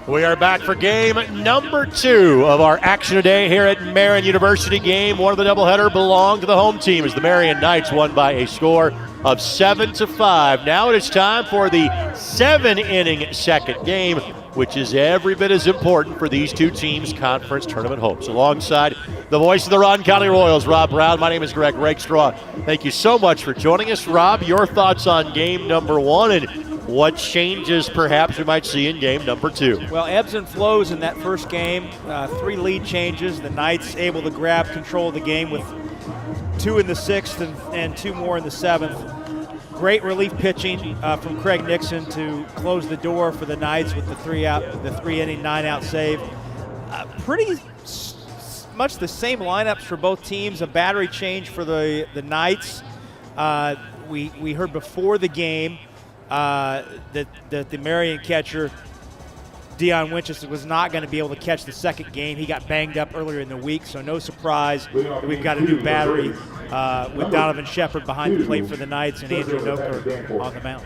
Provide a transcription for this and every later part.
We are back for game number 2 of our action today here at Marian University. Game 1 of the doubleheader belonged to the home team as the Marian Knights won by a score of 7-5. Now it is time for the 7-inning second game, which is every bit as important for these two teams' conference tournament hopes. Alongside the voice of the Ron County Royals, Rob Brown, my name is Greg Rakestraw. Thank you so much for joining us. Rob, your thoughts on game number 1 and what changes perhaps we might see in game number 2? Well, ebbs and flows in that first game. 3 lead changes. The Knights able to grab control of the game with 2 in the 6th and 2 more in the 7th. Great relief pitching from Craig Nixon to close the door for the Knights with the 3-inning, 9-out save. Pretty much the same lineups for both teams. A battery change for the Knights. We heard before the game that the Marian catcher, Dion Winchester, was not going to be able to catch the second game. He got banged up earlier in the week, so no surprise that we've got a new battery with Donovan Shepard behind the plate for the Knights and Andrew Noker on the mound.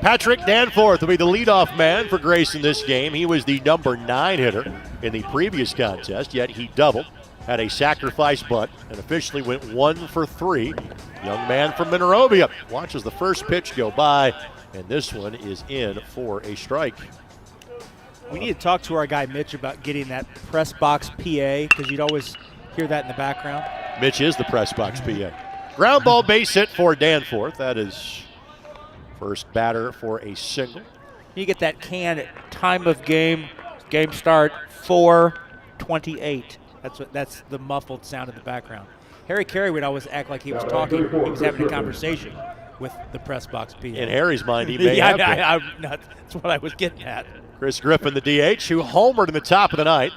Patrick Danforth will be the leadoff man for Grace in this game. He was the number 9 hitter in the previous contest, yet he doubled, had a sacrifice bunt, and officially went 1 for 3. Young man from Monrovia watches the first pitch go by, and this one is in for a strike. We need to talk to our guy Mitch about getting that press box PA, because you'd always hear that in the background. Mitch is the press box PA. Ground ball base hit for Danforth. That is first batter for a single. You get that can at time of game start, 4:28. That's the muffled sound in the background. Harry Carey would always act like he was talking. He was having a conversation with the press box PA. In Harry's mind, he may have been. That's what I was getting at. Chris Griffin, the DH, who homered in the top of the ninth.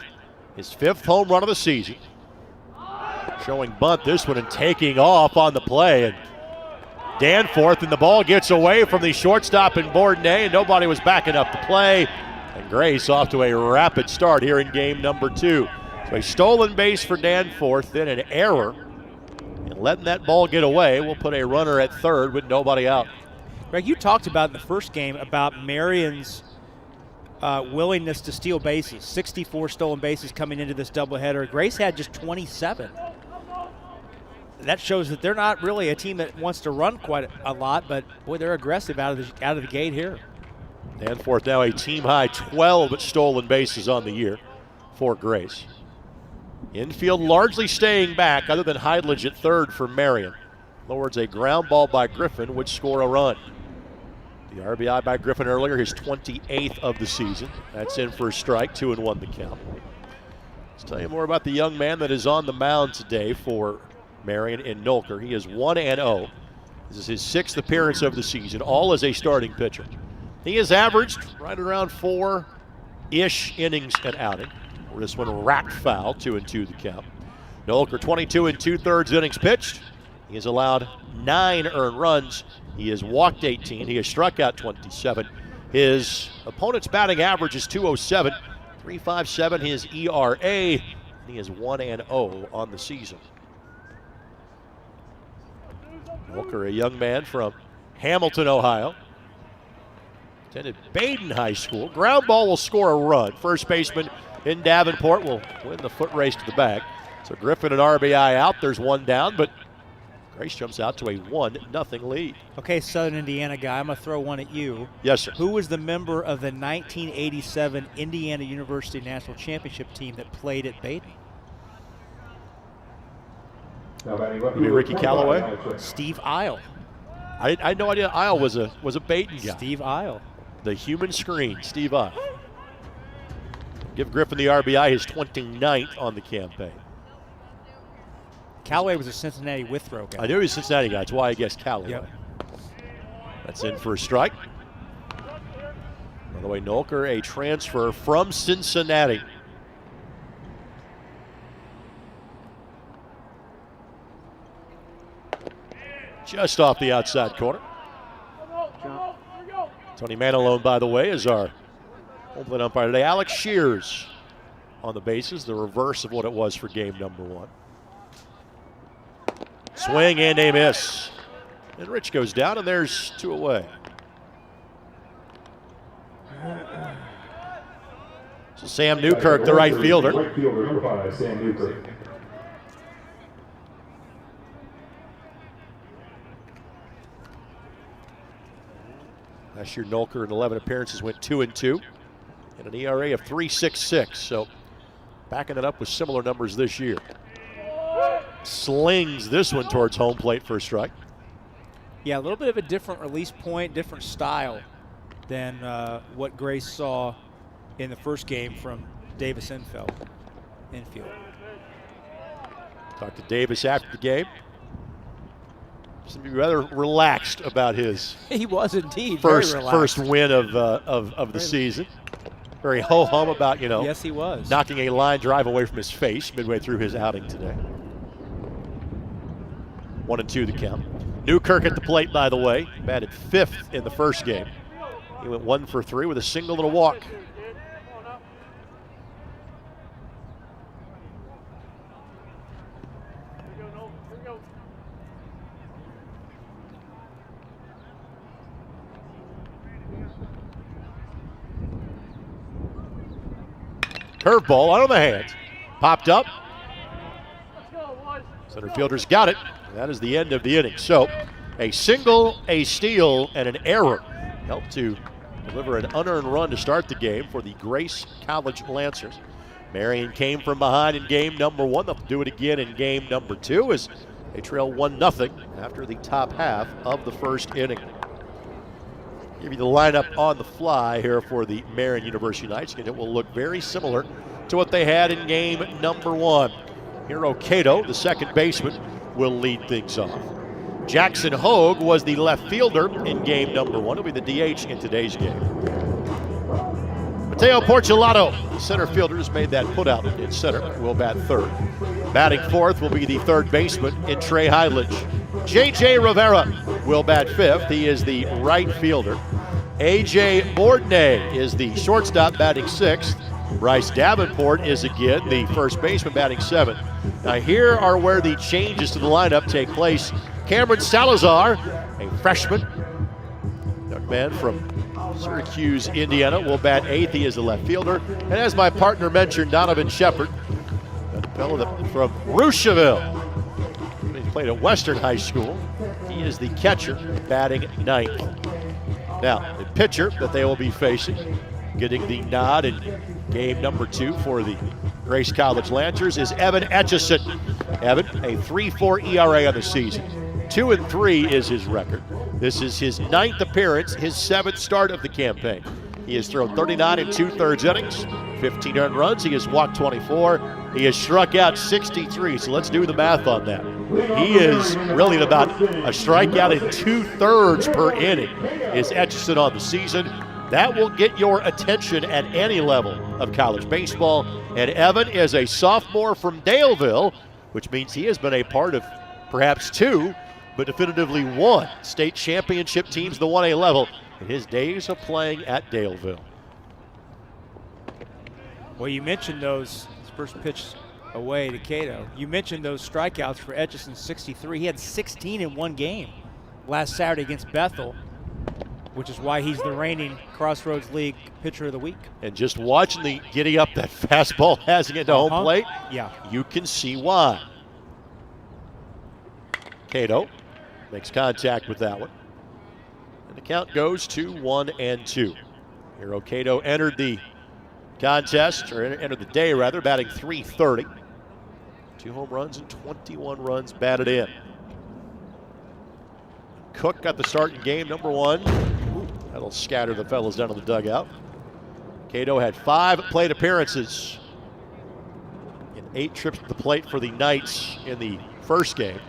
His 5th home run of the season. Showing bunt this one and taking off on the play. And Danforth, and the ball gets away from the shortstop in Bourdonnais, and nobody was backing up the play. And Grace off to a rapid start here in game number 2. So a stolen base for Danforth, then an error. And letting that ball get away will put a runner at third with nobody out. Greg, you talked about in the first game about Marian's willingness to steal bases. 64 stolen bases coming into this doubleheader. Grace had just 27. That shows that they're not really a team that wants to run quite a lot, but boy, they're aggressive out of the gate here. Danforth now a team high 12 stolen bases on the year for Grace. Infield largely staying back, other than Heidlich at third for Marian. In other words, a ground ball by Griffin would score a run. The RBI by Griffin earlier, his 28th of the season. That's in for a strike, 2-1 the count. Let's tell you more about the young man that is on the mound today for Marian in Nolker. He is 1-0. This is his 6th appearance of the season, all as a starting pitcher. He has averaged right around 4-ish innings an outing. This one racked foul, 2-2 the count. Nolker, 22 2/3 innings pitched. He has allowed 9 earned runs. He has walked 18. He has struck out 27. His opponent's batting average is .207, .357 his ERA. He is 1-0 on the season. Nolker, a young man from Hamilton, Ohio. Attended Baden High School. Ground ball will score a run. First baseman in Davenport will win the foot race to the bag. So Griffin and RBI out. There's one down, but Grace jumps out to a 1-0 lead. Okay, Southern Indiana guy, I'm going to throw one at you. Yes, sir. Who was the member of the 1987 Indiana University National Championship team that played at Baden? Maybe Ricky Callaway? Steve Isle. I had no idea Isle was a Baden guy. Steve Isle. The human screen, Steve Isle. Give Griffin the RBI, his 29th on the campaign. Callaway was a Cincinnati Withrow guy. I knew he was a Cincinnati guy. That's why I guessed Callaway. Yep. That's in for a strike. By the way, Nolker, a transfer from Cincinnati. Just off the outside corner. Tony Manalone, by the way, is our home plate umpire today. Alex Shears on the bases, the reverse of what it was for game number 1. Swing and a miss. And Rich goes down, and there's 2 away. So Sam Newkirk, the right fielder. Right fielder, number 5, Sam Newkirk. Last year, Nolker in 11 appearances went 2-2 and an ERA of 3.66. So backing it up with similar numbers this year. Slings this one towards home plate for a strike. Yeah, a little bit of a different release point, different style than what Grace saw in the first game from Davis infield. Talked to Davis after the game. Seemed to be rather relaxed about his He was indeed first win of the season. Very ho-hum about, yes, he was knocking a line drive away from his face midway through his outing today. 1-2 the count. Newkirk at the plate, by the way, batted 5th in the first game. He went 1 for 3 with a single and a walk. Curveball out of the hands. Popped up. Center fielder's got it. That is the end of the inning. So a single, a steal, and an error helped to deliver an unearned run to start the game for the Grace College Lancers. Marian came from behind in game number 1. They'll do it again in game number 2 as they trail 1-0 after the top half of the first inning. Give you the lineup on the fly here for the Marian University Knights, and it will look very similar to what they had in game number 1. Hiro Cato, the second baseman, will lead things off. Jackson Hogue was the left fielder in game number 1. He'll be the DH in today's game. Mateo Porcelato, the center fielder, has made that put out in center, will bat third. Batting fourth will be the third baseman in Trey Heidlich. J.J. Rivera will bat fifth. He is the right fielder. A.J. Bourdonnais is the shortstop, batting sixth. Bryce Davenport is again the first baseman, batting seventh. Now here are where the changes to the lineup take place. Cameron Salazar, a freshman, young man from Syracuse, Indiana, will bat eighth. He is the left fielder. And as my partner mentioned, Donovan Shepard, a fellow from Rocheville. He played at Western High School. He is the catcher, batting ninth. Now, the pitcher that they will be facing, getting the nod in game number 2 for the Grace College Lancers, is Evan Etchison. Evan, a 3.4 ERA on the season. 2-3 is his record. This is his 9th appearance, his 7th start of the campaign. He has thrown 39 2/3 innings, 15 earned runs. He has walked 24. He has struck out 63. So let's do the math on that. He is really at about a strikeout in 2/3 per inning is Etchison on the season. That will get your attention at any level of college baseball. And Evan is a sophomore from Daleville, which means he has been a part of perhaps 2, but definitively 1 state championship teams, the 1A level, in his days of playing at Daleville. Well, you mentioned those, his first pitch away to Cato. You mentioned those strikeouts for Etchison, 63. He had 16 in one game last Saturday against Bethel, which is why he's the reigning Crossroads League Pitcher of the Week. And just watching the getting up that fastball has into home plate, yeah, you can see why. Cato makes contact with that one. And the count goes to 1-2. Hiro Cato entered the contest, or entered the day rather, batting .330. 2 home runs and 21 runs batted in. Cook got the start in game number 1. That'll scatter the fellas down in the dugout. Cato had 5 plate appearances and 8 trips to the plate for the Knights in the first game.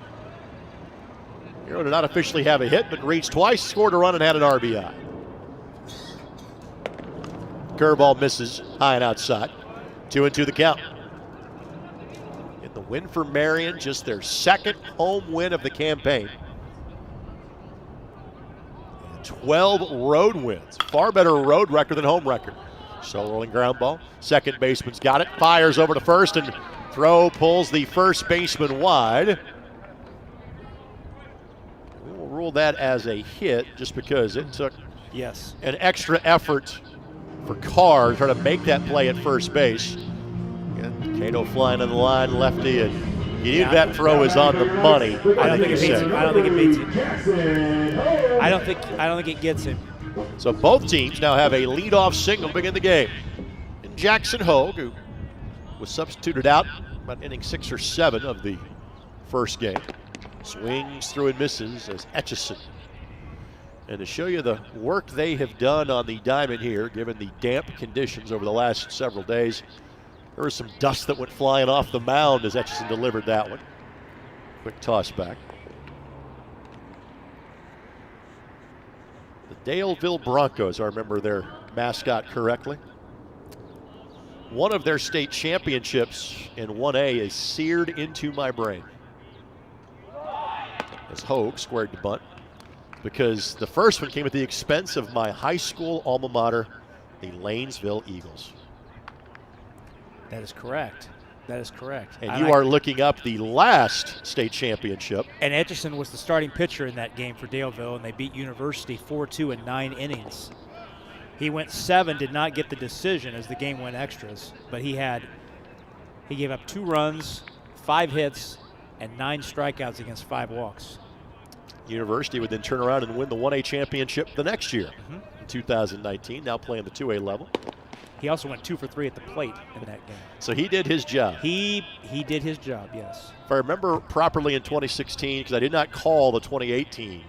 Hiro did not officially have a hit, but reached twice, scored a run, and had an RBI. Curveball misses high and outside. 2-2 the count. In the win for Marian, just their 2nd home win of the campaign. 12 road wins. Far better road record than home record. Slow rolling ground ball. Second baseman's got it. Fires over to first, and throw pulls the first baseman wide. We will rule that as a hit just because it took an extra effort for Carr, trying to make that play at first base. Again, Cato flying on the line, lefty, and you knew that throw is on the money. I don't think it beats him. I don't think it beats him. I don't think it gets him. So both teams now have a leadoff single to begin the game. And Jackson Hogue, who was substituted out about inning 6 or 7 of the first game, swings through and misses as Etchison. And to show you the work they have done on the diamond here, given the damp conditions over the last several days, there was some dust that went flying off the mound as Etchison delivered that one. Quick toss back. The Daleville Broncos, I remember their mascot correctly. One of their state championships in 1A is seared into my brain. As Hogue squared the bunt, because the first one came at the expense of my high school alma mater, the Lanesville Eagles. That is correct. That is correct. And you are looking up the last state championship. And Etchison was the starting pitcher in that game for Daleville, and they beat University 4-2 in 9 innings. He went 7, did not get the decision as the game went extras, but he gave up 2 runs, 5 hits, and 9 strikeouts against 5 walks. University would then turn around and win the 1A championship the next year in 2019, now playing the 2A level. He also went 2 for 3 at the plate in that game. So he did his job. He did his job, yes. If I remember properly in 2016, because I did not call the 2018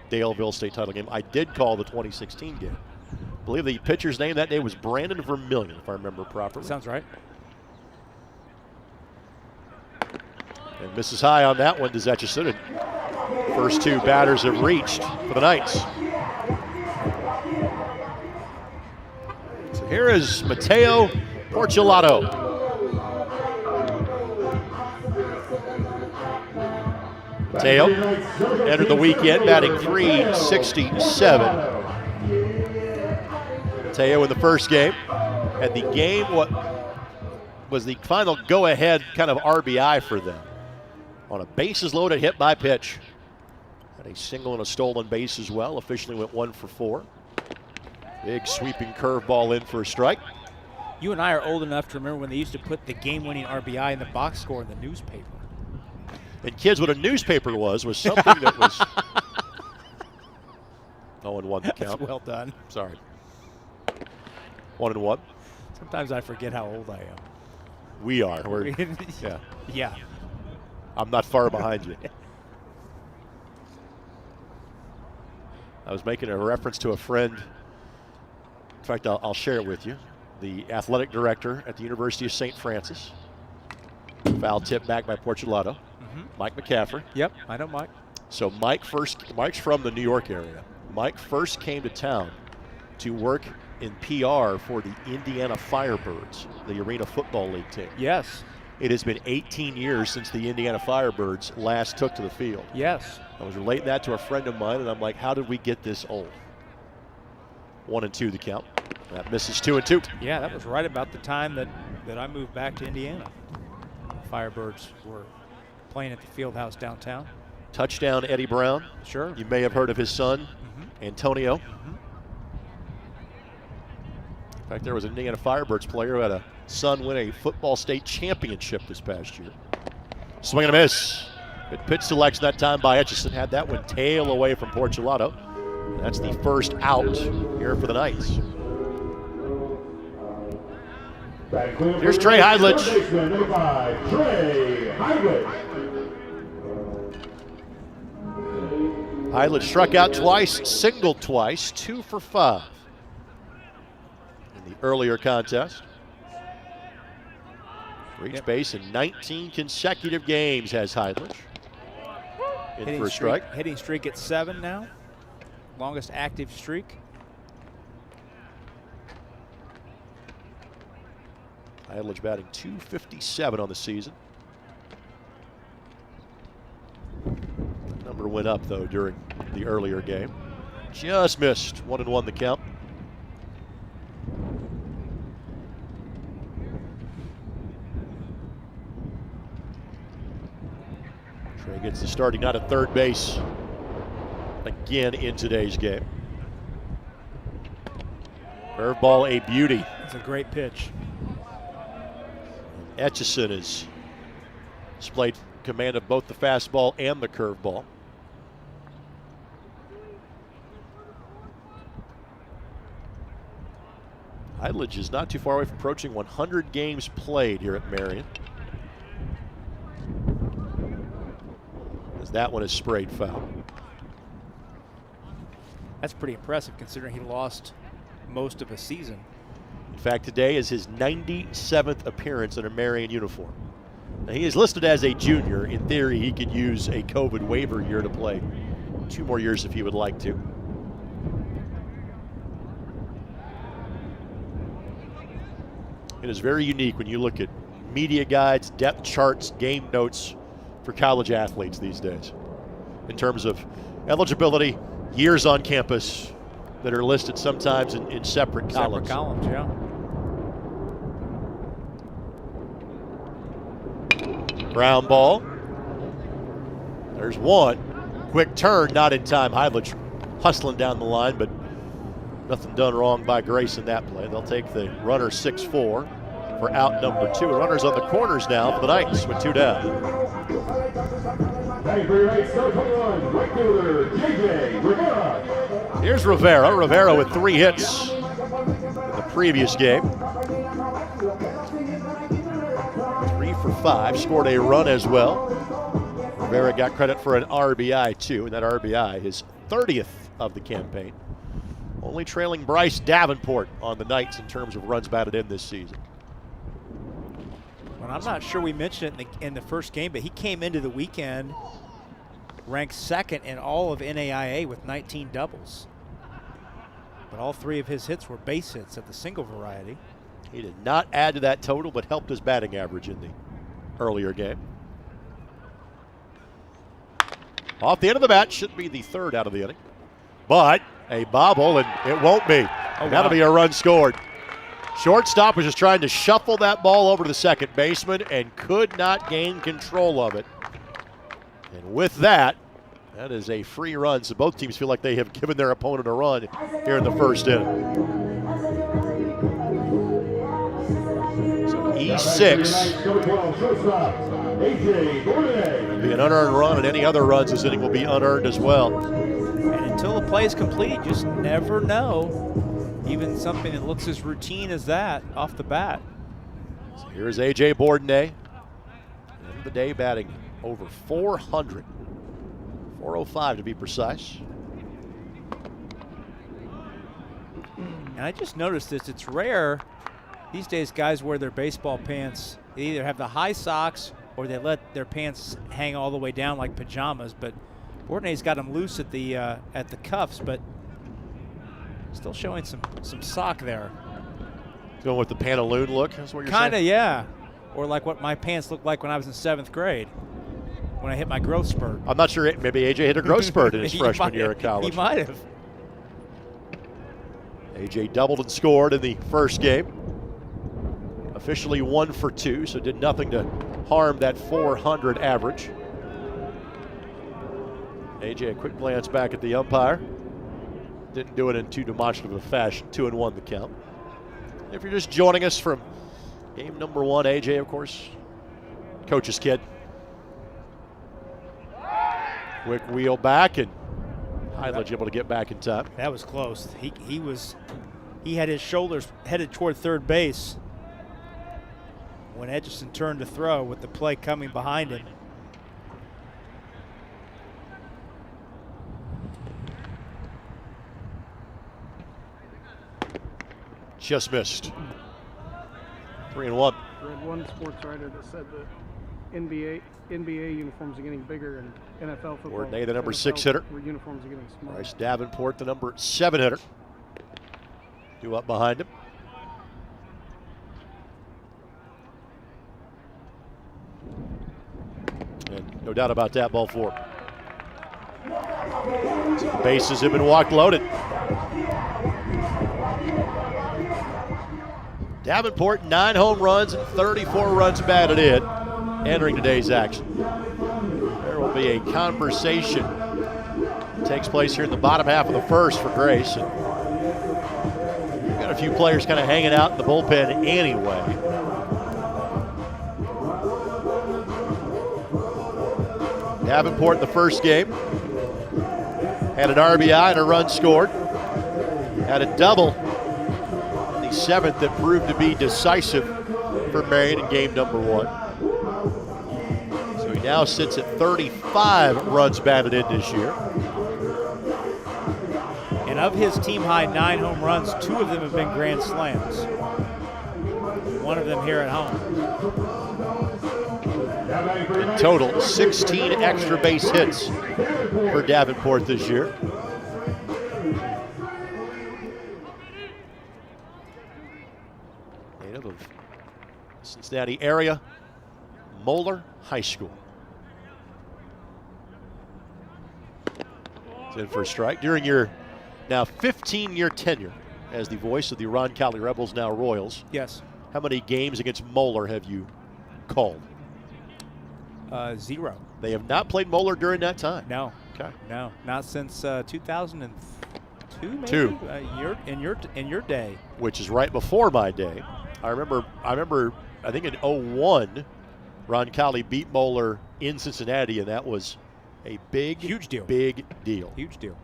Daleville state title game, I did call the 2016 game. I believe the pitcher's name that day was Brandon Vermillion, if I remember properly. Sounds right. And misses high on that one, does Etchison. First 2 batters have reached for the Knights. So here is Mateo Porcelato. Mateo entered the weekend batting .367. Mateo in the first game, and the game what was the final go-ahead kind of RBI for them. On a bases loaded hit by pitch. Had a single and a stolen base as well. Officially went 1 for 4. Big sweeping curveball in for a strike. You and I are old enough to remember when they used to put the game-winning RBI in the box score in the newspaper. And kids, what a newspaper was something that was 0-1 the count. That's well done. Sorry. 1-1. Sometimes I forget how old I am. We are. We're, yeah. Yeah. I'm not far behind you. I was making a reference to a friend. In fact, I'll share it with you. The athletic director at the University of St. Francis. Foul tip back by Porcelato. Mike McCaffrey. Yep, I know Mike. So Mike's from the New York area. Mike first came to town to work in PR for the Indiana Firebirds, the Arena Football League team. Yes. It has been 18 years since the Indiana Firebirds last took to the field. Yes. I was relating that to a friend of mine, and I'm like, how did we get this old? 1-2 the count. That misses 2-2. Yeah, that was right about the time that I moved back to Indiana. The Firebirds were playing at the field house downtown. Touchdown Eddie Brown. Sure. You may have heard of his son, Antonio. In fact, there was an Indiana Firebirds player who had a son win a football state championship this past year. Swing and a miss. Good pitch selection that time by Etchison. Had that one tail away from Porcelato. That's the first out here for the Knights. Here's Trey Heidlich. Heidlich struck out twice, singled twice, 2 for 5 in the earlier contest. Reached base in 19 consecutive games has Heidlich. In for a strike. Hitting streak at 7 now. Longest active streak. Heidlich batting .257 on the season. That number went up though during the earlier game. Just missed. 1-1 the count. Trey gets the starting out at third base again in today's game. Curveball, a beauty. It's a great pitch. Etchison has displayed command of both the fastball and the curveball. Heidlich is not too far away from approaching 100 games played here at Marian. As that one is sprayed foul. That's pretty impressive considering he lost most of a season. In fact, today is his 97th appearance in a Marian uniform. Now, he is listed as a junior. In theory, he could use a COVID waiver year to play 2 more years if he would like to. It is very unique when you look at media guides, depth charts, game notes for college athletes these days in terms of eligibility, years on campus that are listed sometimes in separate columns. Separate columns, yeah. Ground ball. There's one. Quick turn, not in time. Heidlich hustling down the line, but nothing done wrong by Grace in that play. They'll take the runner 6-4 for out number 2. Runners on the corners now for the Knights with 2 down. Here's Rivera. Rivera with 3 hits in the previous game. 3 for 5. Scored a run as well. Rivera got credit for an RBI too, and that RBI his 30th of the campaign. Only trailing Bryce Davenport on the Knights in terms of runs batted in this season. Well, I'm not sure we mentioned it in the first game, but he came into the weekend ranked 2nd in all of NAIA with 19 doubles. But all 3 of his hits were base hits of the single variety. He did not add to that total, but helped his batting average in the earlier game. Off the end of the bat, should be the 3rd out of the inning. But a bobble, and it won't be. That'll be a run scored. Shortstop was just trying to shuffle that ball over to the second baseman and could not gain control of it. And with that, that is a free run. So both teams feel like they have given their opponent a run here in the first inning. So E6 will be an unearned run, and any other runs this inning will be unearned as well. And until the play is complete, you just never know. Even something that looks as routine as that off the bat. So here's A.J. Bourdonnais. End of the day batting over 400. 405 to be precise. And I just noticed this. It's rare these days guys wear their baseball pants. They either have the high socks or they let their pants hang all the way down like pajamas. But Bourdonnais got them loose at the cuffs, but still showing some sock there. Going with the pantaloon look, that's what you're saying? Kinda, yeah. Or like what my pants looked like when I was in 7th grade, when I hit my growth spurt. I'm not sure, maybe AJ hit a growth spurt in his freshman year at college. He might have. AJ doubled and scored in the first game. Officially 1 for 2, so did nothing to harm that 400 average. AJ, a quick glance back at the umpire. Didn't do it in too demonstrative a fashion. 2-1 the count. If you're just joining us from game number 1, AJ, of course, coach's kid. Quick wheel back, and Heidlich able to get back in time. That was close. He had his shoulders headed toward third base when Edgerson turned to throw with the play coming behind him. Just missed. 3-1. Read one sports writer that said that NBA uniforms are getting bigger and NFL football. Bourdonnais, the number 6 hitter. Uniforms are getting smaller. Bryce Davenport, the number 7 hitter. 2 up behind him. And no doubt about that, ball 4. So the bases have been walked loaded. Davenport, 9 home runs and 34 runs batted in, entering today's action. There will be a conversation that takes place here in the bottom half of the first for Grace. And we've got a few players kind of hanging out in the bullpen anyway. Davenport in the first game had an RBI and a run scored. Had a double in the seventh that proved to be decisive for Marian in game number 1. So he now sits at 35 runs batted in this year. And of his team high 9 home runs, 2 of them have been grand slams. One of them here at home. In total, 16 extra base hits for Davenport this year. Native of Cincinnati area, Moeller High School. It's in for a strike. During your now 15-year tenure as the voice of the Roncalli Rebels, now Royals. Yes. How many games against Moeller have you called? 0. They have not played Moeller during that time. No. Okay. No, not since 2002, maybe. 2. In your day. Which is right before my day. I remember. I think in 01, Roncalli beat Moeller in Cincinnati, and that was a huge deal. Big deal. Huge deal.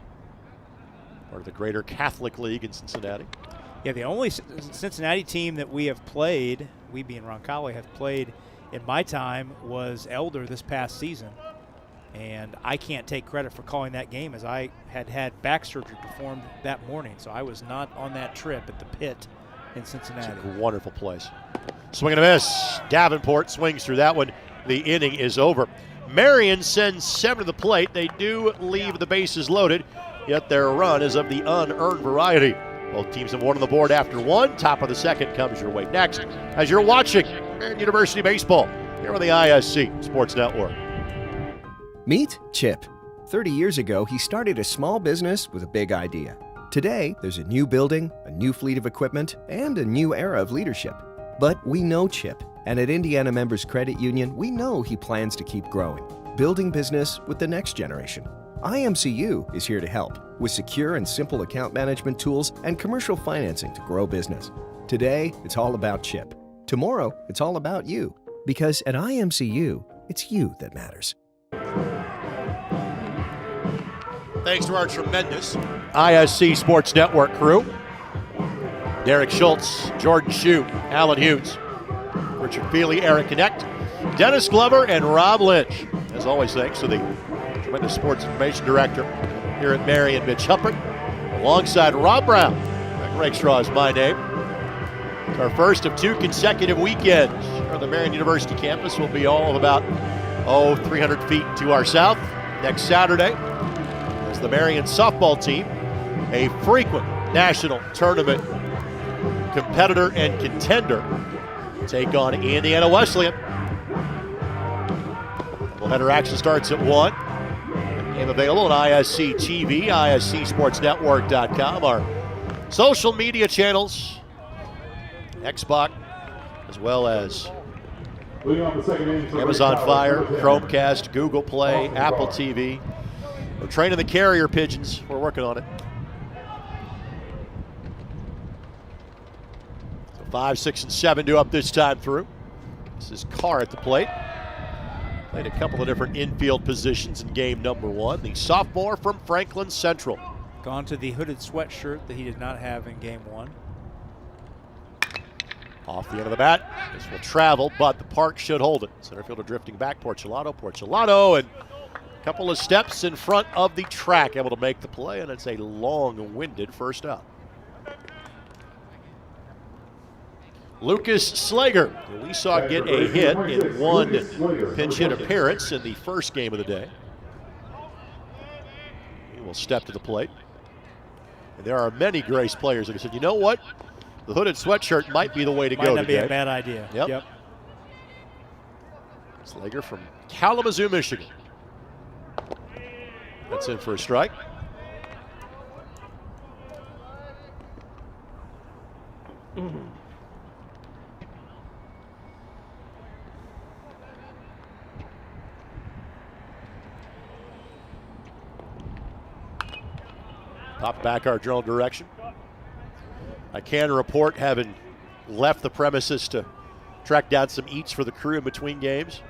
Part of the Greater Catholic League in Cincinnati. Yeah, the only Cincinnati team that we have played, we being Roncalli, have played in my time was Elder this past season. And I can't take credit for calling that game, as I had back surgery performed that morning. So I was not on that trip at the pit in Cincinnati. It's a wonderful place. Swing and a miss. Davenport swings through that one. The inning is over. Marian sends 7 to the plate. They do leave the bases loaded, yet their run is of the unearned variety. Both teams have won on the board after 1. Top of the second comes your way next as you're watching Marian University Baseball here on the ISC Sports Network. Meet Chip. 30 years ago, he started a small business with a big idea. Today, there's a new building, a new fleet of equipment, and a new era of leadership. But we know Chip, and at Indiana Members Credit Union, we know he plans to keep growing, building business with the next generation. IMCU is here to help with secure and simple account management tools and commercial financing to grow business. Today, it's all about Chip. Tomorrow, it's all about you. Because at IMCU, it's you that matters. Thanks to our tremendous ISC Sports Network crew. Derek Schultz, Jordan Shue, Alan Hughes, Richard Feely, Eric Connect, Dennis Glover, and Rob Lynch. As always, thanks to the tremendous sports information director here at Marian, Mitch Huppert, alongside Rob Brown. Greg Rakestraw is my name. It's our first of 2 consecutive weekends on the Marian University campus. We'll be all of about 300 feet to our south next Saturday as the Marian softball team, a frequent national tournament competitor and contender, take on Indiana Wesleyan. Doubleheader action starts at 1. Game available on ISC TV, ISCSportsNetwork.com, our social media channels, Xbox, as well as Amazon Fire, Chromecast, Google Play, Apple TV. We're training the carrier pigeons. We're working on it. So 5, 6, and 7 due up this time through. This is Carr at the plate. Played a couple of different infield positions in game number 1. The sophomore from Franklin Central. Gone to the hooded sweatshirt that he did not have in game 1. Off the end of the bat. This will travel, but the park should hold it. Center fielder drifting back. Porcelato, and a couple of steps in front of the track, able to make the play, and it's a long-winded first out. Lucas Slager, who we saw get a hit in 1 pinch hit appearance in the first game of the day. He will step to the plate. And there are many Grace players that have said, you know what? The hooded sweatshirt might be the way to go today. Might not be a bad idea. Yep. Slager from Kalamazoo, Michigan. That's in for a strike. Pop back our general direction. I can report, having left the premises to track down some eats for the crew in between games,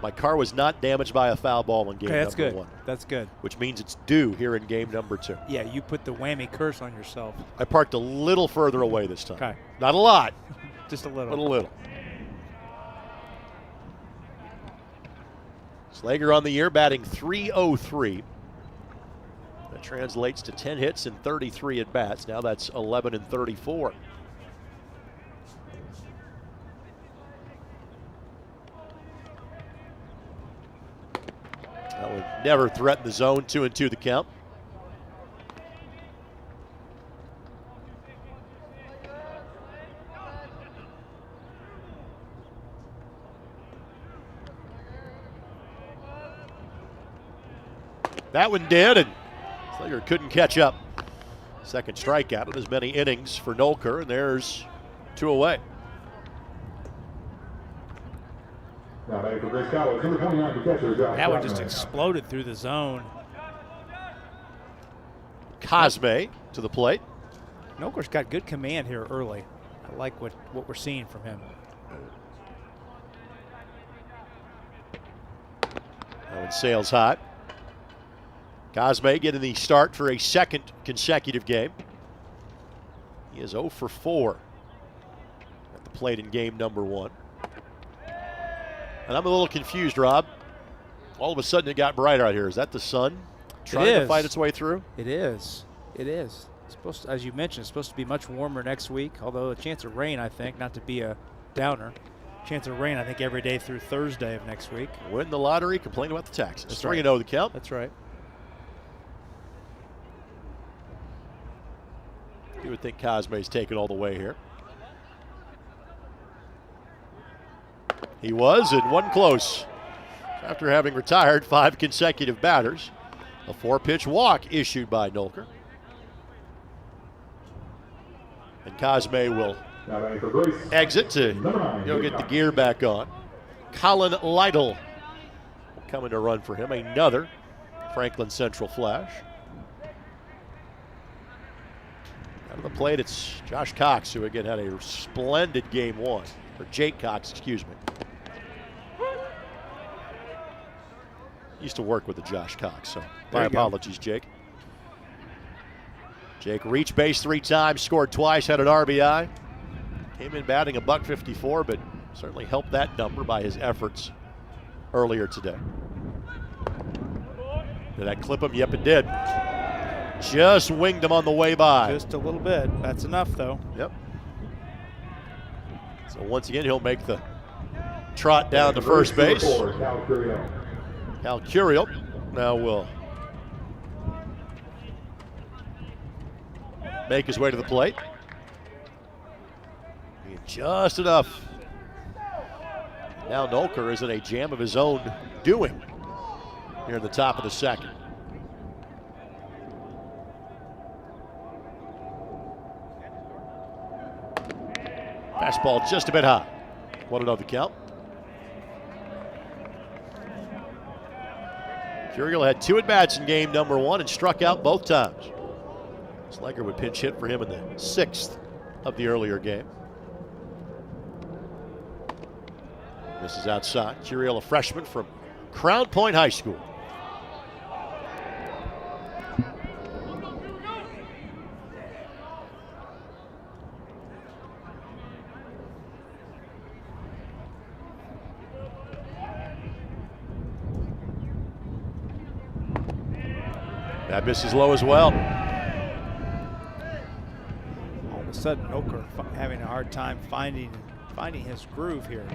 my car was not damaged by a foul ball in game number 1. That's good. Which means it's due here in game number 2. Yeah, you put the whammy curse on yourself. I parked a little further away this time. Okay. Not a lot. Just a little. But a little. Slager on the year batting .303. That translates to 10 hits and 33 at bats. Now that's 11 and 34. That would never threaten the zone. 2-2 the count. That one did, and Slager couldn't catch up. Second strikeout in as many innings for Nolker, and there's 2 away. Now batting for Grace College, number 29, the catcher, Josh That one just Blackman. exploded through the zone. Cosme to the plate. Nolker's got good command here early. I like what we're seeing from him. That one sails high. Cosme getting the start for a second consecutive game. He is 0 for 4 at the plate in game number 1. And I'm a little confused, Rob. All of a sudden it got bright out here. Is that the sun trying to fight its way through? It is. It is. It's supposed to, as you mentioned, it's supposed to be much warmer next week, although a chance of rain, I think, not to be a downer. Chance of rain, I think, every day through Thursday of next week. Win the lottery, complain about the taxes. That's 3-0 right. the count. That's right. You would think Cosme's taken all the way here. He was, and one close. After having retired 5 consecutive batters, a 4-pitch walk issued by Nolker. And Cosme will Now batting for Grace, exit to number 9, get the gear back on. Colin Lytle coming to run for him. Another Franklin Central flash. Out of the plate, it's Josh Cox, who again had a splendid game 1. Or Jake Cox, excuse me. Used to work with the Josh Cox, so There my you go. apologies, Jake. Jake reached base 3 times, scored twice, had an RBI. Came in batting $154, but certainly helped that number by his efforts earlier today. Did that clip him? Yep, it did. Just winged him on the way by. Just a little bit. That's enough, though. Yep. So once again, he'll make the trot down to first base. number 4, Cal Curiel. Cal Curiel now will make his way to the plate. Being just enough. Now Nolker is in a jam of his own doing here in the top of the second. Fastball just a bit high. 1-0 the count. Curiel had 2 at-bats in game number 1 and struck out both times. Slager would pinch hit for him in the 6th of the earlier game. This is outside. Curiel, a freshman from Crown Point High School. That misses low as well. All of a sudden, Nolker having a hard time finding his groove here.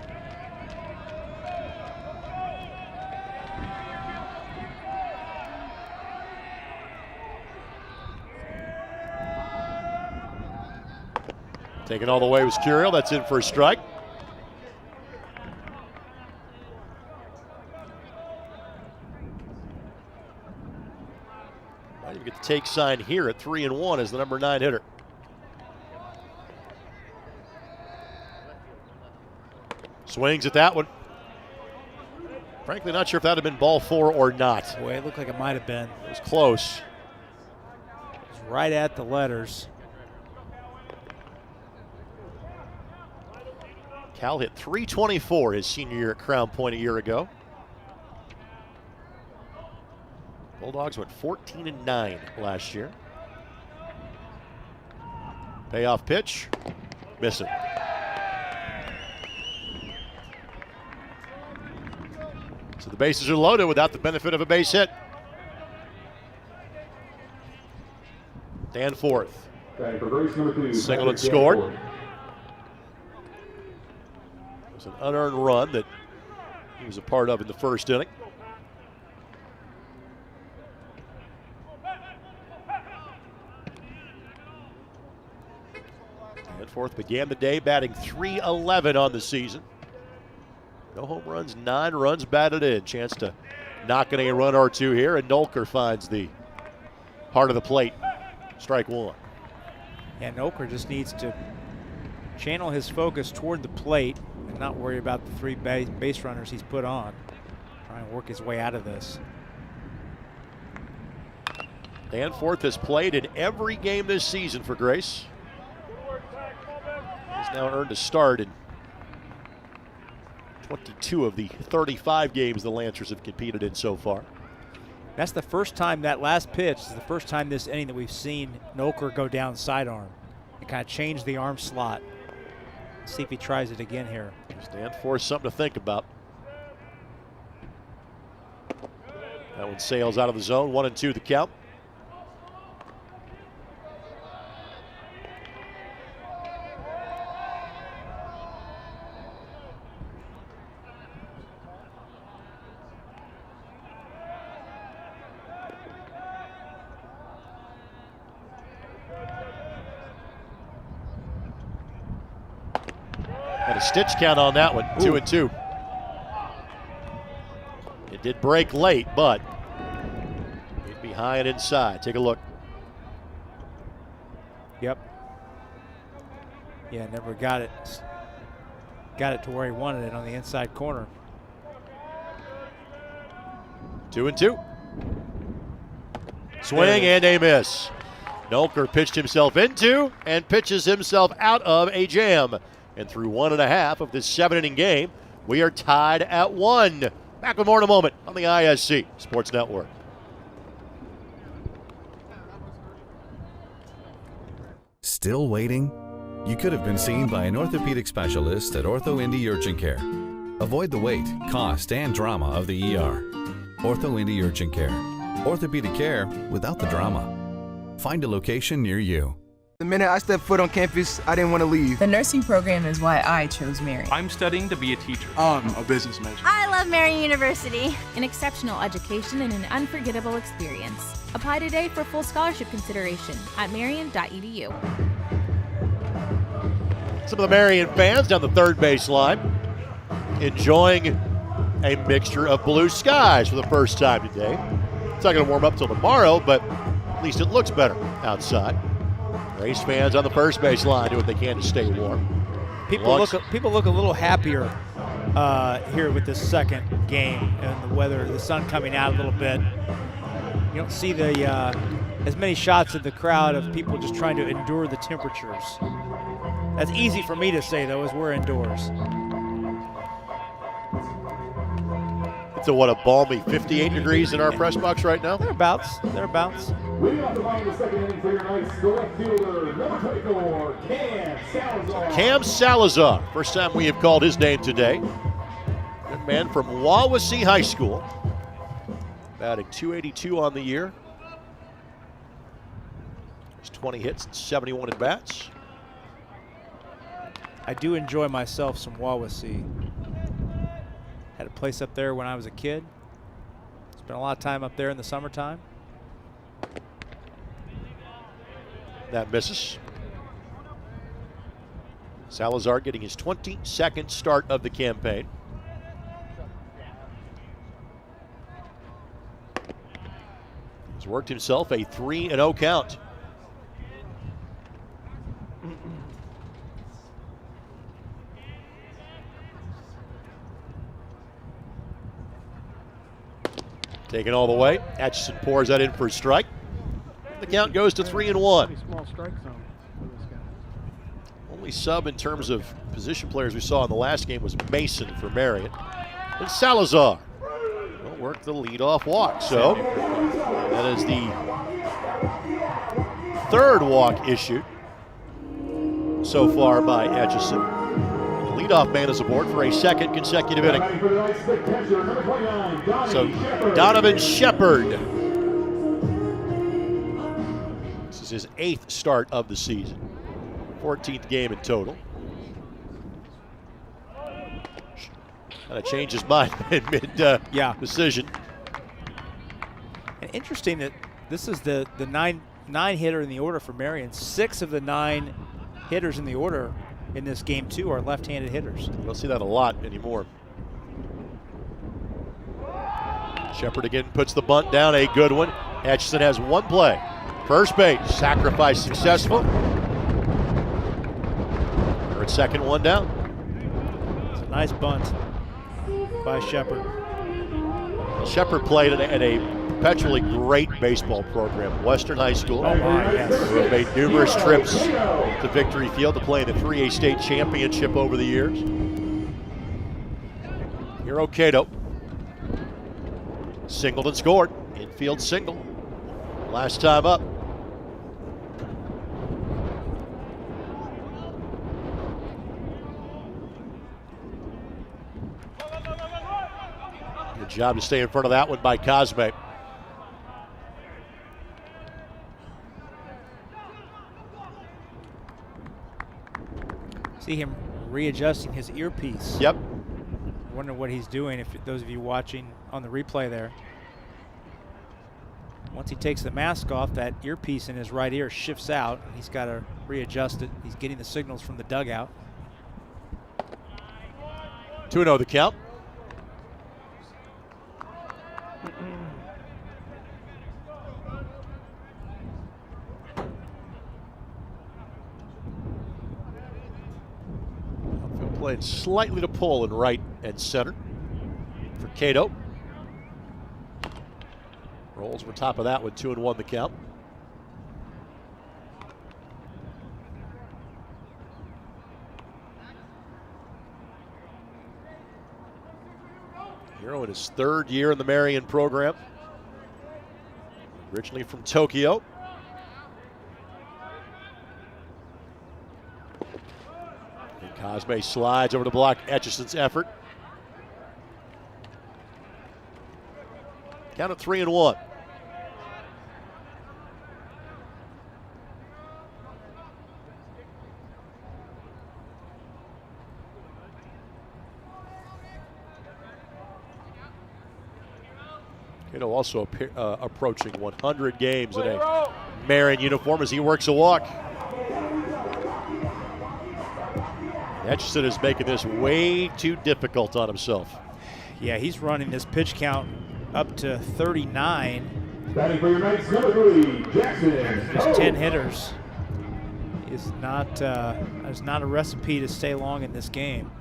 Taken all the way was Curiel. That's in for a strike. Might even get the take sign here at 3-1 as the number 9 hitter. Swings at that one. Frankly, not sure if that had been ball 4 or not. Boy, it looked like it might have been. It was close. It was right at the letters. Cal hit .324 his senior year at Crown Point a year ago. Bulldogs went 14-9 last year. Payoff pitch, missing. So the bases are loaded without the benefit of a base hit. Danforth. Singled and scored. It was an unearned run that he was a part of in the first inning. Danforth began the day batting .311 on the season. No home runs, 9 runs batted in. Chance to knock in a run or two here, and Nolker finds the heart of the plate. Strike one. And Nolker just needs to channel his focus toward the plate and not worry about the 3 base runners he's put on. Try and work his way out of this. Danforth has played in every game this season for Grace. He's now earned a start in 22 of the 35 games the Lancers have competed in so far. That's the first time, that last pitch is the first time this inning that we've seen Nolker go down sidearm and kind of change the arm slot. Let's see if he tries it again here. Danforth, something to think about. That one sails out of the zone, 1-2 the count. Had a stitch count on that one, 2-2. It did break late, but it'd be high and inside. Take a look. Yep. Yeah, never got it. Got it to where he wanted it on the inside corner. 2-2. Swing and a miss. Nolker pitched himself into and pitches himself out of a jam. And through 1.5 of this 7-inning game, we are tied at 1. Back with more in a moment on the ISC Sports Network. Still waiting? You could have been seen by an orthopedic specialist at Ortho Indy Urgent Care. Avoid the wait, cost, and drama of the ER. Ortho Indy Urgent Care. Orthopedic care without the drama. Find a location near you. The minute I stepped foot on campus, I didn't want to leave. The nursing program is why I chose Marian. I'm studying to be a teacher. I'm a business major. I love Marian University. An exceptional education and an unforgettable experience. Apply today for full scholarship consideration at marian.edu. Some of the Marian fans down the third base line enjoying a mixture of blue skies for the first time today. It's not going to warm up till tomorrow, but at least it looks better outside. Race fans on the first base line do what they can to stay warm. People look a little happier here with this second game and the weather, the sun coming out a little bit. You don't see the as many shots of the crowd of people just trying to endure the temperatures. That's easy for me to say though, as we're indoors. It's a balmy 58 degrees in our press box right now? Thereabouts. Leading off the line of the second inning for your Knights, the left fielder, number 24, Cam Salazar. Cam Salazar, first time we have called his name today. Good man from Wawasee High School. Batting .282 on the year. There's 20 hits and 71 at-bats. I do enjoy myself some Wawasee. Had a place up there when I was a kid. Spent a lot of time up there in the summertime. That misses. Salazar getting his 22nd start of the campaign. He's worked himself a 3-0 count. Taken all the way. Atchison pours that in for a strike. The count goes to 3-1. Pretty small strike zone for this guy. Only sub in terms of position players we saw in the last game was Mason for Marian. And Salazar will work the leadoff walk. So that is the third walk issued so far by Etchison. The leadoff man is aboard for a second consecutive inning. So Donovan Shepard. This is his 8th start of the season. 14th game in total. Kind of changed his mind mid decision. And interesting that this is the nine hitter in the order for Marian. 6 of the 9 hitters in the order in this game too are left-handed hitters. You don't see that a lot anymore. Shepard again puts the bunt down, a good one. Etchison has one play. First base, sacrifice successful. Third, second, one down. It's a nice bunt by Shepard. Shepard played at a perpetually great baseball program, Western High School. Oh my, yes. Who have made numerous trips to Victory Field to play in the 3A state championship over the years. Hiro Cato singled and scored. Infield single. Last time up. Good job to stay in front of that one by Cosme. See him readjusting his earpiece. Yep. I wonder what he's doing, if those of you watching on the replay there. Once he takes the mask off, that earpiece in his right ear shifts out, and he's got to readjust it. He's getting the signals from the dugout. 2-0 the count. Outfield played slightly to pull in right and center for Cato. Rolls over top of that one, 2-1 the count. Hiro in his 3rd year in the Marian program. Originally from Tokyo. And Cosme slides over to block Etchison's effort. Count of 3-1. Cato also approaching 100 games in a Marian uniform as he works a walk. Etchison is making this way too difficult on himself. Yeah, he's running this pitch count up to 39. Batting for your Knights, number 3, Jackson. Just 10 hitters is not a recipe to stay long in this game.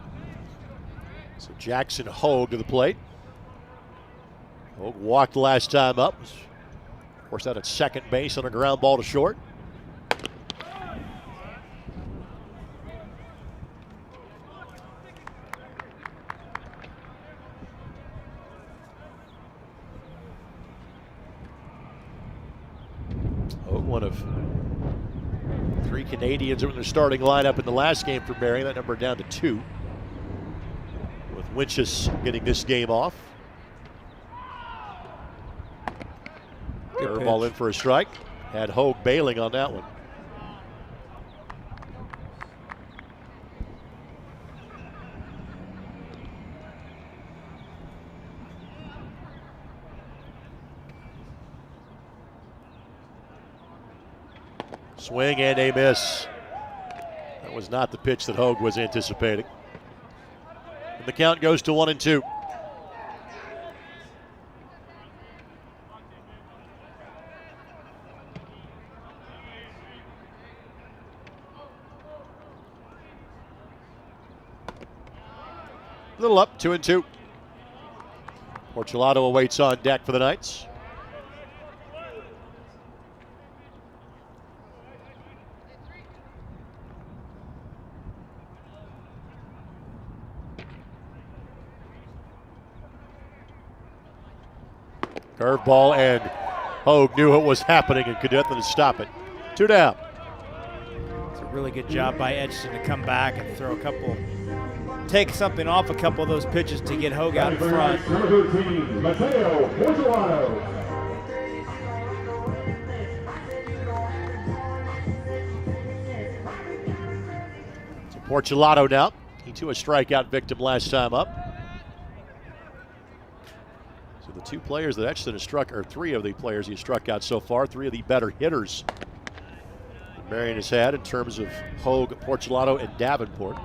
So Jackson Hogue to the plate. Hogue walked last time up. Of course, out at second base on a ground ball to short. Hogue, one of 3 Canadians in the starting lineup in the last game for Marian. That number down to 2. With Winchus getting this game off. Curveball in for a strike. Had Hogue bailing on that one. Swing and a miss. That was not the pitch that Hogue was anticipating. And the count goes to 1-2. A little up, 2-2. Portulato awaits on deck for the Knights. Curveball, and Hogue knew what was happening and could do nothing to stop it. 2 down. It's a really good job by Edgerton to come back and throw a couple, take something off a couple of those pitches to get Hogue out in front. Number 13, Mateo Portolato. So Portolato now. He too a strikeout victim last time up. So the 2 players that Edgerton has struck, or 3 of the players he has struck out so far, 3 of the better hitters that Marian has had in terms of Hogue, Portolato, and Davenport.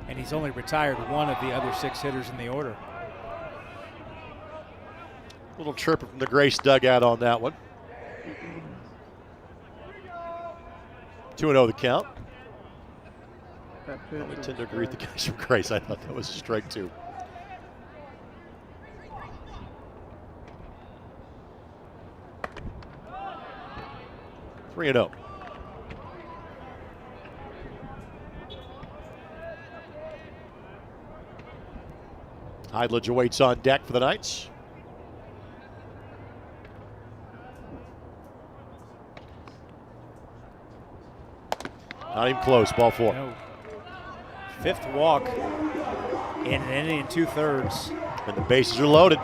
And he's only retired 1 of the other 6 hitters in the order. Little chirping from the Grace dugout on that one. 2-0 the count. I tend to agree with the guys from Grace. I thought that was a strike 2. Three 3-0. Heidlich awaits on deck for the Knights. Not even close, ball 4. No. 5th walk in an inning and 2/3. And the bases are loaded.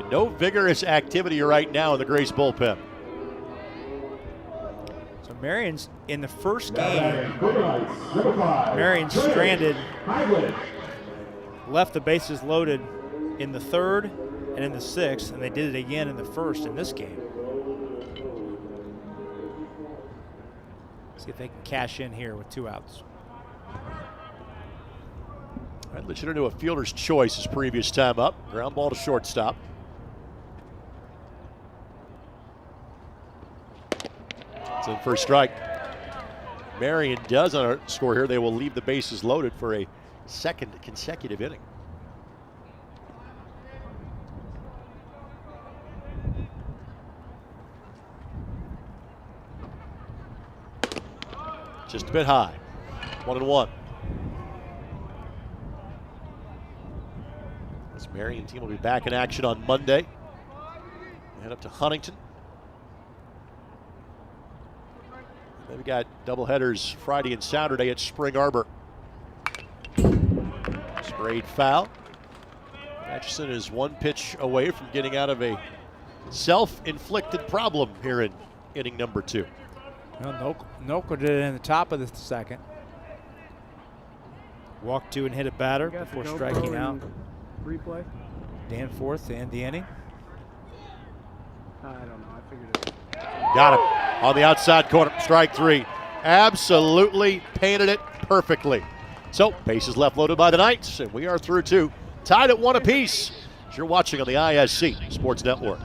No vigorous activity right now in the Grace bullpen. So Marian's in the first game. Marian stranded, left the bases loaded in the 3rd and in the 6th, and they did it again in the 1st in this game. See if they can cash in here with 2 outs. All right, let's into a fielder's choice his previous time up. Ground ball to shortstop. It's in for a strike. Marian does on a score here. They will leave the bases loaded for a 2nd consecutive inning. Just a bit high. 1-1. This Marian team will be back in action on Monday. Head up to Huntington. They've got doubleheaders Friday and Saturday at Spring Arbor. Sprayed foul. Atchison is 1 pitch away from getting out of a self-inflicted problem here in inning number 2. Well, Noko did it in the top of the 2nd. Walked 2 and hit a batter before striking out. Replay? Danforth and the inning. I don't know. I figured it. Got him on the outside corner. Strike 3. Absolutely painted it perfectly. So bases left loaded by the Knights, and we are through 2. Tied at 1 apiece. As you're watching on the ISC Sports Network.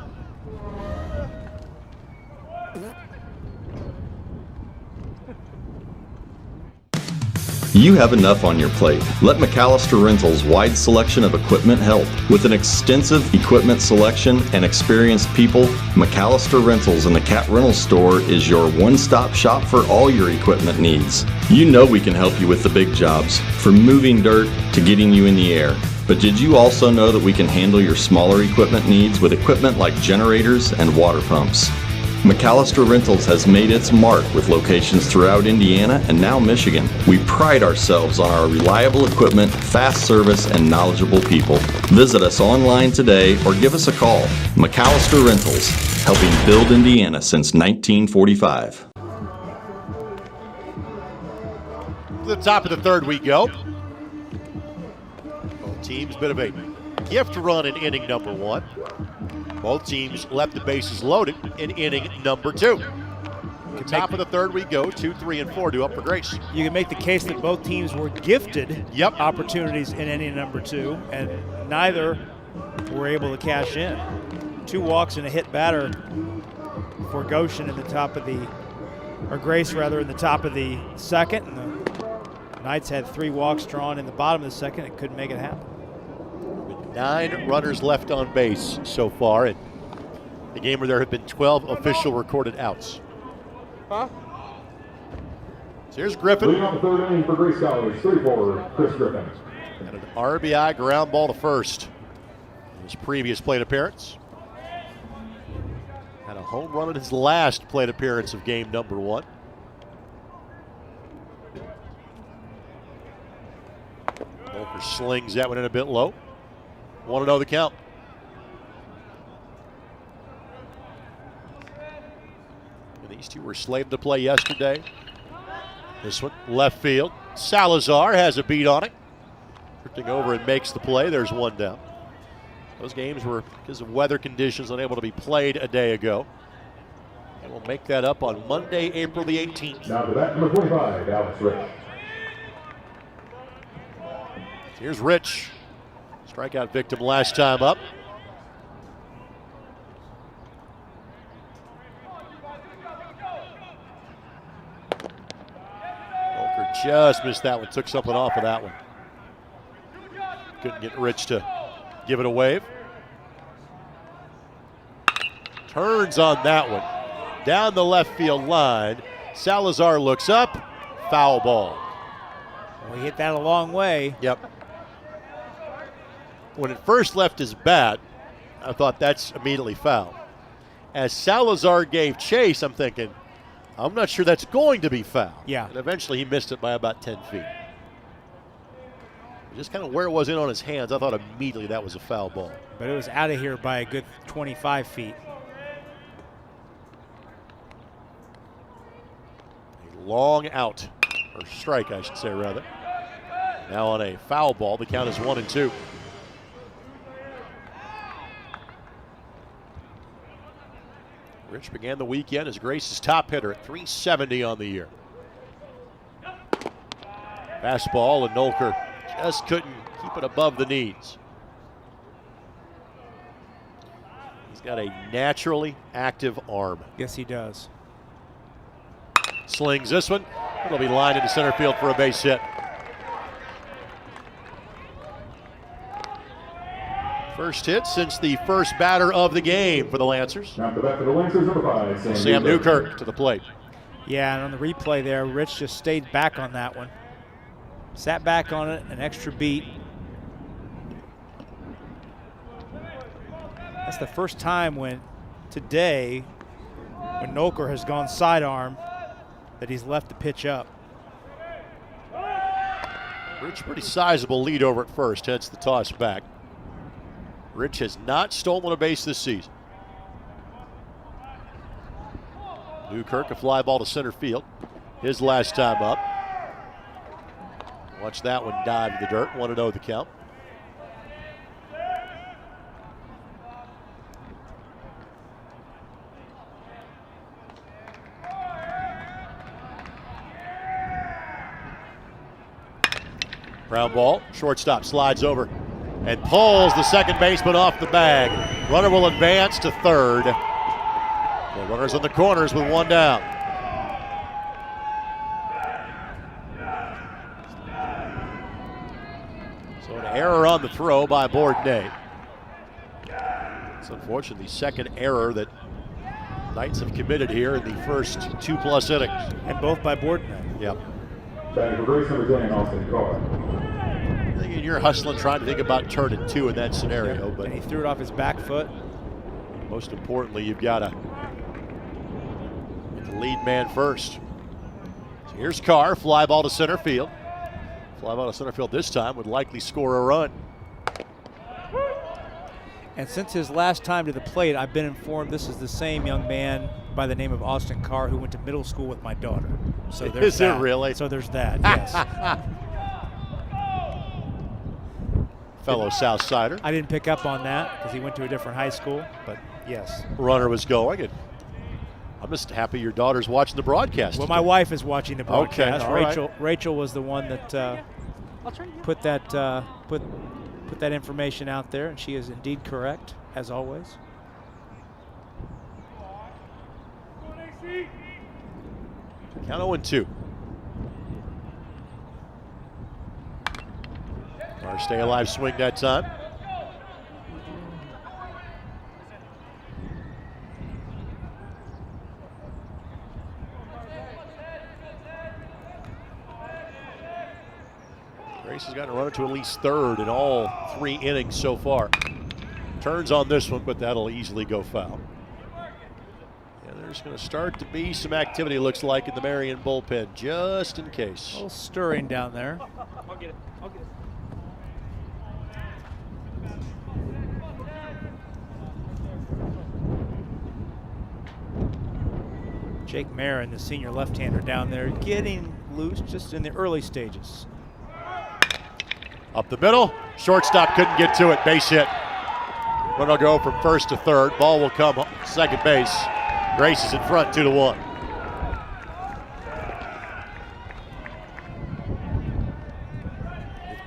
You have enough on your plate. Let McAllister Rentals' wide selection of equipment help. With an extensive equipment selection and experienced people, McAllister Rentals in the Cat Rental Store is your one-stop shop for all your equipment needs. You know we can help you with the big jobs, from moving dirt to getting you in the air. But did you also know that we can handle your smaller equipment needs with equipment like generators and water pumps? McAllister Rentals has made its mark with locations throughout Indiana and now Michigan. We pride ourselves on our reliable equipment, fast service, and knowledgeable people. Visit us online today or give us a call. McAllister Rentals, helping build Indiana since 1945. To the top of the 3rd we go. Both teams, bit of a gift run in inning number 1. Both teams left the bases loaded in inning number 2. The top of the 3rd we go. 2, 3, and 4 due up for Grace. You can make the case that both teams were gifted opportunities in inning number 2, and neither were able to cash in. 2 walks and a hit batter for Goshen in the top of the, or Grace rather, in the top of the 2nd, and Knights had 3 walks drawn in the bottom of the second and couldn't make it happen. 9 runners left on base so far in the game where there have been 12 official recorded outs. So here's Griffin. Leading on the third inning for Grace College, 3-4, Chris Griffin. And an RBI ground ball to first in his previous plate appearance. Had a home run in his last plate appearance of game number 1. Volker slings that one in a bit low. 1-0 the count. And these two were slated to play yesterday. This one, left field. Salazar has a beat on it. Drifting over and makes the play. There's one down. Those games were, because of weather conditions, unable to be played a day ago. And we'll make that up on Monday, April the 18th. Now to bat, number 25, Alex Rich. Here's Rich. Strikeout victim last time up. Volker just missed that one, took something off of that one. Couldn't get Rich to give it a wave. Turns on that one. Down the left field line. Salazar looks up. Foul ball. Well, he hit that a long way. Yep. When it first left his bat, I thought that's immediately foul. As Salazar gave chase, I'm thinking, I'm not sure that's going to be foul. Yeah. And eventually he missed it by about 10 feet. Just kind of where it was in on his hands, I thought immediately that was a foul ball. But it was out of here by a good 25 feet. A long out, or strike I should say rather. Now on a foul ball, the count is 1-2. Rich began the weekend as Grace's top hitter at .370 on the year. Fastball, and Nolker just couldn't keep it above the knees. He's got a naturally active arm. Yes, he does. Slings this one. It'll be lined into center field for a base hit. First hit since the first batter of the game for the Lancers. Now to bat for the Lancers, number 5, Sam Newkirk to the plate. Yeah, and on the replay there, Rich just stayed back on that one. Sat back on it, an extra beat. That's the first time today, when Nolker has gone sidearm, that he's left the pitch up. Rich, pretty sizable lead over at first, hence the toss back. Rich has not stolen a base this season. Newkirk, a fly ball to center field. His last time up. Watch that one dive to the dirt. 1-0 the count. Ground ball, shortstop slides over and pulls the second baseman off the bag. Runner will advance to third. The runners in the corners with one down. So an error on the throw by Bourdonnais. It's unfortunately the second error that Knights have committed here in the first 2+ innings. And both by Bourdonnais. Yep. Batting for Grace, number 10, Austin Carr. You're hustling, trying to think about turning 2 in that scenario, but And he threw it off his back foot. Most importantly, you've got to get the lead man first. So here's Carr, fly ball to center field. Fly ball to center field this time would likely score a run. And since his last time to the plate, I've been informed this is the same young man by the name of Austin Carr who went to middle school with my daughter. So there's Is that. it really? So there's that, yes. Fellow South Sider. I didn't pick up on that because he went to a different high school, but yes. Runner was going, and I'm just happy your daughter's watching the broadcast. Well, today. my wife is watching the broadcast. Okay, all right. Rachel was the one that put that information out there, and she is indeed correct, as always. Count 0-2. Our stay alive swing that time. Grace has gotten to run it to at least third in all 3 innings so far. Turns on this one, but that'll easily go foul. And there's going to start to be some activity, looks like, in the Marian bullpen, just in case. A little stirring down there. I'll get it. I'll get it. Jake Marian, the senior left-hander down there, getting loose just in the early stages. Up the middle, shortstop couldn't get to it, base hit. Run will go from first to third, ball will come second base. Grace is in front, 2-1.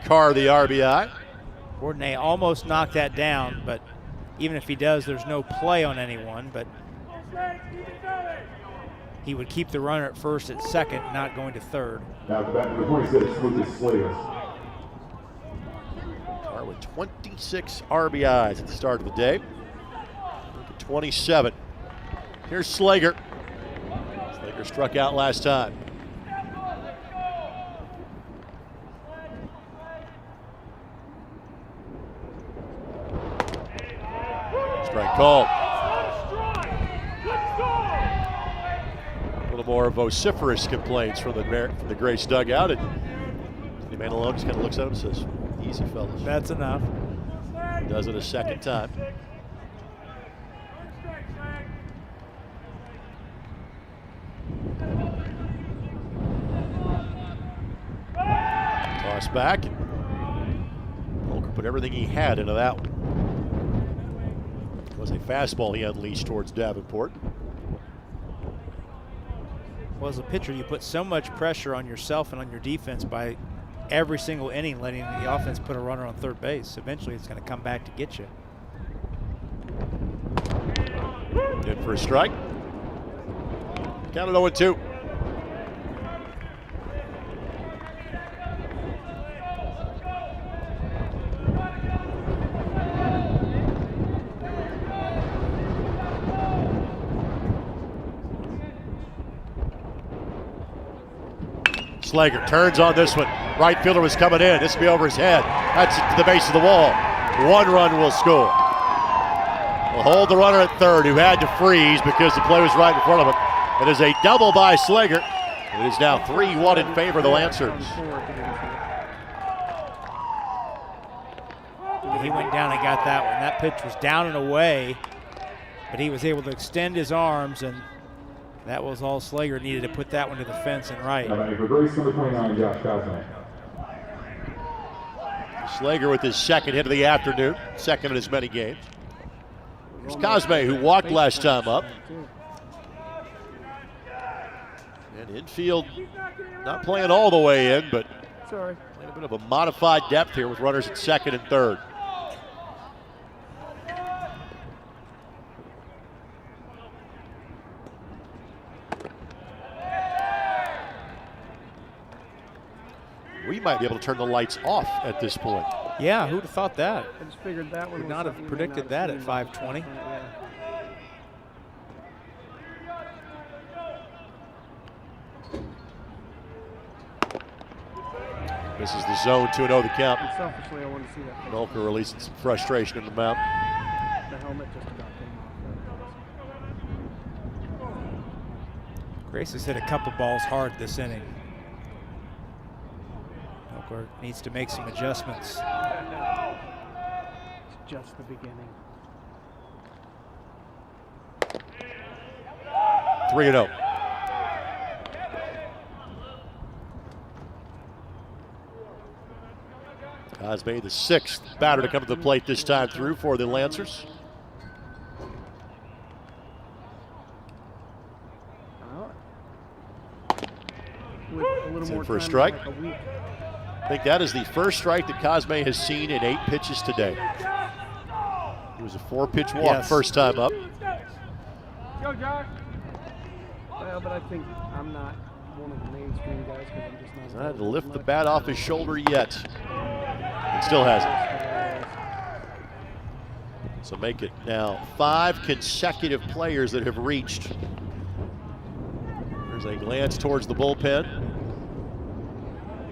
Carr the RBI. Bourdonnais almost knocked that down, but even if he does, there's no play on anyone, but he would keep the runner at first, at second, not going to third. Now the back number 26, Lucas Slater. Carr with 26 RBIs at the start of the day. 27. Here's Slager. Slager struck out last time. Strike called. A little more vociferous complaints from the Grace dugout. And the man alone just kind of looks at him and says, easy, fellas. That's enough. Does it a second time. Toss back. Volker put everything he had into that one. It was a fastball he unleashed towards Davenport. Well, as a pitcher, you put so much pressure on yourself and on your defense by every single inning letting the offense put a runner on third base. Eventually, it's going to come back to get you. In for a strike. Counted 0-2. Slager turns on this one. Right fielder was coming in. This will be over his head. That's it to the base of the wall. 1 run will score. We'll hold the runner at third, who had to freeze because the play was right in front of him. It is a double by Slager. It is now 3-1 in favor of the Lancers. He went down and got that one. That pitch was down and away, but he was able to extend his arms, and that was all Slager needed to put that one to the fence and right. Slager with his second hit of the afternoon, second in as many games. Here's Cosme, who walked last time up. And infield not playing all the way in, but a bit of a modified depth here with runners at second and third. We might be able to turn the lights off at this point. Yeah, who'd have thought that? I just figured that one Would was not have something predicted that at 5:20. This is the zone, 2-0 the count. Selfishly, I want to see that. Melker releasing some frustration in the mound. The helmet just about came off. Grace has hit a couple balls hard this inning. Melker needs to make some adjustments. It's just the beginning. 3-0. Cosme, the 6th batter to come to the plate this time through for the Lancers. It's in for a strike. I think that is the first strike that Cosme has seen in 8 pitches today. It was a 4-pitch walk first time up. Go, Josh. Well, but I think I'm not one of the mainstream guys because I'm just not. Not to lift the bat off his shoulder yet. It still hasn't. So make it now 5 consecutive players that have reached. There's a glance towards the bullpen.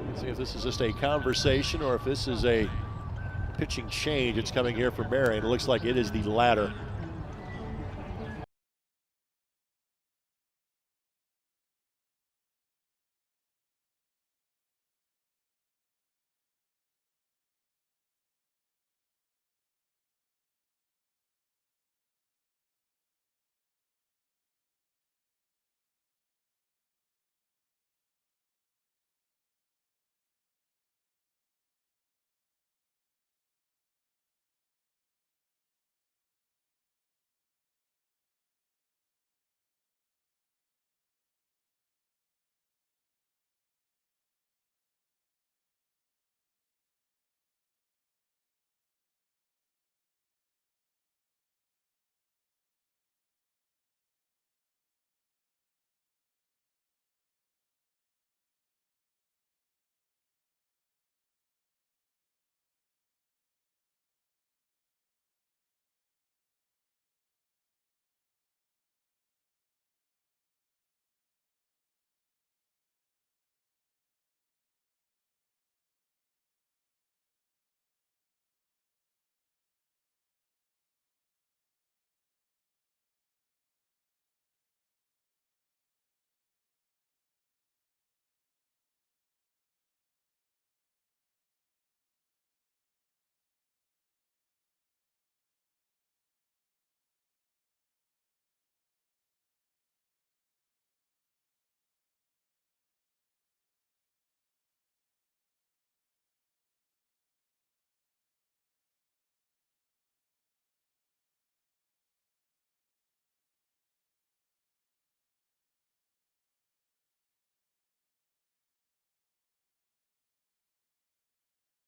Let's see if this is just a conversation or if this is a pitching change. It's coming here from Marian. It looks like it is the latter.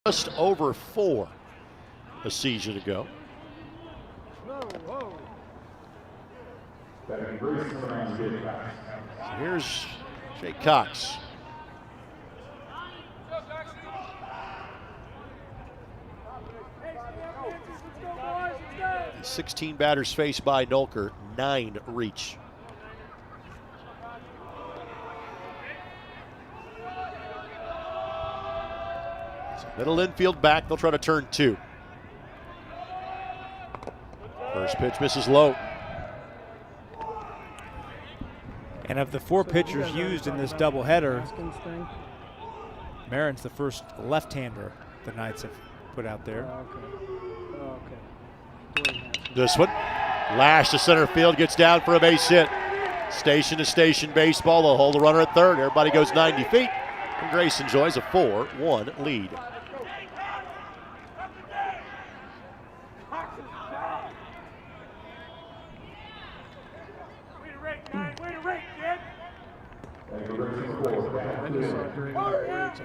Just over 4 a season ago. So here's Jake Cox. The 16 batters faced by Nolker, 9 reach. Middle infield back, they'll try to turn 2. First pitch misses low. And of the 4 pitchers used in this doubleheader, Marian's the first left-hander the Knights have put out there. This one, lashed to center field, gets down for a base hit. Station to station baseball, they'll hold the runner at third. Everybody goes 90 feet, and Grace enjoys a 4-1 lead.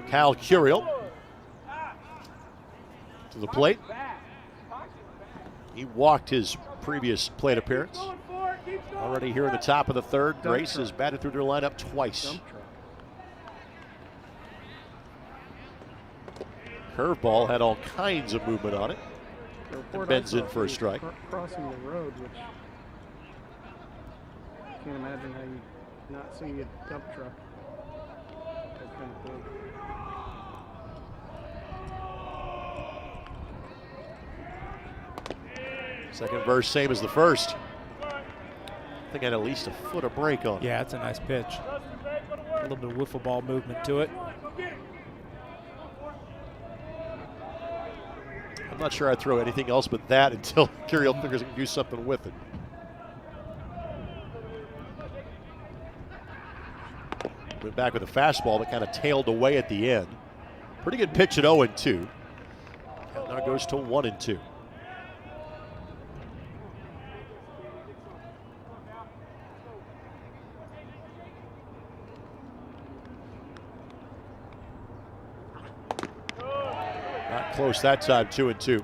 Cal Curiel to the plate. He walked his previous plate appearance. Already here in the top of the third, Grace has batted through their lineup twice. Curveball had all kinds of movement on it. And bends in for a strike. Crossing the road, which I can't imagine how you not see a dump truck. That's kind of big. Second verse, same as the first. I think I had at least a foot of break on it. Yeah, it's a nice pitch. A little bit of wiffle ball movement to it. I'm not sure I'd throw anything else but that until Curiel figures he can do something with it. Went back with a fastball that kind of tailed away at the end. Pretty good pitch at 0-2. And now goes to 1-2. Not close that time, 2-2.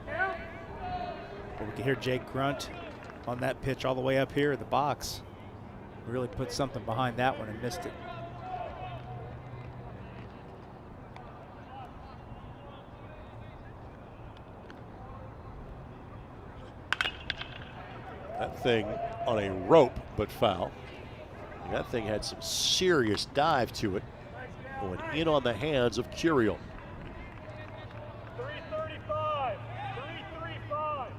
But we can hear Jake grunt on that pitch all the way up here in the box. Really put something behind that one and missed it. That thing on a rope, but foul. And that thing had some serious dive to it, going in on the hands of Curiel. 335. 335.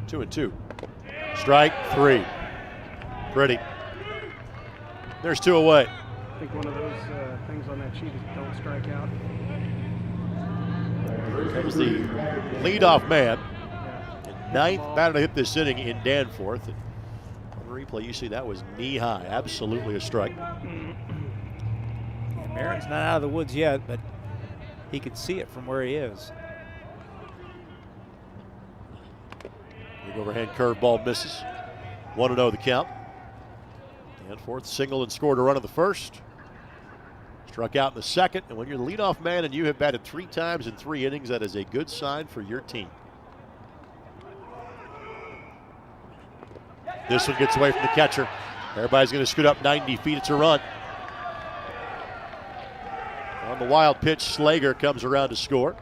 Two and two. Strike three. Pretty. There's two away. I think one of those things on that sheet is don't strike out. That was the leadoff man. Ninth batter to hit this inning in Danforth. And on the replay, you see that was knee high. Absolutely a strike. Yeah, Marian's not out of the woods yet, but he can see it from where he is. Big overhand curveball misses. 1-0 the count. Danforth singled and scored a run in the first. Struck out in the second. And when you're the leadoff man and you have batted 3 times in 3 innings, that is a good sign for your team. This one gets away from the catcher. Everybody's going to scoot up 90 feet. It's a run. On the wild pitch, Slager comes around to score.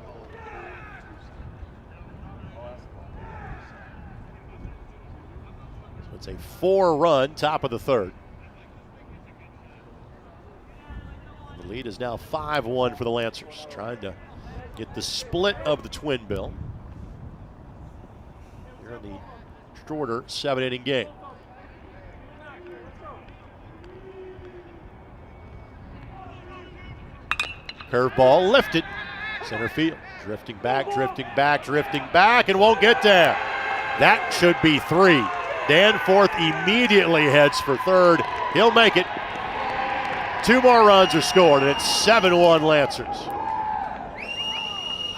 So it's a 4-run top of the third. The lead is now 5-1 for the Lancers, trying to get the split of the twin bill here in the shorter 7-inning game. Curveball lifted, center field, drifting back, and won't get there. That should be 3. Danforth immediately heads for third. He'll make it. 2 more runs are scored, and it's 7-1 Lancers.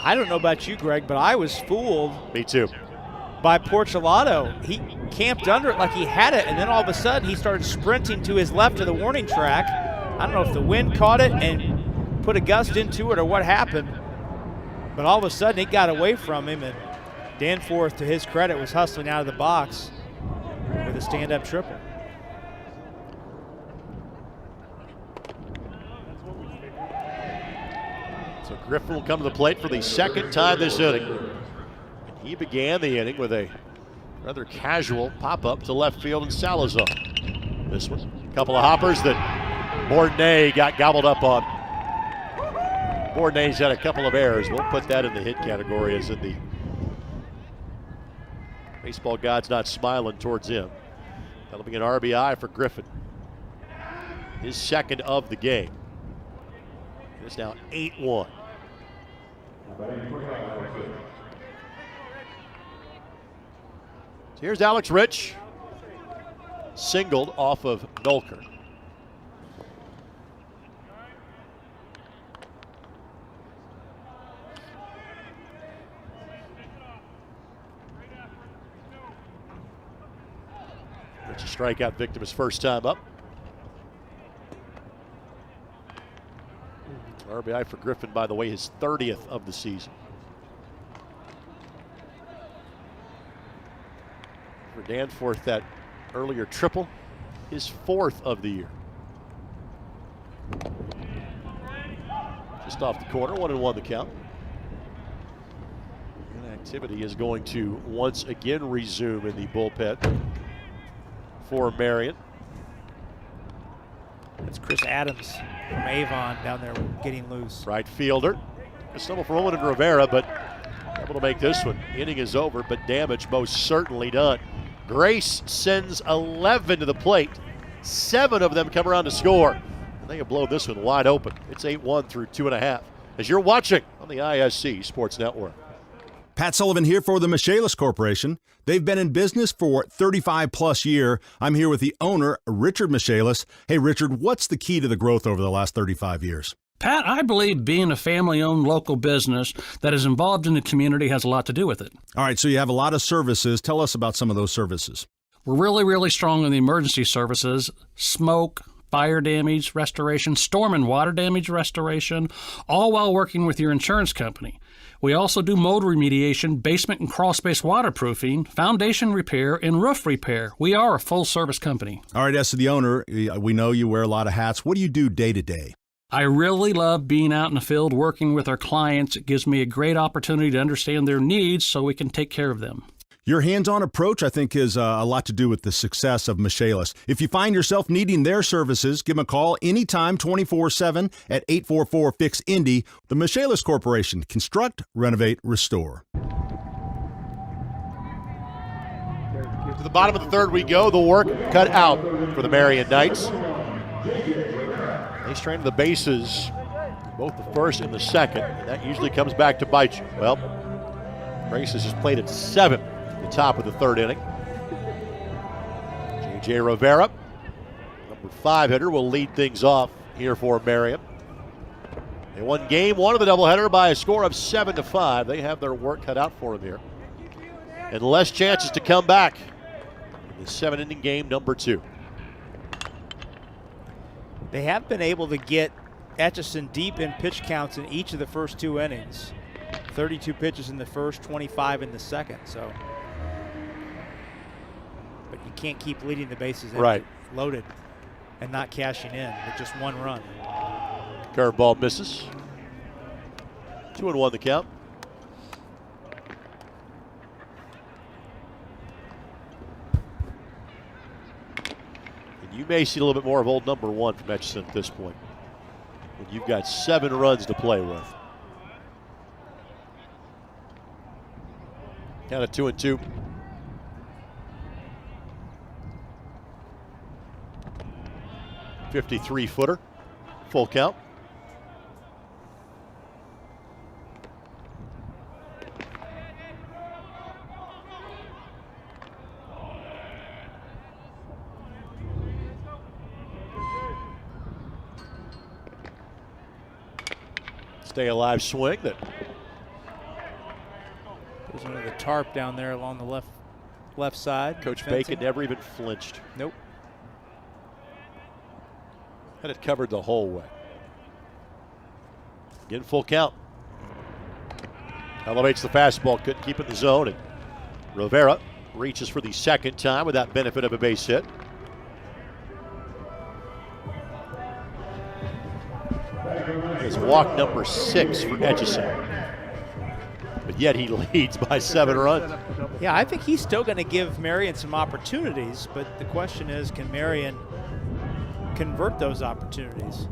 I don't know about you, Greg, but I was fooled. Me too. By Porcelato. He camped under it like he had it, and then all of a sudden he started sprinting to his left of the warning track. I don't know if the wind caught it and put a gust into it or what happened, but all of a sudden it got away from him, and Danforth, to his credit, was hustling out of the box with a stand-up triple. So Griffin will come to the plate for the second time this inning. And he began the inning with a rather casual pop-up to left field in Salazar. This one, a couple of hoppers that Bourdonnais got gobbled up on. Bourdonnais had a couple of errors. We'll put that in the hit category, as in the baseball god's not smiling towards him. That'll be an RBI for Griffin. His second of the game. It's now 8-1. So here's Alex Rich. Singled off of Nolker. Rich, a strikeout victim his first time up. RBI for Griffin, by the way, his 30th of the season. For Danforth, that earlier triple, his 4th of the year. Just off the corner, 1-1 the count. And activity is going to once again resume in the bullpen for Marian. That's Chris Adams from Avon down there getting loose. Right fielder. A stumble for Roman and Rivera, but able to make this one. Inning is over, but damage most certainly done. Grace sends 11 to the plate. 7 of them come around to score. And they have blown this one wide open. It's 8-1 through 2.5. As you're watching on the ISC Sports Network. Pat Sullivan here for the Michaelis Corporation. They've been in business for 35-plus years. I'm here with the owner, Richard Michaelis. Hey, Richard, what's the key to the growth over the last 35 years? Pat, I believe being a family-owned local business that is involved in the community has a lot to do with it. All right, so you have a lot of services. Tell us about some of those services. We're really, really strong in the emergency services, smoke, fire damage restoration, storm and water damage restoration, all while working with your insurance company. We also do mold remediation, basement and crawl space waterproofing, foundation repair, and roof repair. We are a full-service company. All right, as to the owner, we know you wear a lot of hats. What do you do day to day? I really love being out in the field working with our clients. It gives me a great opportunity to understand their needs so we can take care of them. Your hands-on approach, I think, is a lot to do with the success of Michaelis. If you find yourself needing their services, give them a call anytime, 24/7 at 844-FIX-INDY. The Michaelis Corporation. Construct, renovate, restore. To the bottom of the third we go. The work cut out for the Marian Knights. They strain to the bases, both the first and the second, and that usually comes back to bite you. Well, Graces has played at 7 at the top of the third inning. J.J. Rivera, number 5 hitter, will lead things off here for Marian. They won game 1 of the doubleheader by a score of 7-5. They have their work cut out for them here, and less chances to come back in the 7-inning game number 2. They have been able to get Etchison deep in pitch counts in each of the first 2 innings. 32 pitches in the first, 25 in the second. So, but you can't keep leading the bases loaded and not cashing in with just 1 run. Curveball misses. 2-1 the count. You may see a little bit more of old number 1 from Etchison at this point, when you've got 7 runs to play with. Count of 2-2. .53-footer, full count. Stay alive swing that goes under the tarp down there along the left side. Coach Bacon never even flinched. Nope. Had it covered the whole way. Again, full count. Elevates the fastball, couldn't keep it in the zone, and Rivera reaches for the second time with that benefit of a base hit. It's walk number 6 for Etchison, but yet he leads by 7 runs. Yeah, I think he's still going to give Marian some opportunities, but the question is, can Marian convert those opportunities?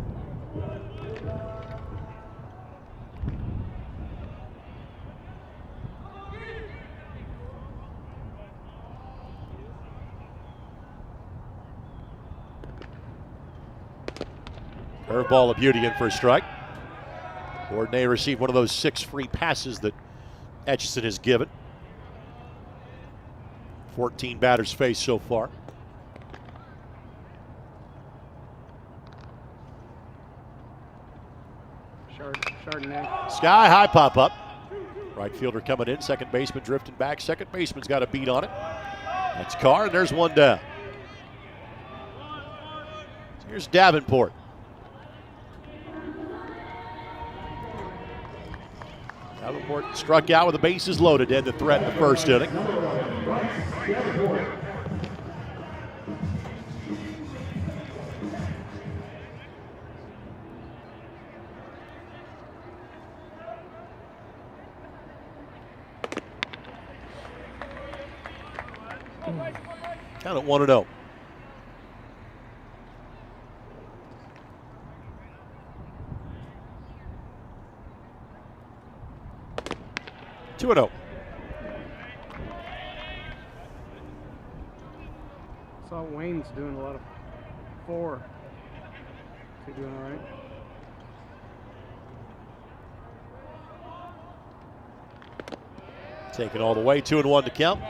Curveball, a beauty, in for a strike. Ordnay received one of those 6 free passes that Etchison has given. 14 batters faced so far. Chardonnay. Sky high pop up. Right fielder coming in, second baseman drifting back. Second baseman's got a beat on it. That's Carr, and there's 1 down. So here's Davenport. Davenport struck out with the bases loaded, and the threat in the first inning. Count at 1-0. Saw Wayne's doing a lot of 4. Is he doing all right? Taken all the way, 2-1 to count.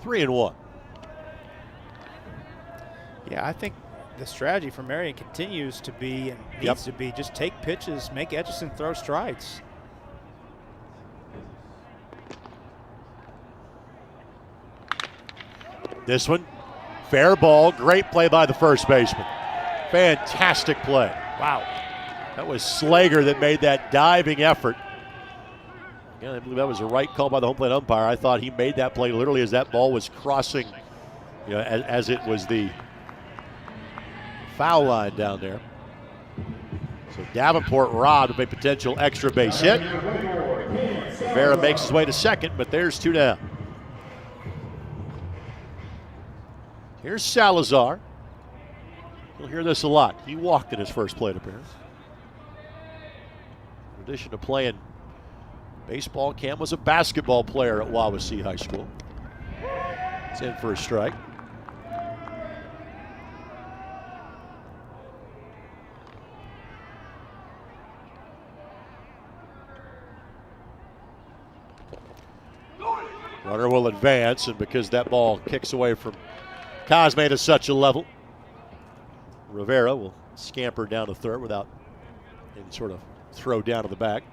Three and 1. Yeah, I think the strategy for Marian continues to be and needs to be just take pitches, make Etchison throw strikes. This one, fair ball, great play by the first baseman. Fantastic play. Wow. That was Slager that made that diving effort. Again, I believe that was a right call by the home plate umpire. I thought he made that play literally as that ball was crossing, as it was the foul line down there. So Davenport robbed of a potential extra base hit. Rivera makes his way to second, but there's 2 down. Here's Salazar. You'll hear this a lot. He walked in his first plate appearance. In addition to playing baseball, Cam was a basketball player at Wawasee High School. It's in for a strike. Runner will advance, and because that ball kicks away from Cosme to such a level, Rivera will scamper down to third without any sort of throw down to the back.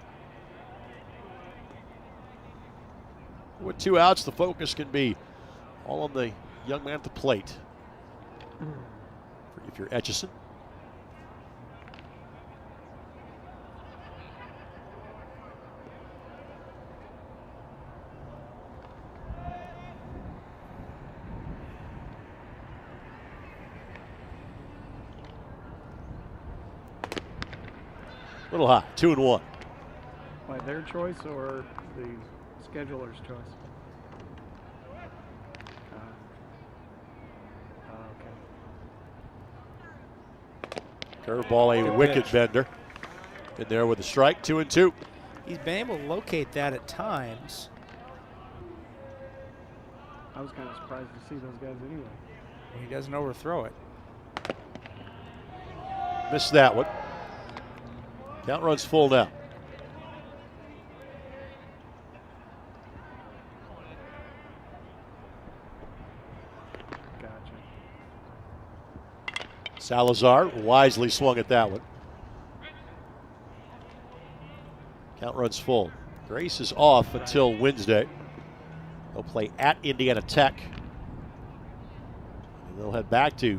With 2 outs, the focus can be all on the young man at the plate. If you're Etchison. Little high, 2-1. By their choice or the scheduler's choice? Okay. Curveball, a Good wicket pitch. bender. In there with a strike, 2-2. He's been able to locate that at times. I was kind of surprised to see those guys anyway. He doesn't overthrow it. Missed that one. Count runs full now. Gotcha. Salazar wisely swung at that one. Count runs full. Grace is off until Wednesday. They'll play at Indiana Tech. And they'll head back to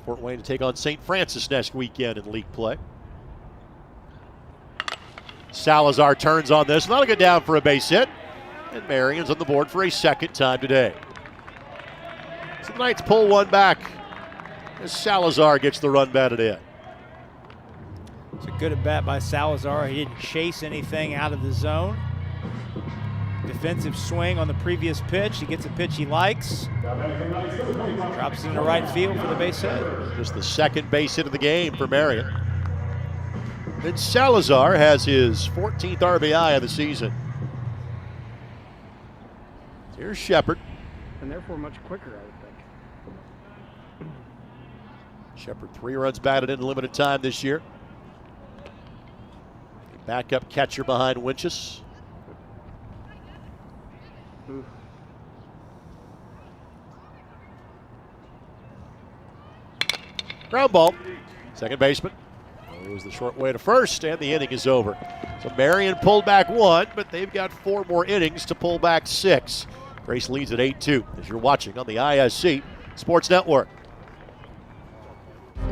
Fort Wayne to take on St. Francis next weekend in league play. Salazar turns on this. Not a good down for a base hit. And Marian's on the board for a second time today. So the Knights pull one back as Salazar gets the run batted in. It's a good at bat by Salazar. He didn't chase anything out of the zone. Defensive swing on the previous pitch. He gets a pitch he likes. Drops it into right field for the base hit. Just the second base hit of the game for Marian. Then Salazar has his 14th RBI of the season. Here's Shepard. And therefore much quicker, I would think. Shepard 3 runs batted in limited time this year. Backup catcher behind Winchus. Ooh. Ground ball. Second baseman. It was the short way to first, and the inning is over. So Marian pulled back 1, but they've got 4 more innings to pull back 6. Grace leads at 8-2 as you're watching on the ISC Sports Network.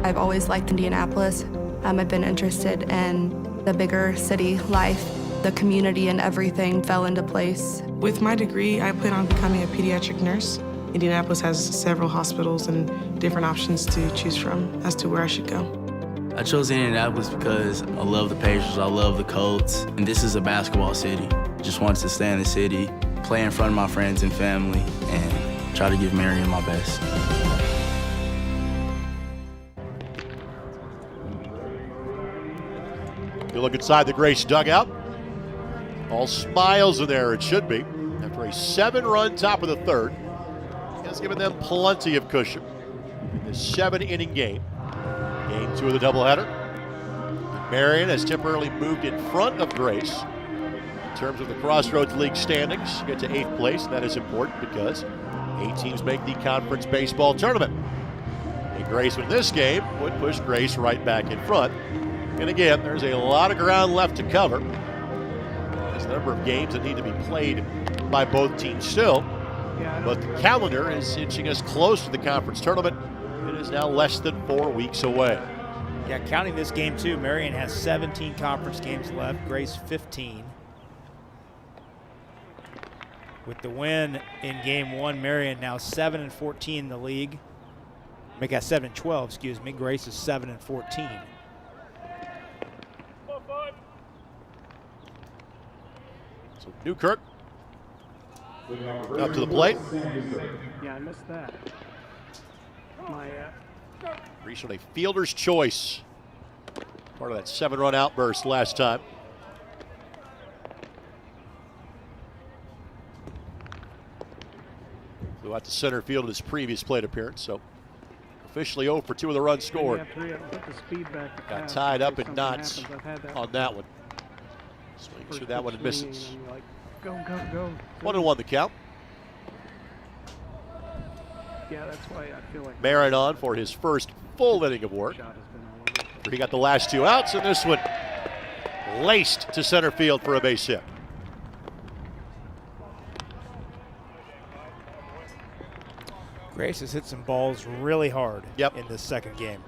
I've always liked Indianapolis. I've been interested in the bigger city life. The community and everything fell into place. With my degree, I plan on becoming a pediatric nurse. Indianapolis has several hospitals and different options to choose from as to where I should go. I chose Indianapolis because I love the Pacers, I love the Colts, and this is a basketball city. Just wanted to stay in the city, play in front of my friends and family, and try to give Marian my best. You look inside the Grace dugout. All smiles in there, it should be. After a 7-run top of the third, has given them plenty of cushion in this 7-inning game. Game 2 of the doubleheader. Marian has temporarily moved in front of Grace in terms of the Crossroads League standings. You get to 8th place, and that is important because 8 teams make the conference baseball tournament. And Grace in this game would push Grace right back in front. And again, there's a lot of ground left to cover. There's a number of games that need to be played by both teams still But the calendar is inching us close to the conference tournament. It is now less than 4 weeks away. Yeah, counting this game too, Marian has 17 conference games left, Grace 15. With the win in game 1, Marian now 7-14 in the league. Make that 7-12, excuse me. Grace is 7-14. So Newkirk up to the plate. Yeah, I missed that. Reached on a fielder's choice. Part of that 7-run outburst last time. Flew out to center field in his previous plate appearance, so officially 0 for 2 of the runs scored. Got tied up in knots on that one. Swings through that one and misses. Go, go, go. 1-1 the count. Yeah, that's why I feel like Marian on for his first full inning of work. He got the last 2 outs, and this one laced to center field for a base hit. Grace has hit some balls really hard in this second game,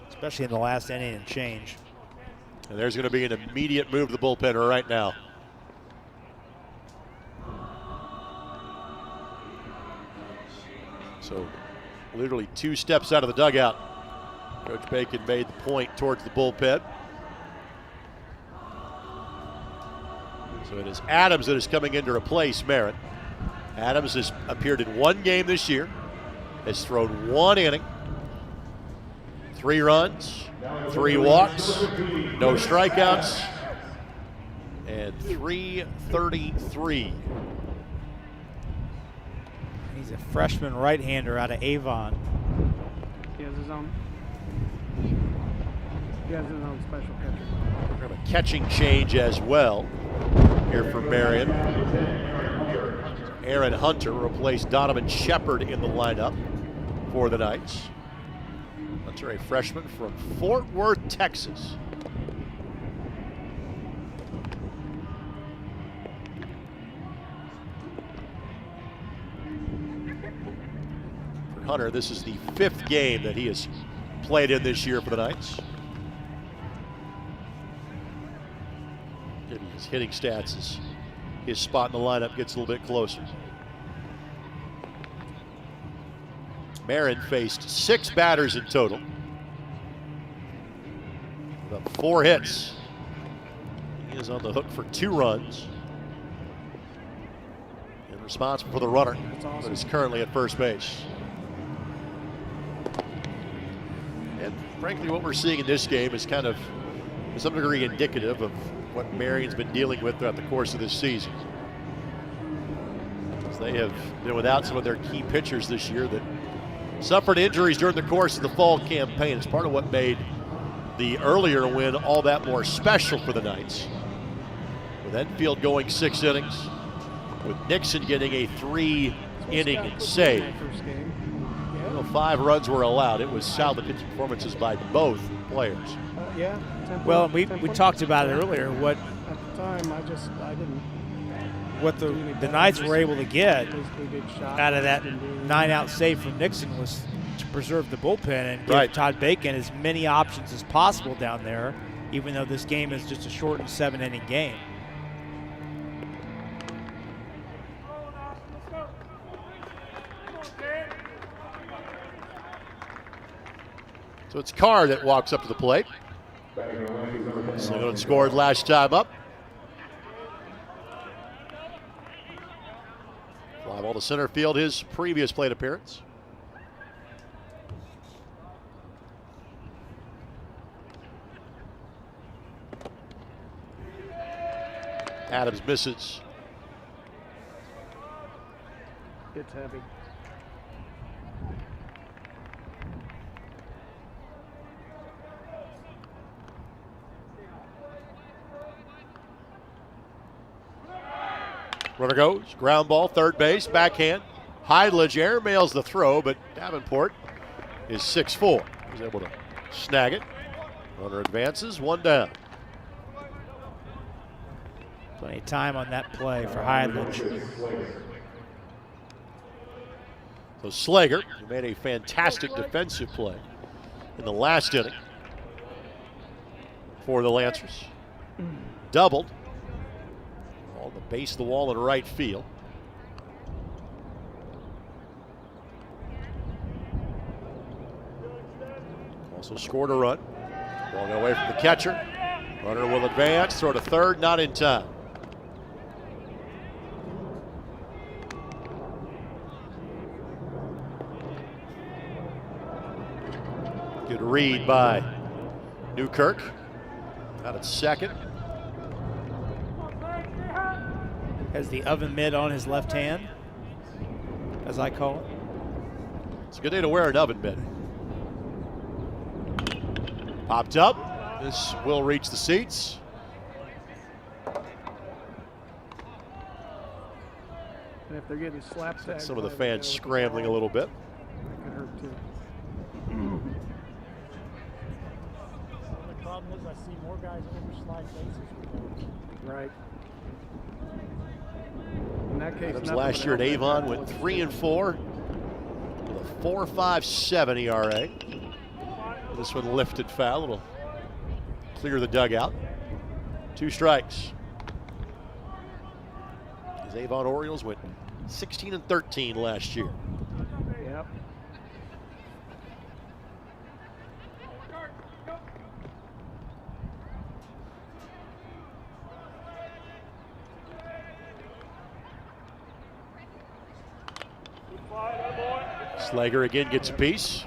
especially in the last inning and change. And there's going to be an immediate move to the bullpen right now. So literally 2 steps out of the dugout. Coach Bacon made the point towards the bullpen. So it is Adams that is coming in to replace Marian. Adams has appeared in 1 game this year, has thrown 1 inning, 3 runs, 3 walks, no strikeouts, and 333. He's a freshman right-hander out of Avon. He has his own special catcher. We're going to have a catching change as well here for Marian. Aaron Hunter replaced Donovan Shepard in the lineup for the Knights. Hunter, a freshman from Fort Worth, Texas. For Hunter, this is the 5th game that he has played in this year for the Knights. His hitting stats as his spot in the lineup gets a little bit closer. Marian faced 6 batters in total. With up 4 hits. He is on the hook for 2 runs. And responsible for the runner, but is currently at first base. And frankly, what we're seeing in this game is kind of, to some degree, indicative of what Marian's been dealing with throughout the course of this season. As they have been without some of their key pitchers this year that suffered injuries during the course of the fall campaign. It's part of what made the earlier win all that more special for the Knights. With Enfield going 6 innings, with Nixon getting a 3-inning save. 5 runs were allowed. It was solid pitching performances by both players. Yeah. Well, we talked about it earlier. What at the time I didn't. What the Knights were able to get out of that 9-out save from Nixon was to preserve the bullpen and give Todd Bacon as many options as possible down there, even though this game is just a shortened 7-inning game. So it's Carr that walks up to the plate. Singled and scored last time up. Fly ball to center field, his previous plate appearance. Adams misses. It's heavy. Runner goes, ground ball, third base, backhand. Heidlich airmails the throw, but Davenport is 6'4". He's able to snag it. Runner advances, 1 down. Plenty of time on that play for Heidlich. So Slager, who made a fantastic defensive play in the last inning for the Lancers, doubled on the base of the wall in right field. Also scored a run. Ball got away from the catcher. Runner will advance, throw to third, not in time. Good read by Newkirk. Out at second. Has the oven mitt on his left hand, as I call it. It's a good day to wear an oven mitt. Popped up. This will reach the seats. And if they're getting slap tagged, Some of the fans scrambling a little bit. that could hurt too. The problem is I see more guys overslide bases. Right. In that case, Adams last year at Avon went 3-4 with a 4.57 ERA. This one lifted foul. It'll clear the dugout. 2 strikes. These Avon Orioles went 16-13 last year. Yep. Slager again gets a piece.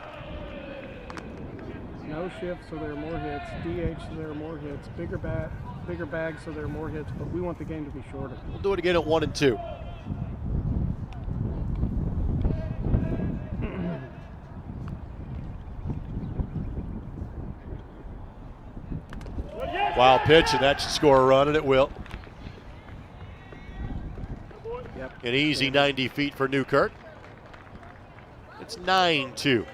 No shift, so there are more hits. DH, so there are more hits. Bigger bag, so there are more hits. But we want the game to be shorter. We'll do it again at 1 and 2. Wild pitch, and that should score a run, and it will. Yep. An easy 90 feet for Newkirk. It's 9-2.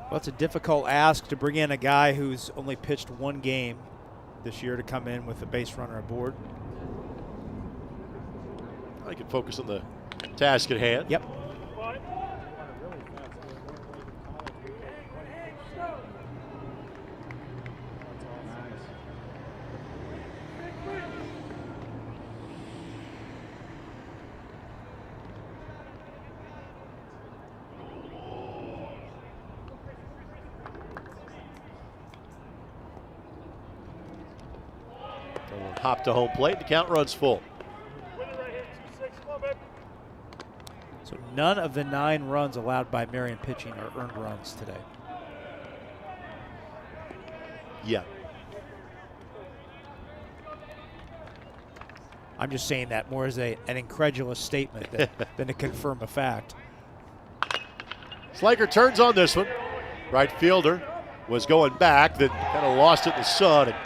Well, it's a difficult ask to bring in a guy who's only pitched 1 game this year to come in with a base runner aboard. I can focus on the task at hand. Yep. Hop to home plate. The count runs full. So none of the 9 runs allowed by Marian pitching are earned runs today. Yeah. I'm just saying that more as an incredulous statement than to confirm a fact. Slager turns on this one. Right fielder was going back, then kind of lost it in the sun. And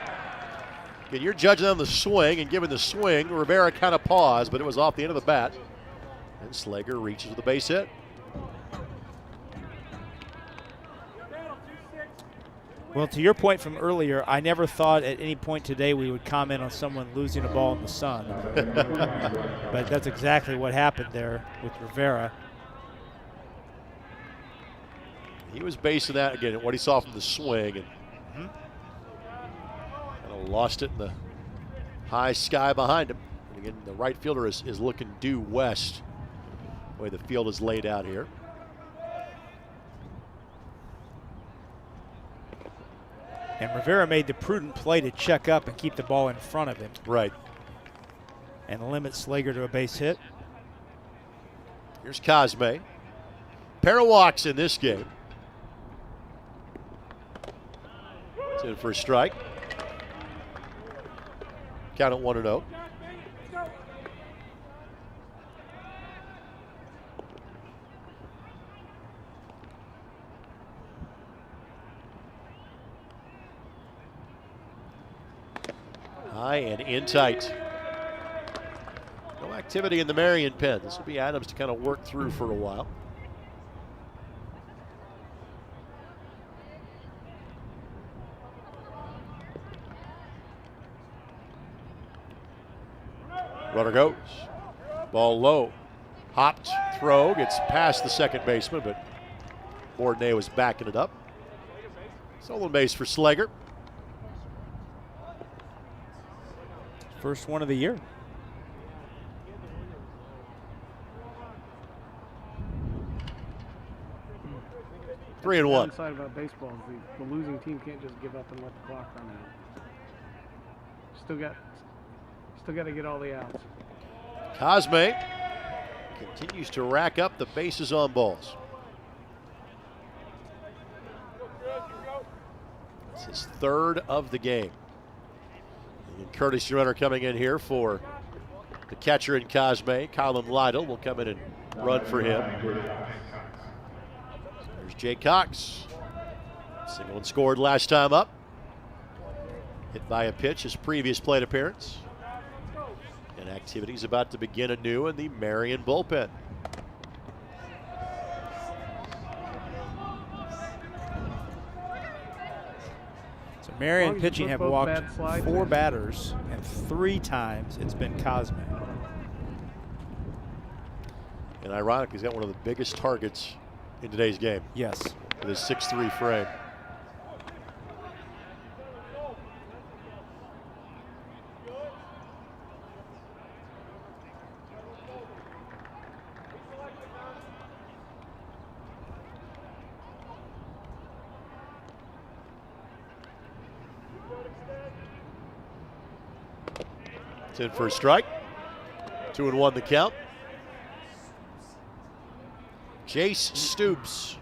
again, you're judging on the swing, and given the swing, Rivera kind of paused, but it was off the end of the bat. And Slager reaches with a base hit. Well, to your point from earlier, I never thought at any point today we would comment on someone losing a ball in the sun. But that's exactly what happened there with Rivera. He was basing that, again, what he saw from the swing, and kind of lost it in the high sky behind him. And again, the right fielder is looking due west, the way the field is laid out here. And Rivera made the prudent play to check up and keep the ball in front of him. Right. And limit Slager to a base hit. Here's Cosme. Pair of walks in this game. It's in for a strike. Count at 1-0. High and in tight. No activity in the Marian pen. This will be Adams to kind of work through for a while. Runner goes. Ball low. Hopped, throw, gets past the second baseman, but Mornay was backing it up. Stolen base for Slager. First one of the year. Three and one. The downside about baseball is the losing team can't just give up and let the clock run out. Still got to get all the outs. Cosme continues to rack up the bases on balls. It's his third of the game. And Curtis Runner coming in here for the catcher in Cosme. Colin Lytle will come in and run for him. There's Jay Cox. Single and scored last time up. Hit by a pitch, his previous plate appearance. And activity's about to begin anew in the Marian bullpen. So Marian pitching have walked 4 batters, and 3 times it's been Cosme. And ironically, he's got one of the biggest targets in today's game. Yes. With his 6'3" frame. It's in for a strike. 2-1 the count. Jace Stoops,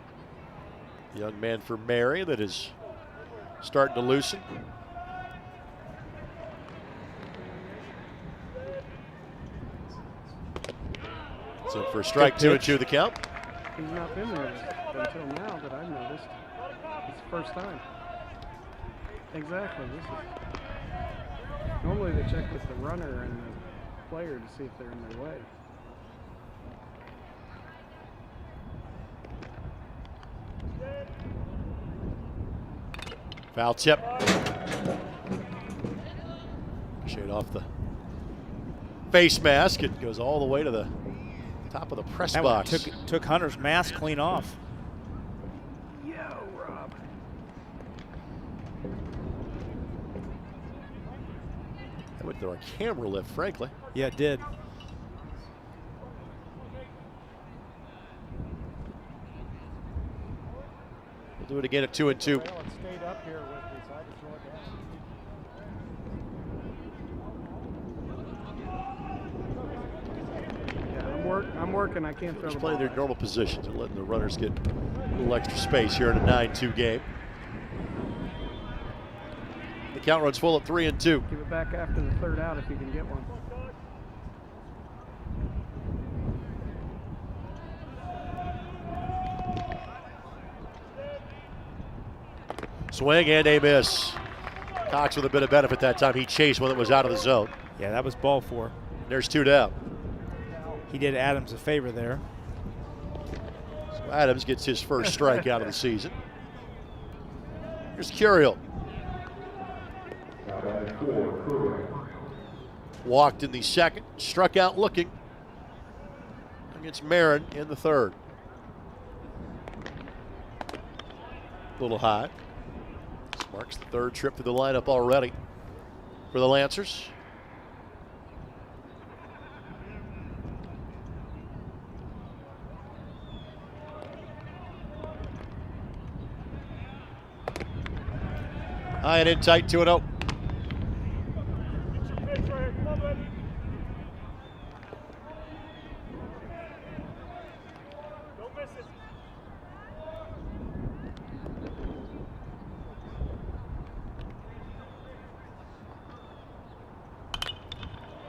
young man for Marian that is starting to loosen. It's in for a strike. 2-2 the count. He's not been there until now that I've noticed. It's the first time. Exactly. Normally they check with the runner and the player to see if they're in their way. Foul tip. Shade off the face mask. It goes all the way to the top of the press box. Took Hunter's mask clean off. Yo, Rob. That went through a camera lift, frankly. Yeah, it did. We'll do it again at 2-2. Well, it stayed up here with me, so I had to throw it down. Yeah, I'm working. I can't throw Just the playing ball. their normal positions and letting the runners get a little extra space here in a 9-2 game. The count runs full at 3-2. Give it back after the third out if you can get one. Swing and a miss. Cox with a bit of benefit that time. He chased one that was out of the zone. Yeah, that was ball 4. There's 2 down. He did Adams a favor there. So Adams gets his first strikeout of the season. Here's Curiel. Walked in the second, struck out looking against Marian in the third. A little high. This marks the third trip to the lineup already for the Lancers. High and in tight, 2-0.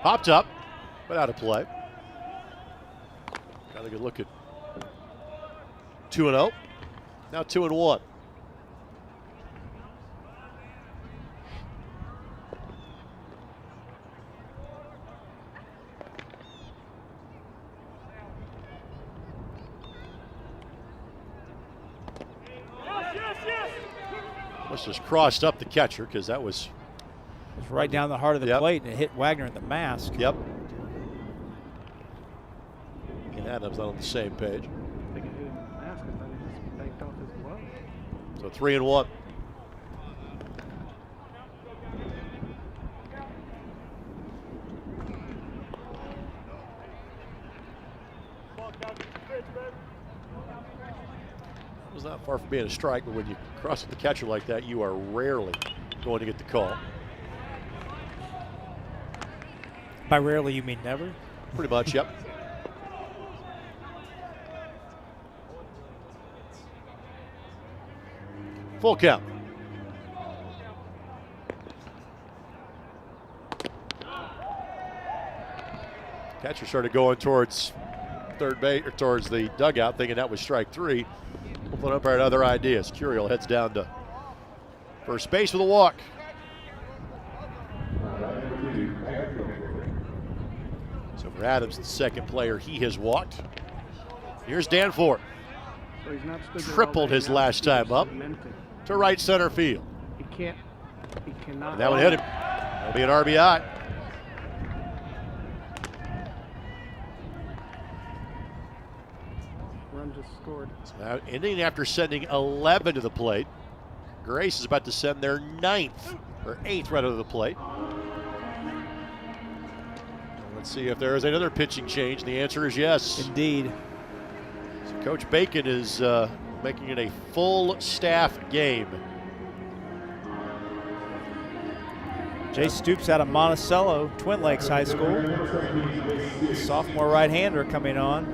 Popped up, but out of play. Got a good look at 2-0. Now 2-1. Must have crossed up the catcher because that was right down the heart of the plate, and it hit Wagner in the mask. Yep. He and Adams not on the same page. I think I hit him in the mask. I thought he just banked off his glove. So 3-1. It was not far from being a strike, but when you cross the catcher like that, you are rarely going to get the call. By rarely, you mean never? Pretty much, yep. Full count. Catcher started going towards third base, or towards the dugout, thinking that was strike 3. Hopefully umpire had other ideas. Curiel heads down to first base with a walk. So for Adams, the second player, he has walked. Here's Danforth. So he's not stood there Tripled all day his now. last time up to right center field. He cannot. And that one hit him. That'll be an RBI. Run just scored. So now Indian, after sending 11 to the plate, Grace is about to send their 9th or 8th right to the plate. Let's see if there is another pitching change. The answer is yes. Indeed. So Coach Bacon is making it a full staff game. Jay Stoops out of Monticello, Twin Lakes High School. Sophomore right-hander coming on.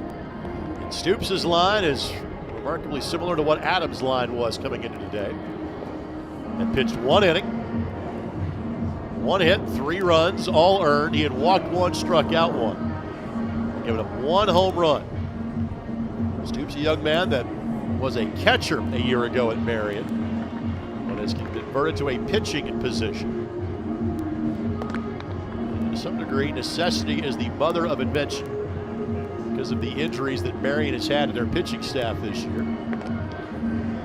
And Stoops' line is remarkably similar to what Adams' line was coming into today. And pitched 1 inning, 1 hit, 3 runs, all earned. He had walked 1, struck out 1. Giving up 1 home run. Stoops, a young man that was a catcher a year ago at Marian, and has converted to a pitching position. To some degree, necessity is the mother of invention because of the injuries that Marian has had in their pitching staff this year.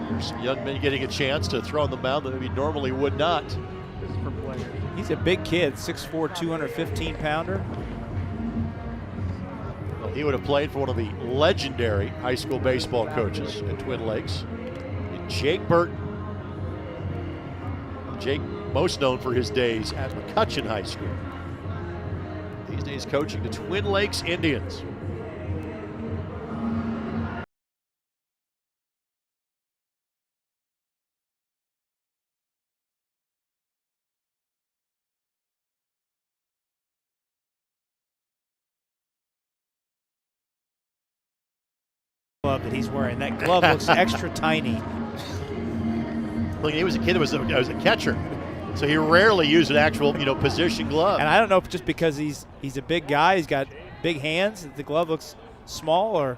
There's some young men getting a chance to throw on the mound that maybe normally would not. This is for players. He's a big kid, 6'4", 215-pounder. Well, he would have played for one of the legendary high school baseball coaches at Twin Lakes, Jake Burton. Jake, most known for his days at McCutcheon High School. These days coaching the Twin Lakes Indians. Glove that he's wearing. That glove looks extra tiny. Look, he was a kid that was a catcher, so he rarely used an actual, position glove. And I don't know if just because he's a big guy, he's got big hands, the glove looks small,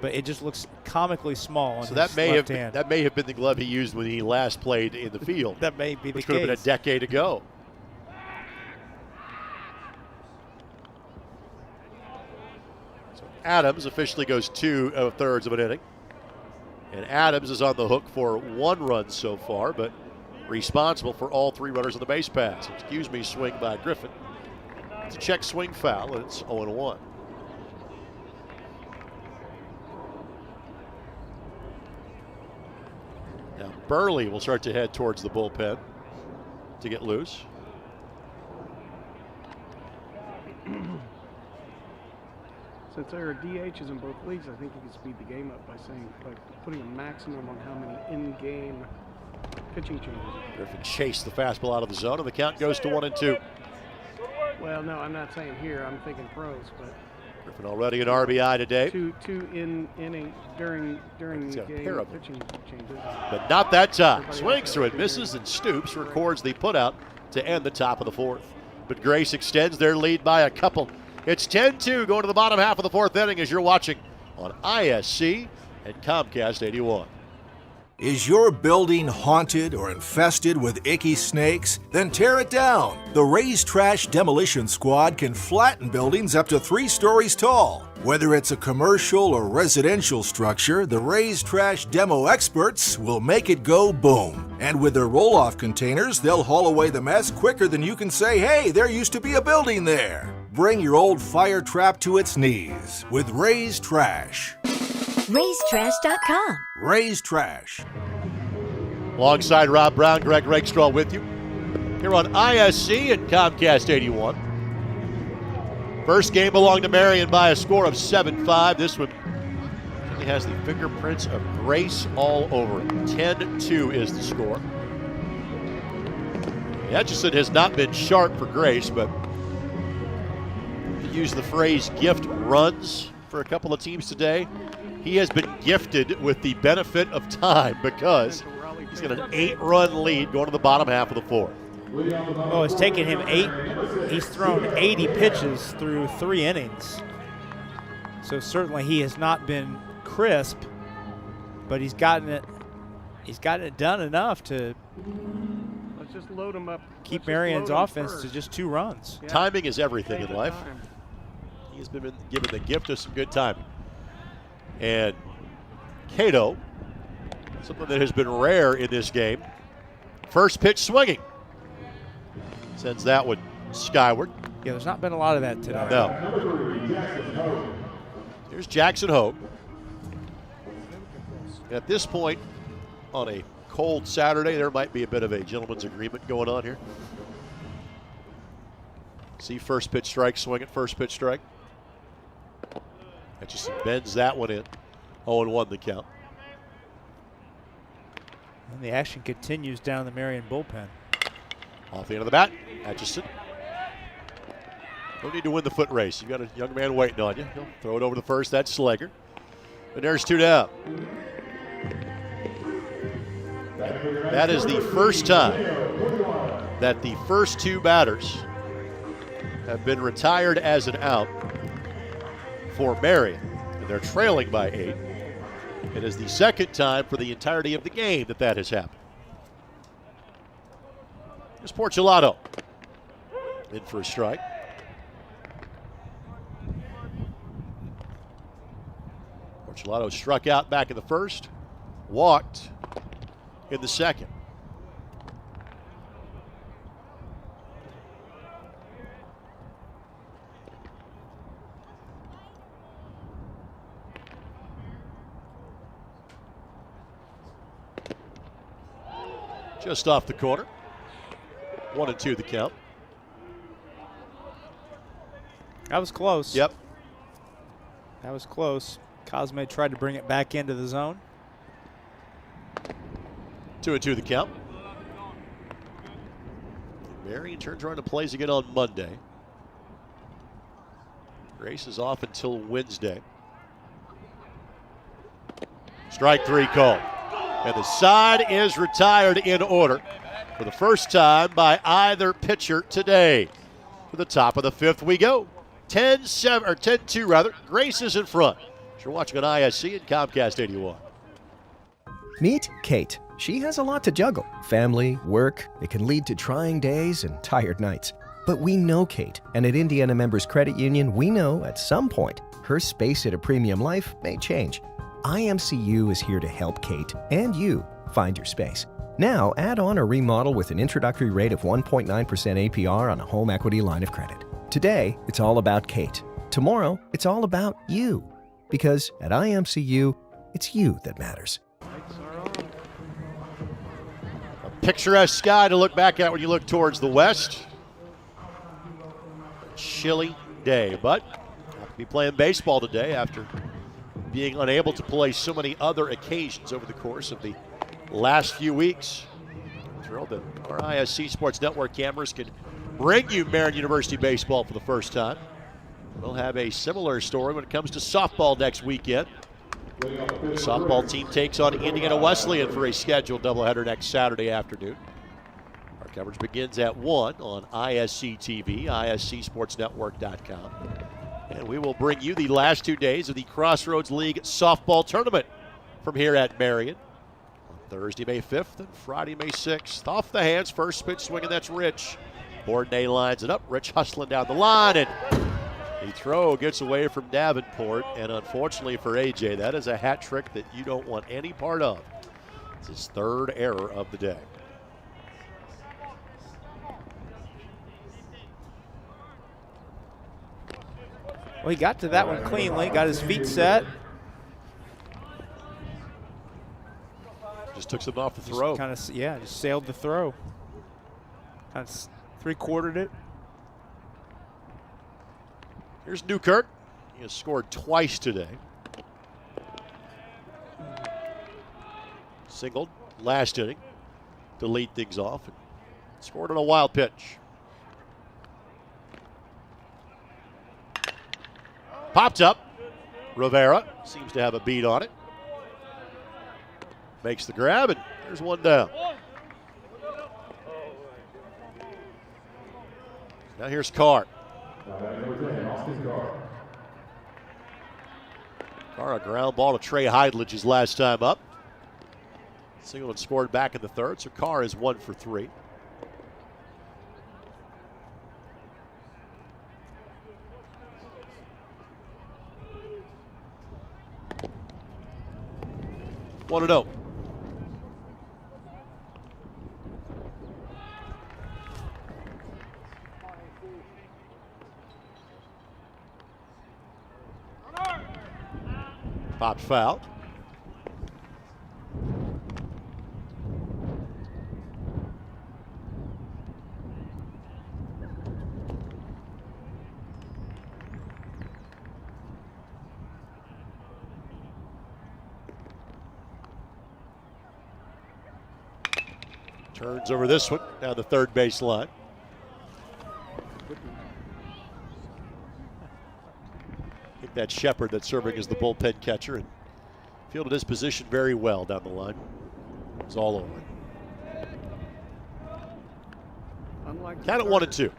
but it just looks comically small on So his that may left have hand. that may have been the glove he used when he last played in the field. That may be the which could have been a case. decade ago. So Adams officially goes 2/3 of an inning. And Adams is on the hook for 1 run so far, but responsible for all 3 runners on the base pass. Excuse me, swing by Griffin. It's a check swing foul, and it's 0-1. Now Burley will start to head towards the bullpen to get loose. Since there are DHs in both leagues, I think you can speed the game up by putting a maximum on how many in-game pitching changes. Griffin chased the fastball out of the zone, and the count goes to 1-2. Well, no, I'm not saying here. I'm thinking pros, but Griffin already an RBI today. two inning during the game pitching changes. But not that time. Swings through it, misses, and Stoops records the putout to end the top of the 4th. But Grace extends their lead by a couple. It's 10-2 going to the bottom half of the 4th inning as you're watching on ISC and Comcast 81. Is your building haunted or infested with icky snakes? Then tear it down. The Raised Trash Demolition Squad can flatten buildings up to 3 stories tall. Whether it's a commercial or residential structure, the Raised Trash Demo experts will make it go boom. And with their roll-off containers, they'll haul away the mess quicker than you can say, hey, there used to be a building there. Bring your old fire trap to its knees with Ray's Trash. RaysTrash.com. Ray's Trash. Alongside Rob Brown, Greg Rakestraw with you here on ISC and Comcast 81. First game belonged to Marian by a score of 7-5. This one really has the fingerprints of Grace all over it. 10-2 is the score. Etchison has not been sharp for Grace, but to use the phrase gift runs for a couple of teams today, he has been gifted with the benefit of time because he's got an 8-run lead going to the bottom half of the fourth. Oh, it's taken him he's thrown 80 pitches through 3 innings. So certainly he has not been crisp, but he's gotten it done enough to Let's just load him up. keep Marian's offense to just 2 runs. Yeah. Timing is everything in life. He has been given the gift of some good timing. And Cato, something that has been rare in this game, first pitch swinging. Sends that one skyward. Yeah, there's not been a lot of that today. No. Here's Jackson Hogue. At this point, on a cold Saturday, there might be a bit of a gentleman's agreement going on here. See first pitch strike, swing at first pitch strike. That just bends that one in. 0-1 the count. And the action continues down the Marian bullpen. Off the end of the bat, Atchison. No need to win the foot race. You got a young man waiting on you. He'll throw it over the first. That's Slager. And there's 2 down. That is the first time that the first 2 batters have been retired as an out for Marian. And they're trailing by 8. It is the second time for the entirety of the game that has happened. Here's Porcelato in for a strike. Porcelato struck out back in the first, walked in the second. Just off the corner. 1-2 the count. That was close. Yep. That was close. Cosme tried to bring it back into the zone. 2-2 the count. Marian turns around and plays again on Monday. Grace is off until Wednesday. Strike 3 call. And the side is retired in order for the first time by either pitcher today. To the top of the 5th we go. 10-2 rather. Grace is in front. You're watching on ISC and Comcast 81. Meet Kate. She has a lot to juggle. Family, work. It can lead to trying days and tired nights. But we know Kate, and at Indiana Members Credit Union, we know at some point her space at a premium life may change. IMCU is here to help Kate and you find your space. Now, add on or remodel with an introductory rate of 1.9% APR on a home equity line of credit. Today, it's all about Kate. Tomorrow, it's all about you. Because at IMCU, it's you that matters. A picturesque sky to look back at when you look towards the west. A chilly day, but I'll be playing baseball today after being unable to play so many other occasions over the course of the last few weeks. I'm thrilled that our ISC Sports Network cameras can bring you Marian University baseball for the first time. We'll have a similar story when it comes to softball next weekend. The softball team takes on Indiana Wesleyan for a scheduled doubleheader next Saturday afternoon. Our coverage begins at 1 on ISC TV, ISCSportsNetwork.com. And we will bring you the last 2 days of the Crossroads League softball tournament from here at Marian. On Thursday, May 5th and Friday, May 6th. Off the hands, first pitch swinging, that's Rich. Bourdonnais lines it up, Rich hustling down the line, and the throw gets away from Davenport, and unfortunately for AJ, that is a hat trick that you don't want any part of. It's his 3rd error of the day. Well, he got to that one cleanly, got his feet set. Just took something off the throw. Kind of, yeah, just sailed the throw. Kind of three-quartered it. Here's Newkirk. He has scored twice today. Singled last inning to lead things off. And scored on a wild pitch. Popped up. Rivera seems to have a beat on it. Makes the grab, and there's one down. Now here's Carr. Carr, a ground ball to Trey Heidlich his last time up. Single and scored back in the third, so Carr is 1 for 3. One and 0. Popped foul. Turns over this one down the third base line. I think that's Shepard that's serving as the bullpen catcher and fielded his position very well down the line. It was all over it. Count at 1-2.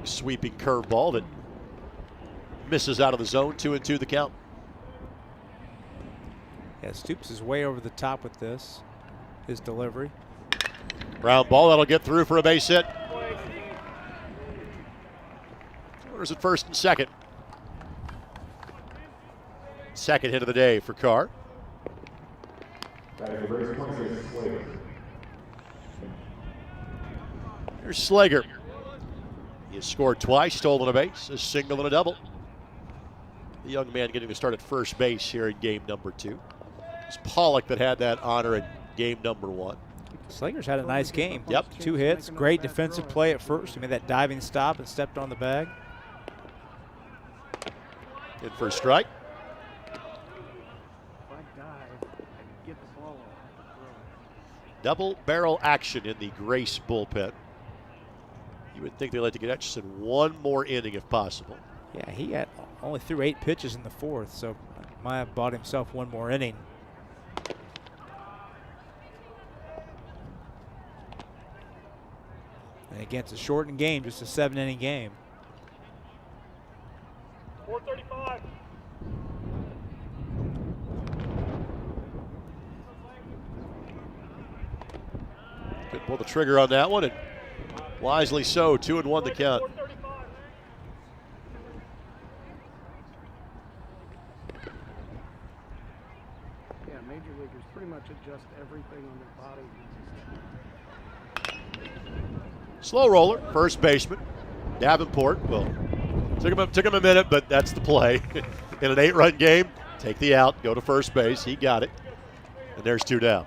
Sweeping curveball that misses out of the zone. 2-2 the count. Yeah, Stoops is way over the top with this. His delivery. Ground ball that'll get through for a base hit. Runners at first and second. Second hit of the day for Carr. Here's Slager. He has scored twice, stolen a base, a single and a double. The young man getting to start at first base here in game number 2. It's Pollock that had that honor in game number 1. Slager's had a nice game. Yep. 2 hits, great defensive play at first. He made that diving stop and stepped on the bag. In for a strike. Double barrel action in the Grace bullpen. You would think they'd like to get Etchison one more inning if possible. Yeah, he had only threw 8 pitches in the 4th, so might have bought himself one more inning. And again, it's a shortened game, just a 7-inning game. 4:35. Could pull the trigger on that one, and wisely so. 2-1 the count. Yeah, major leaguers pretty much adjust everything on their body. Slow roller, first baseman, Davenport. Well, took him a minute, but that's the play. In an 8-run game, take the out, go to first base. He got it, and there's 2 down.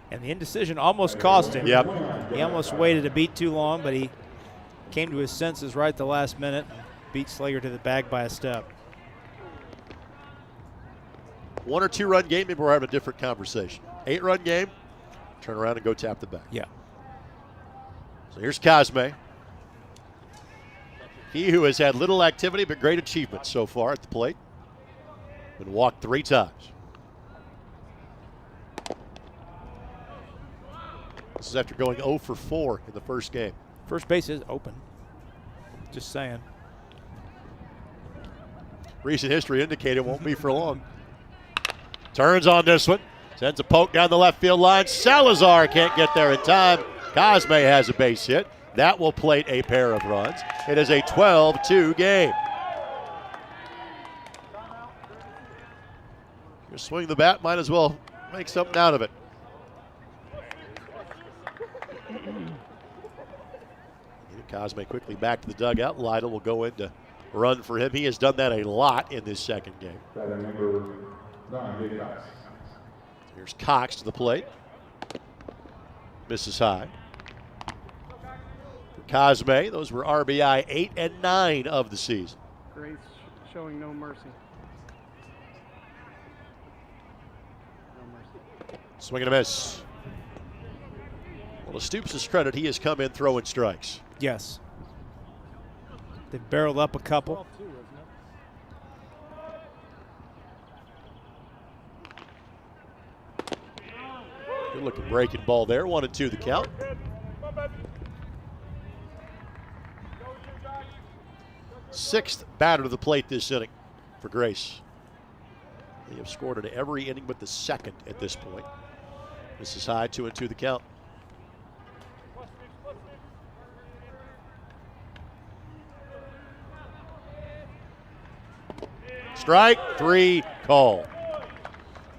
And the indecision almost cost him. Yep. He almost waited a beat too long, but he came to his senses right at the last minute and beat Slager to the bag by a step. 1 or 2 run game, maybe we're having a different conversation. 8-run game, turn around and go tap the bag. Yeah. So here's Cosme. He who has had little activity but great achievement so far at the plate. Been walked 3 times. This is after going 0 for 4 in the first game. First base is open. Just saying. Recent history indicated it won't be for long. Turns on this one. Sends a poke down the left field line. Salazar can't get there in time. Cosme has a base hit. That will plate a pair of runs. It is a 12-2 game. You swing the bat, might as well make something out of it. Cosme quickly back to the dugout. Lytle will go in to run for him. He has done that a lot in this second game. Here's Cox to the plate. Misses high. For Cosme, those were RBI 8 and 9 of the season. Grace showing no mercy. Swing and a miss. Well, to Stoops' credit, he has come in throwing strikes. Yes. They barreled up a couple. Good looking breaking ball there. 1-2 the count. Sixth batter to the plate this inning for Grace. They have scored in every inning but the second at this point. This is high, 2-2 the count. Strike three call.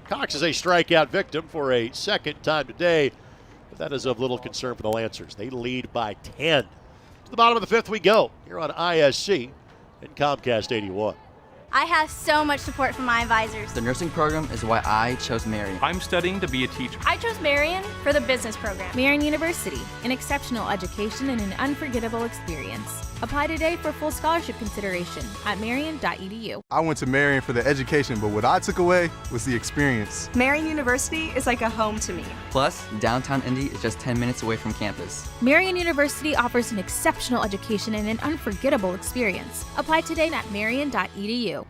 Cox is a strikeout victim for a second time today, but that is of little concern for the Lancers. They lead by 10. To the bottom of the fifth we go here on ISC and Comcast 81. I have so much support from my advisors. The nursing program is why I chose Marian. I'm studying to be a teacher. I chose Marian for the business program. Marian University, an exceptional education and an unforgettable experience. Apply today for full scholarship consideration at marian.edu. I went to Marian for the education, but what I took away was the experience. Marian University is like a home to me. Plus, downtown Indy is just 10 minutes away from campus. Marian University offers an exceptional education and an unforgettable experience. Apply today at marian.edu.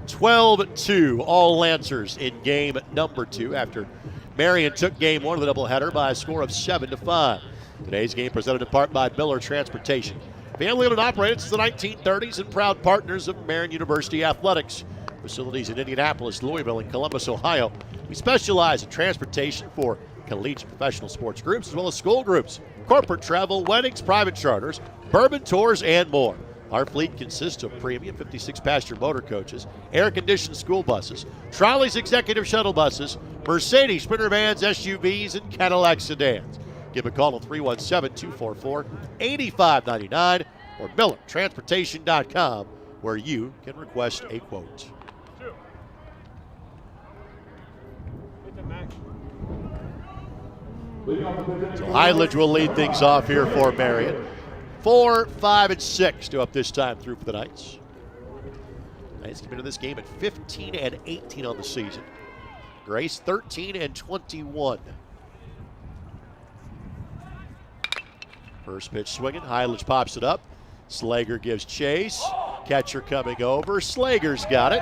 12-2, all Lancers in game number 2 after Marian took game 1 of the doubleheader by a score of 7-5. Today's game presented in part by Miller Transportation. Family owned and operated since the 1930s and proud partners of Marian University Athletics. Facilities in Indianapolis, Louisville, and Columbus, Ohio. We specialize in transportation for collegiate professional sports groups as well as school groups, corporate travel, weddings, private charters, bourbon tours, and more. Our fleet consists of premium 56-passenger motor coaches, air-conditioned school buses, trolleys, executive shuttle buses, Mercedes Sprinter vans, SUVs, and Cadillac sedans. Give a call at 317-244-8599 or MillerTransportation.com, where you can request a quote. So Heidlich will lead things off here for Marian. 4, 5, and 6 to up this time through for the Knights. Knights come into this game at 15 and 18 on the season. Grace 13 and 21. First pitch swinging. Heidlich pops it up. Slager gives chase. Catcher coming over. Slager's got it.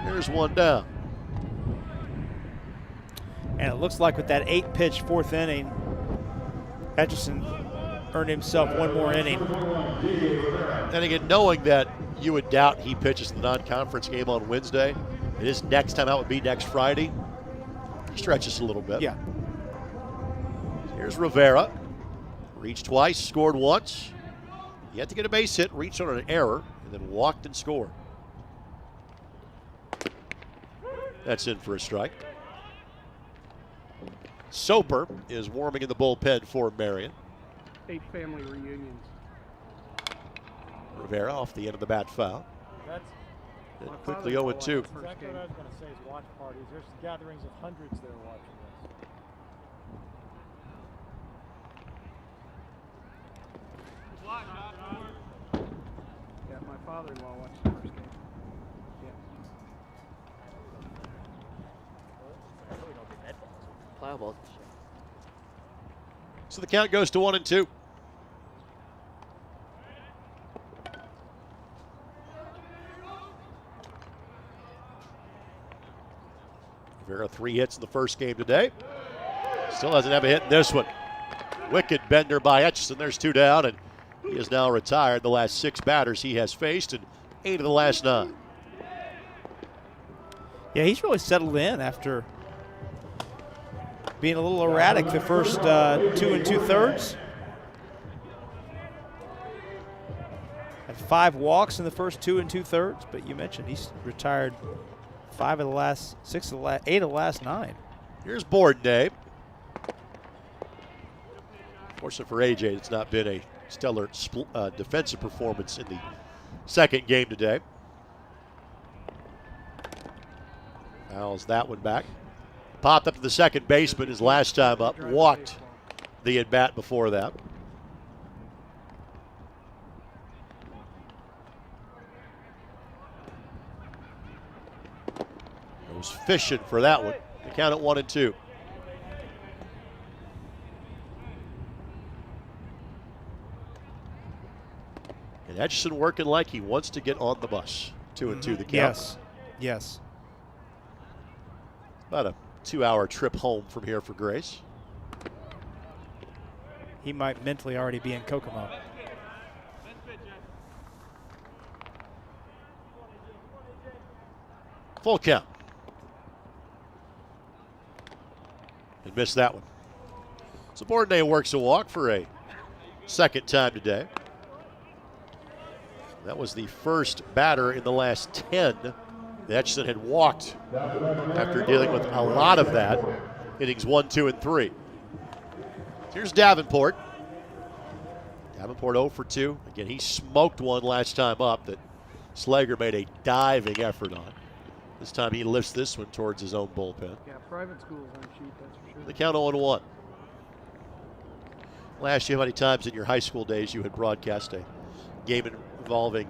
There's one down. And it looks like with that 8-pitch fourth inning, Etchison earned himself one more inning. And again, knowing that you would doubt he pitches the non-conference game on Wednesday, and his next time out would be next Friday, he stretches a little bit. Yeah. Here's Rivera. Reached twice, scored once. Yet to get a base hit, reached on an error, and then walked and scored. That's in for a strike. Soper is warming in the bullpen for Marian. 8 family reunions. Rivera off the end of the bat foul. That's quickly 0-2. Exactly what I was going to say is watch parties. There's gatherings of hundreds that are watching this. Yeah, my father-in-law watched the first game. Pliable. So the count goes to 1-2. Rivera 3 hits in the first game today. Still doesn't have a hit in this one. Wicked bender by Etchison. There's 2 down, and he is now retired. The last 6 batters he has faced, and 8 of the last 9. Yeah, he's really settled in after being a little erratic the first 2 2/3. Had 5 walks in the first 2 2/3, but you mentioned he's retired 8 of the last 9. Here's Bourdonnais. Fortunately for AJ, it's not been a stellar defensive performance in the second game today. Fouls that one back. Popped up to the second baseman his last time up. Walked the at-bat before that. Was fishing for that one. They count it 1-2. And Etchison working like he wants to get on the bus. 2-2 the count. Yes. Yes. About a 2-hour trip home from here for Grace. He might mentally already be in Kokomo. Full count. And missed that one. So Bourdonnais works a walk for a second time today. That was the first batter in the last 10 that Etchison had walked after dealing with a lot of that. Innings 1, 2, and 3. Here's Davenport. Davenport 0 for 2. Again, he smoked one last time up that Slager made a diving effort on. This time he lifts this one towards his own bullpen. Yeah, private schools aren't cheap, that's for sure. The count 0-1. I'll ask you how many times in your high school days you had broadcast a game involving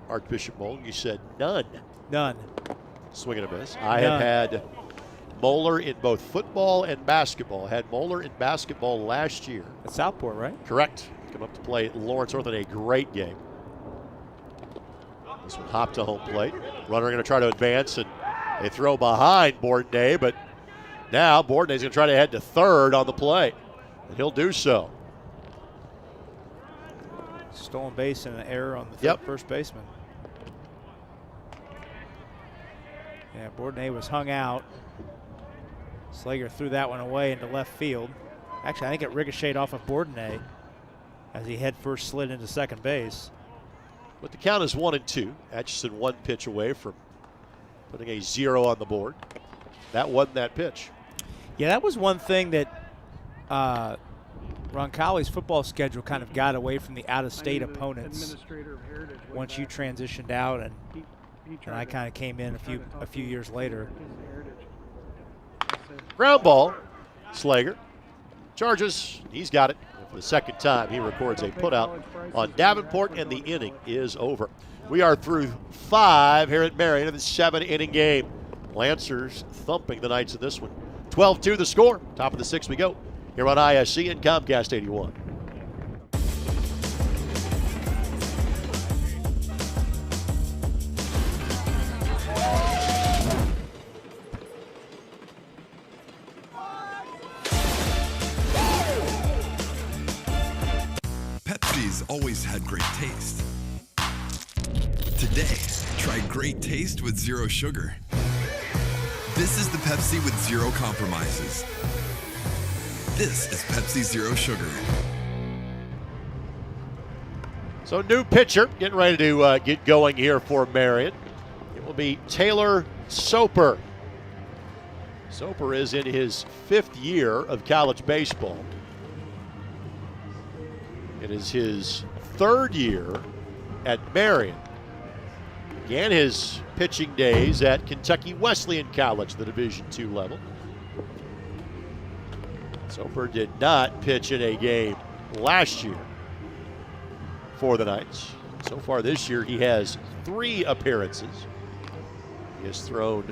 Archbishop Moeller. You said none. None. Swing and a miss. I have had Moeller in both football and basketball. I had Moeller in basketball last year. At Southport, right? Correct. Come up to play Lawrence North in a great game. This one hopped to home plate. Runner going to try to advance, and they throw behind Bourdonnais, but now Bourdonnais going to try to head to third on the play, and he'll do so. Stolen base and an error on the first baseman. Yeah, Bourdonnais was hung out. Slager threw that one away into left field. Actually, I think it ricocheted off of Bourdonnais as he head first slid into second base. But the count is 1-2. Etchison 1 pitch away from putting a 0 on the board. That wasn't that pitch. Yeah, that was one thing that Roncalli's football schedule kind of got away from the out-of-state opponents once you transitioned out, and I kind of came in a few years later. Ground ball, Slager charges. He's got it. For the second time, he records a putout on Davenport, and the inning is over. We are through 5 here at Marian in the 7-inning game. Lancers thumping the Knights in this one. 12-2 the score. Top of the 6th we go here on ISC and Comcast 81. Pepsi's always had great taste. Today, try great taste with zero sugar. This is the Pepsi with zero compromises. This is Pepsi Zero Sugar. So new pitcher getting ready to get going here for Marian. It will be Taylor Soper. Soper is in his 5th year of college baseball. It is his 3rd year at Marian. Began his pitching days at Kentucky Wesleyan College, the Division II level. Soper did not pitch in a game last year for the Knights. So far this year, he has 3 appearances. He has thrown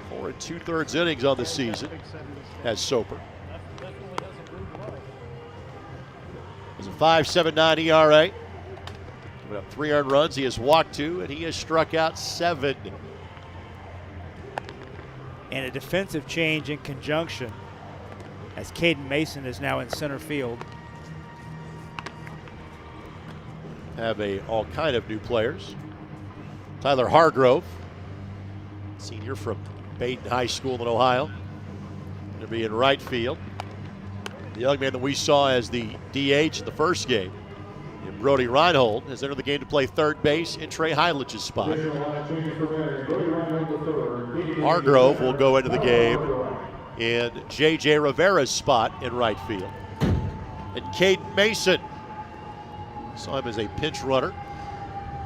4 2/3 innings on the season as Soper. It's a 5.79 ERA. Giving up 3 earned runs. He has walked 2, and he has struck out 7. And a defensive change in conjunction as Caden Mason is now in center field. Have all kind of new players. Tyler Hargrove, senior from Baden High School in Ohio, going to be in right field. The young man that we saw as the DH in the first game, Brody Reinhold, has entered the game to play third base in Trey Heidlich's spot. Hargrove will go into the game in J.J. Rivera's spot in right field. And Caden Mason Saw him as a pinch runner,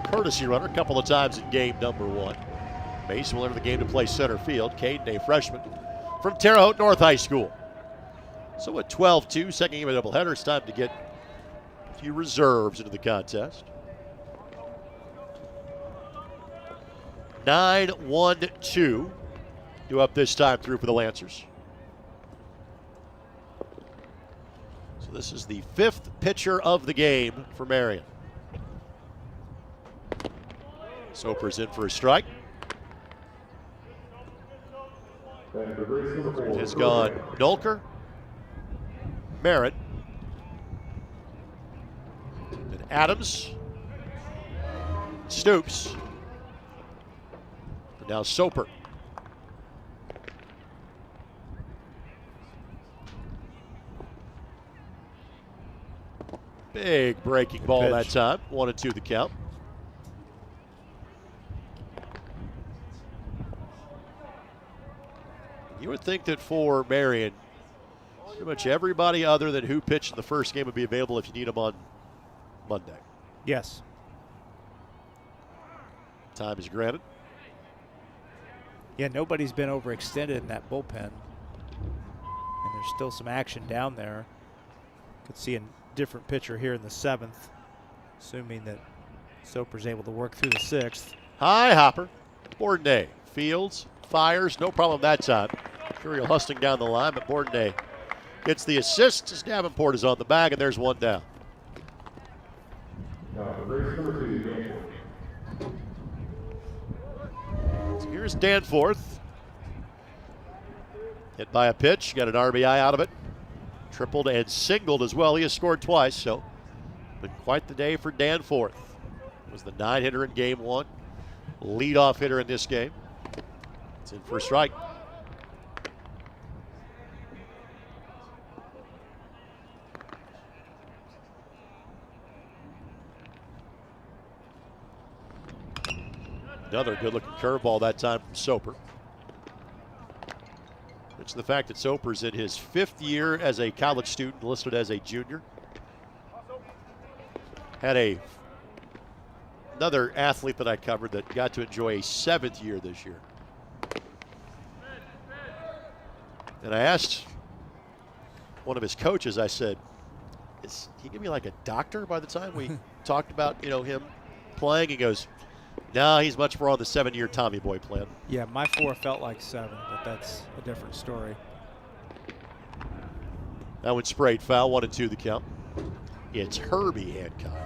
courtesy runner a couple of times in game number 1. Mason will enter the game to play center field. Caden, a freshman from Terre Haute North High School. So at 12-2, second game of doubleheader, it's time to get a few reserves into the contest. 9-1-2. Due up this time through for the Lancers. So this is the 5th pitcher of the game for Marian. Soper's in for a strike. It has gone Nolker, Merritt, and Adams, Stoops, and now Soper. Big breaking ball that time. 1-2 the count. You would think that for Marian, pretty much everybody other than who pitched in the first game would be available if you need them on Monday. Yes. Time is granted. Yeah, nobody's been overextended in that bullpen. And there's still some action down there. Could see a different pitcher here in the 7th, assuming that Soper's able to work through the 6th. High hopper. Bourdonnais. Fields. Fires. No problem that time. Curiel hustling down the line, but Bourdonnais gets the assist as Davenport is on the bag, and there's one down. So here's Danforth. Hit by a pitch. Got an RBI out of it. Tripled and singled as well. He has scored twice, so been quite the day for Danforth. Was the 9-hitter in game 1. Leadoff hitter in this game. It's in for a strike. Another good-looking curveball that time from Soper. It's the fact that Soper's in his 5th year as a college student, listed as a junior. Had another athlete that I covered that got to enjoy a 7th year this year. And I asked one of his coaches, I said, is he going to be like a doctor by the time we talked about, him playing? He goes, no, he's much more on the 7-year Tommy Boy plan. Yeah, my 4 felt like 7, but that's a different story. That one sprayed foul, 1-2 the count. It's Herbie Hancock.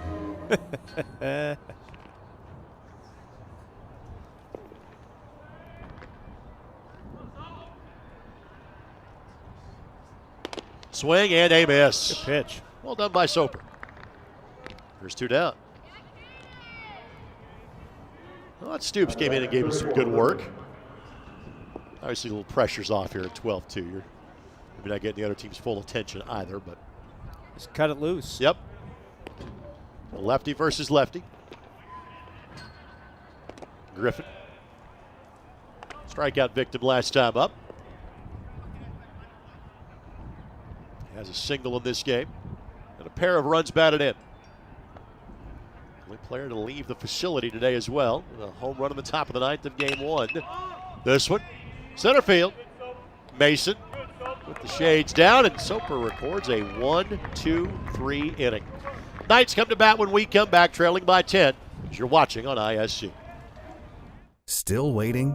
Swing and a miss. Good pitch. Well done by Soper. There's 2 down. Well, Stoops came in and gave us some good work. Obviously, a little pressure's off here at 12-2. You're maybe not getting the other team's full attention either, but just cut it loose. Yep. Lefty versus lefty. Griffin. Strikeout victim last time up. Has a single in this game and a pair of runs batted in. Only player to leave the facility today as well. A home run in the top of the 9th of game 1. This one, center field. Mason with the shades down, and Soper records a 1-2-3 inning. Knights come to bat when we come back, trailing by 10, as you're watching on ISC. Still waiting?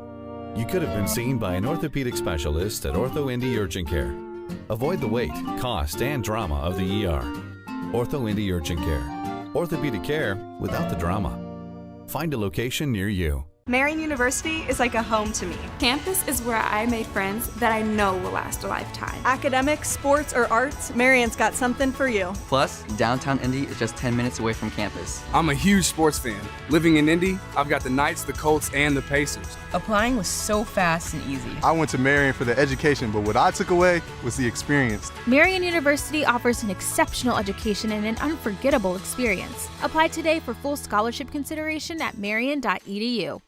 You could have been seen by an orthopedic specialist at Ortho Indy Urgent Care. Avoid the wait, cost, and drama of the ER. Ortho Indy Urgent Care. Orthopedic care without the drama. Find a location near you. Marian University is like a home to me. Campus is where I made friends that I know will last a lifetime. Academics, sports, or arts, Marian's got something for you. Plus, downtown Indy is just 10 minutes away from campus. I'm a huge sports fan. Living in Indy, I've got the Knights, the Colts, and the Pacers. Applying was so fast and easy. I went to Marian for the education, but what I took away was the experience. Marian University offers an exceptional education and an unforgettable experience. Apply today for full scholarship consideration at marian.edu.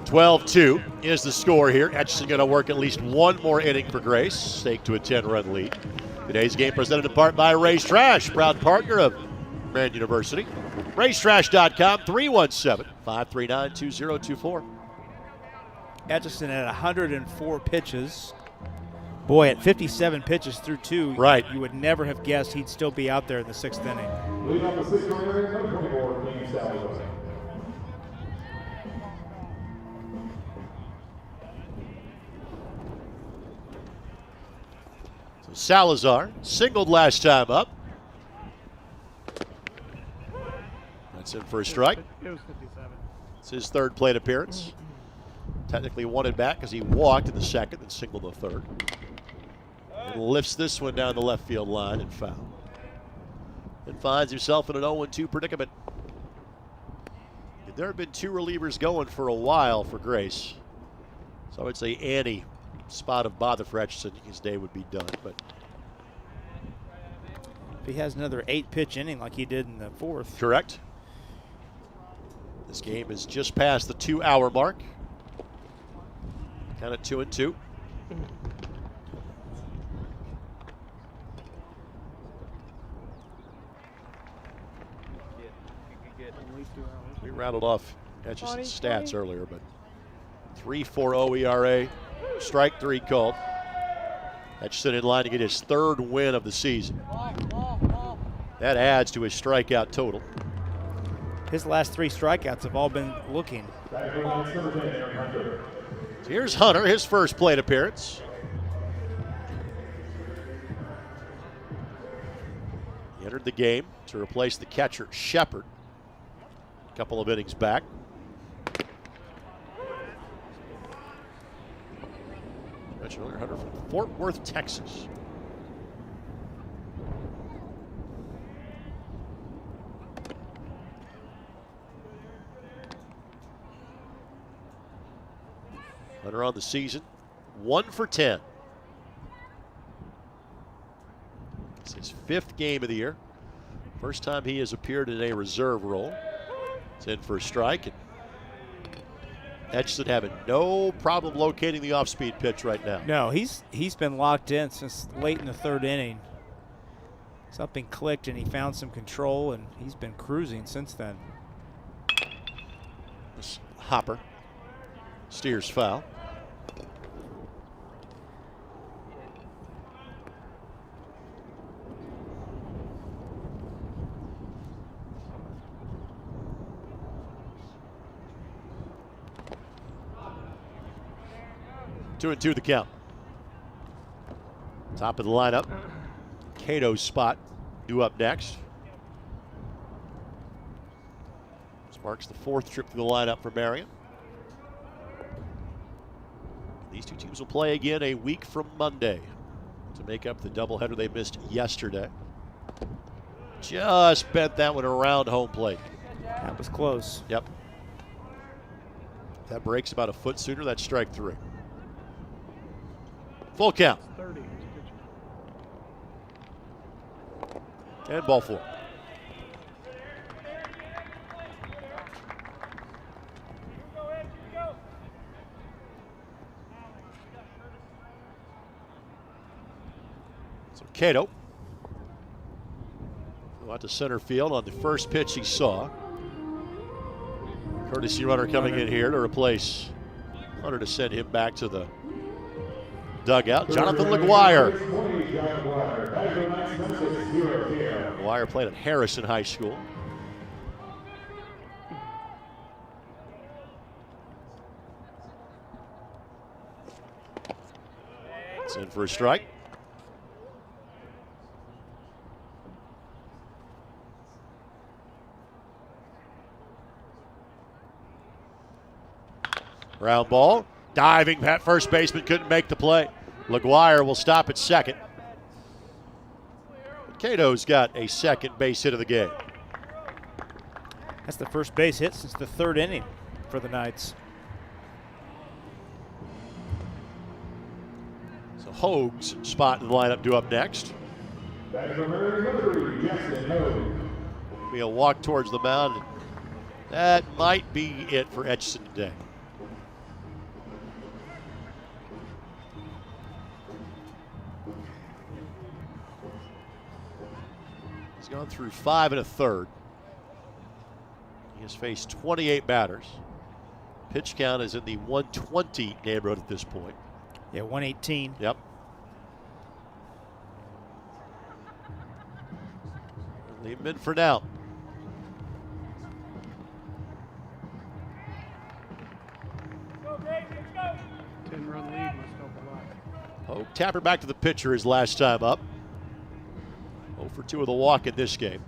12-2 is the score here. Etchison going to work at least one more inning for Grace, stake to a 10-run lead. Today's game presented in part by Ray's Trash, proud partner of Marian University. Racetrash.com, 317-539-2024. Etchison at 104 pitches. Boy, at 57 pitches through 2, right, you would never have guessed he'd still be out there in the 6th inning. Leading off the 6th inning, number 24, King Salazar. So Salazar singled last time up. That's in for a strike. It was 57. It's his 3rd plate appearance. Technically wanted back because he walked in the 2nd and singled the 3rd. And lifts this one down the left field line and foul. And finds himself in an 0-2 predicament. There have been 2 relievers going for a while for Grace. So I would say any spot of bother for Etchison, his day would be done. But if he has another 8-pitch inning like he did in the 4th. Correct. This game is just past the 2-hour mark. Count it 2-2. We rattled off Etchison's stats earlier, but 3.40 ERA, strike 3 called. Etchison in line to get his 3rd win of the season. That adds to his strikeout total. His last 3 strikeouts have all been looking. So here's Hunter, his first plate appearance. He entered the game to replace the catcher, Shepard. A couple of innings back. Mentioned earlier, Hunter from Fort Worth, Texas. Hunter on the season, 1 for 10. It's his 5th game of the year. First time he has appeared in a reserve role. It's in for a strike. And Etchison having no problem locating the off-speed pitch right now. No, he's been locked in since late in the 3rd inning. Something clicked and he found some control, and he's been cruising since then. This hopper steers foul. Two and 2 the count. Top of the lineup. Cato's spot due up next. This marks the 4th trip to the lineup for Marian. These 2 teams will play again a week from Monday to make up the doubleheader they missed yesterday. Just bent that one around home plate. That was close. Yep. If that breaks about a foot sooner, that's strike 3. Full count. 30. And ball 4. So Cato out to center field on the first pitch he saw. Courtesy runner coming in here to replace Hunter to send him back to the dugout. Jonathan LaGuire. LaGuire played at Harrison High School. It's in for a strike. Ground ball. Diving first baseman couldn't make the play. LaGuire will stop at second. Cato's got a second base hit of the game. That's the first base hit since the 3rd inning for the Knights. So Hoag's spot in the lineup due up next. Be a walk towards the mound. That might be it for Etchison today. He's gone through 5 1/3. He has faced 28 batters. Pitch count is in the 120 neighborhood at this point. Yeah, 118. Yep. Leave him in for now. Go, Grace, let's go. 10-run lead must help a lot. Pogue tapper back to the pitcher his last time up. 0 for 2 with a walk in this game.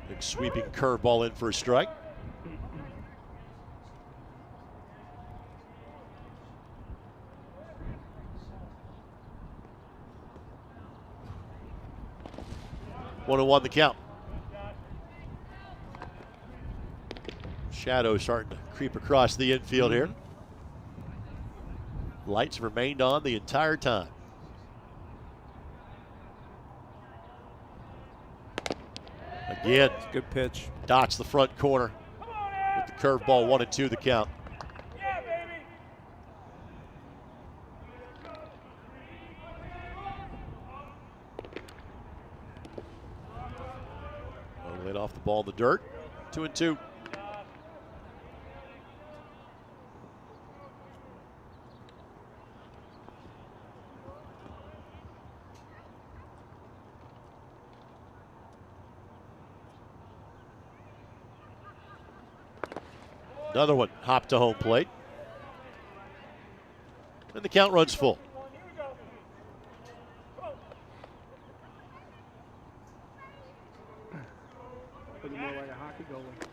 Big sweeping curveball in for a strike. One and 1 the count. Shadow starting to creep across the infield here. Lights remained on the entire time. Again, good pitch. Dots the front corner with the curveball. 1 and 2 the count. Laid off the ball in the dirt. 2 and 2. Another one hopped to home plate. And the count runs full. Looking more like a hockey goalie.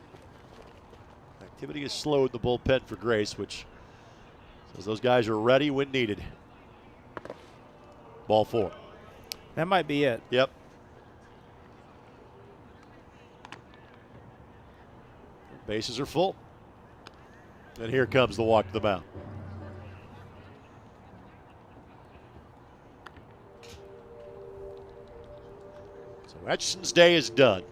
Activity is slowed in the bullpen for Grace, which says those guys are ready when needed. Ball 4. That might be it. Yep. Bases are full. And here comes the walk to the mound. So Etchison's day is done.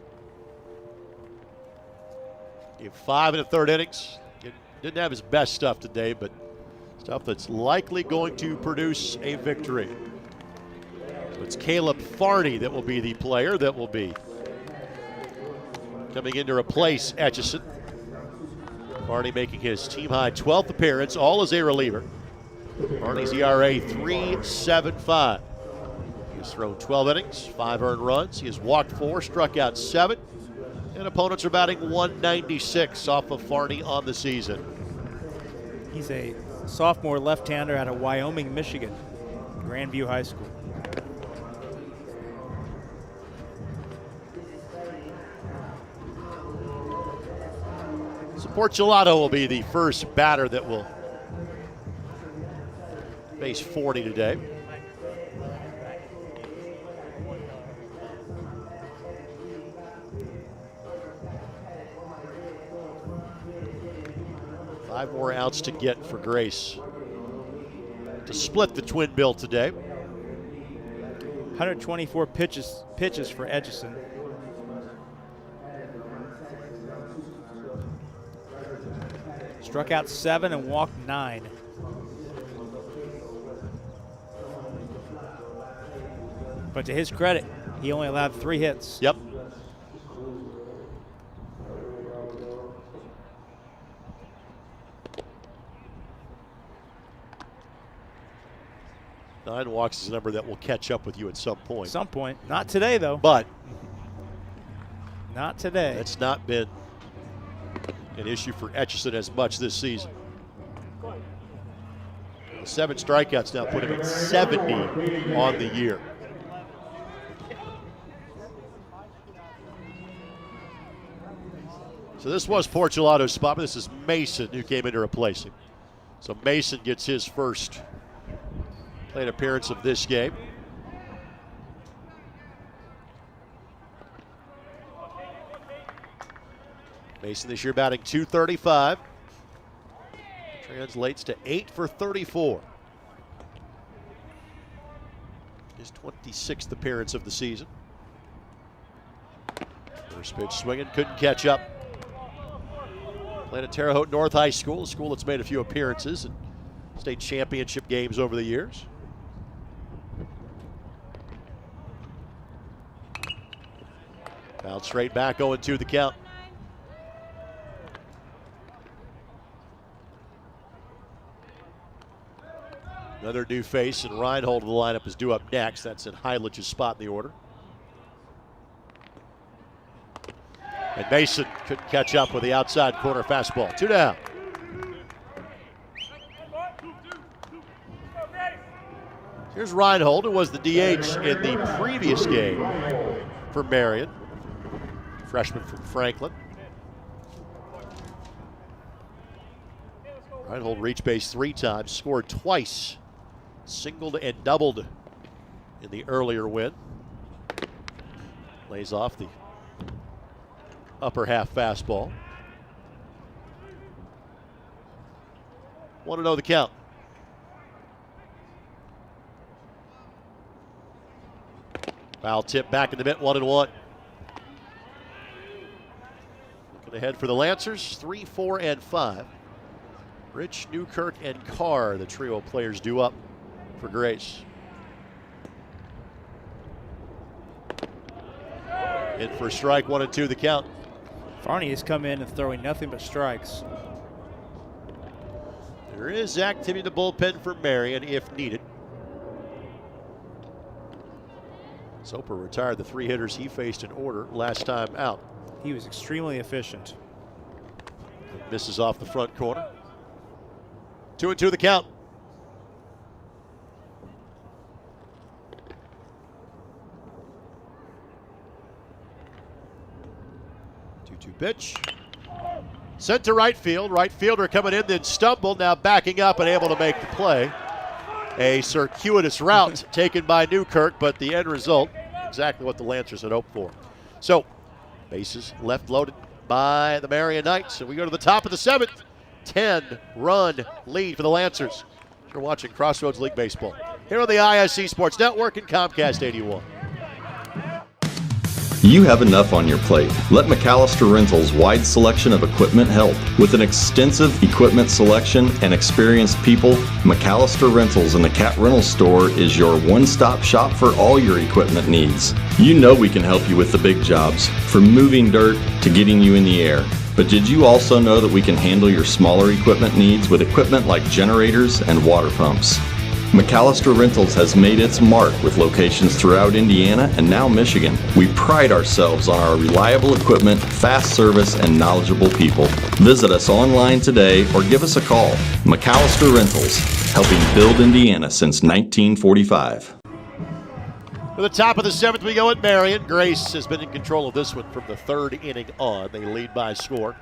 Gave 5 1/3 innings. Didn't have his best stuff today, but stuff that's likely going to produce a victory. So it's Caleb Farney that will be the player that will be coming in to replace Etchison. Farney making his team-high 12th appearance, all as a reliever. Farney's ERA 3.75. He has thrown 12 innings, 5 earned runs. He has walked 4, struck out 7, and opponents are batting 196 off of Farney on the season. He's a sophomore left-hander out of Wyoming, Michigan, Grandview High School. Portulato will be the first batter that will face 40 today. Five more outs to get for Grace to split the twin bill today. 124 pitches for Etchison. Struck out 7 and walked 9. But to his credit, he only allowed 3 hits. Yep. Nine walks is a number that will catch up with you at some point. Some point. Not today, though. But not today. That's not been an issue for Etchison as much this season. 7 strikeouts now put him at 70 on the year. So this was Portulato's spot, but this is Mason who came in to replace him. So Mason gets his first plate appearance of this game. Mason this year batting .235. Translates to 8 for 34. His 26th appearance of the season. First pitch swinging, couldn't catch up. Playing at Terre Haute North High School, a school that's made a few appearances and state championship games over the years. Fouled straight back, 0-2 the count. Another new face, and Reinhold of the lineup is due up next. That's in Heidlich's spot in the order. And Mason couldn't catch up with the outside corner fastball. 2 down. Here's Reinhold, who was the DH in the previous game for Marian. Freshman from Franklin. Reinhold reached base 3 times, scored twice, singled and doubled in the earlier win. Lays off the upper half fastball. 1-0 the count. Foul tip back in the mitt, 1-1. Looking ahead for the Lancers, 3, 4, and 5. Rich, Newkirk, and Carr, the trio of players due up for Grace. In for a strike, 1-2 the count. Farney has come in and throwing nothing but strikes. There is activity in the bullpen for Marian if needed. Soper retired the 3 hitters he faced in order last time out. He was extremely efficient. Misses off the front corner. 2-2 the count. Pitch. Sent to right field. Right fielder coming in, then stumbled, now backing up and able to make the play. A circuitous route taken by Newkirk, but the end result, exactly what the Lancers had hoped for. So, bases left loaded by the Marian Knights, and we go to the top of the 7th. 10-run lead for the Lancers. You're watching Crossroads League Baseball here on the ISC Sports Network and Comcast 81. You have enough on your plate. Let McAllister Rentals' wide selection of equipment help. With an extensive equipment selection and experienced people, McAllister Rentals in the Cat Rental Store is your one-stop shop for all your equipment needs. You know we can help you with the big jobs, from moving dirt to getting you in the air. But did you also know that we can handle your smaller equipment needs with equipment like generators and water pumps? McAllister Rentals has made its mark with locations throughout Indiana and now Michigan. We pride ourselves on our reliable equipment, fast service, and knowledgeable people. Visit us online today or give us a call. McAllister Rentals, helping build Indiana since 1945. To the top of the 7th we go at Marian. Grace has been in control of this one from the 3rd inning on. They lead by a score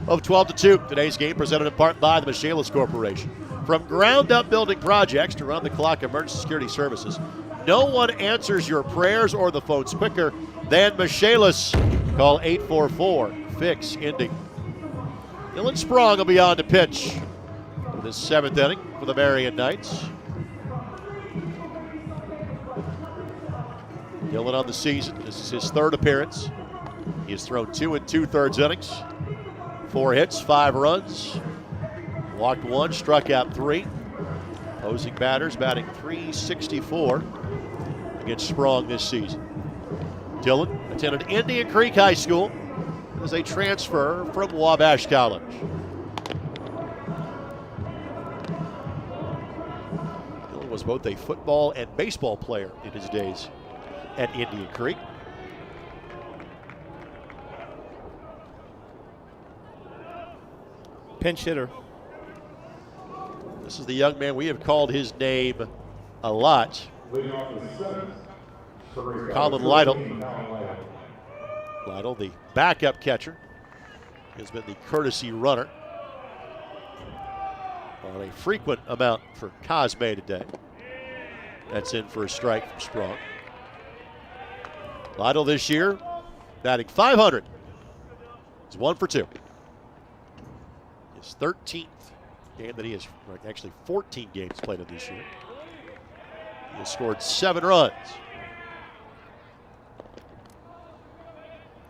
of 12-2. Today's game presented in part by the Michaelis Corporation. From ground-up building projects to round-the-clock emergency security services, no one answers your prayers or the phones quicker than Michaelis. Call 844-FIX-INDY. Dylan Sprong will be on to pitch for this 7th inning for the Marian Knights. Dylan on the season. This is his 3rd appearance. He has thrown 2 2/3 innings, 4 hits, 5 runs. Walked 1, struck out 3. Opposing batters batting .364 against Sprong this season. Dylan attended Indian Creek High School as a transfer from Wabash College. Dylan was both a football and baseball player in his days at Indian Creek. Pinch hitter. This is the young man, we have called his name a lot. Colin Lytle. Lytle, the backup catcher, has been the courtesy runner on a frequent amount for Cosme today. That's in for a strike from Sprong. Lytle this year batting .500. He's 1 for 2. His 13th game that he has actually 14 games played in this year. He has scored 7 runs.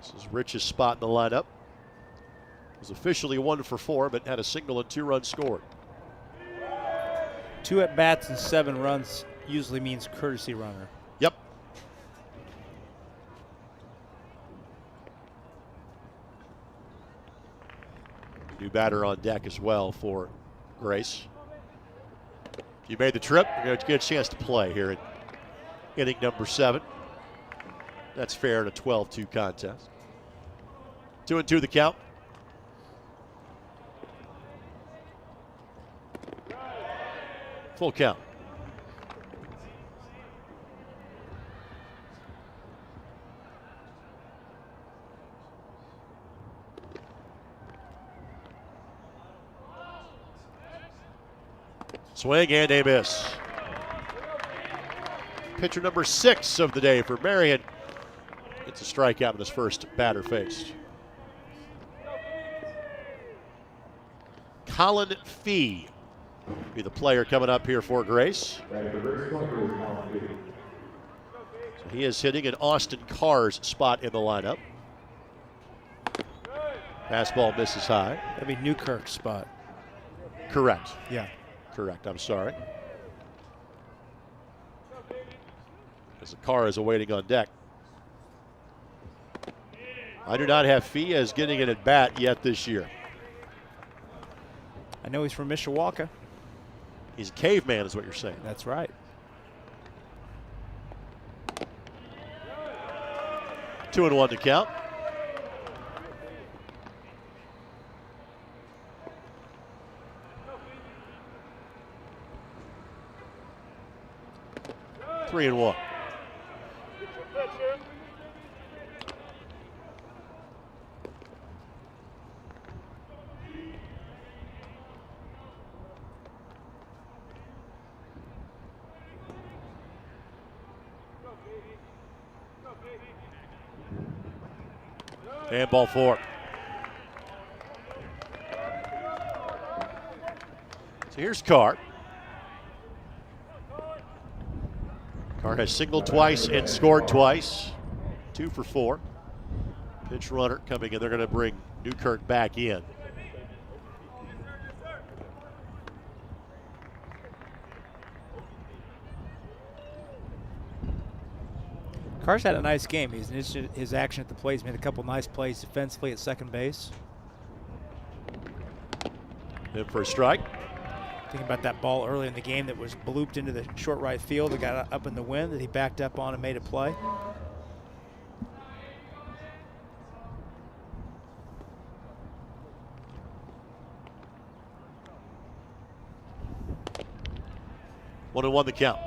This is Rich's spot in the lineup. Was officially 1 for 4, but had a single and 2 runs scored. 2 at-bats and 7 runs usually means courtesy runner. Yep. New batter on deck as well for Grace. If you made the trip, you're going to get a chance to play here in inning number 7. That's fair in a 12-2 contest. 2-2 the count. Full count. Swing and a miss. Pitcher number 6 of the day for Marian. Gets a strikeout in his first batter faced. Colin Fee be the player coming up here for Grace. So he is hitting in Austin Carr's spot in the lineup. Fastball misses high. That'd be Newkirk's spot. Correct. Yeah. Correct, I'm sorry. As the car is awaiting on deck. I do not have Fee as getting an at-bat yet this year. I know he's from Mishawaka. He's a caveman is what you're saying. That's right. Two and one to count. Three and one. And ball four. So here's Carr. Carr has singled twice and scored twice. 2 for 4. Pitch runner coming in. They're going to bring Newkirk back in. Carr's had a nice game. His action at the plate. He's made a couple nice plays defensively at second base. In for a strike. Thinking about that ball early in the game that was blooped into the short right field that got up in the wind that he backed up on and made a play. One and one the count.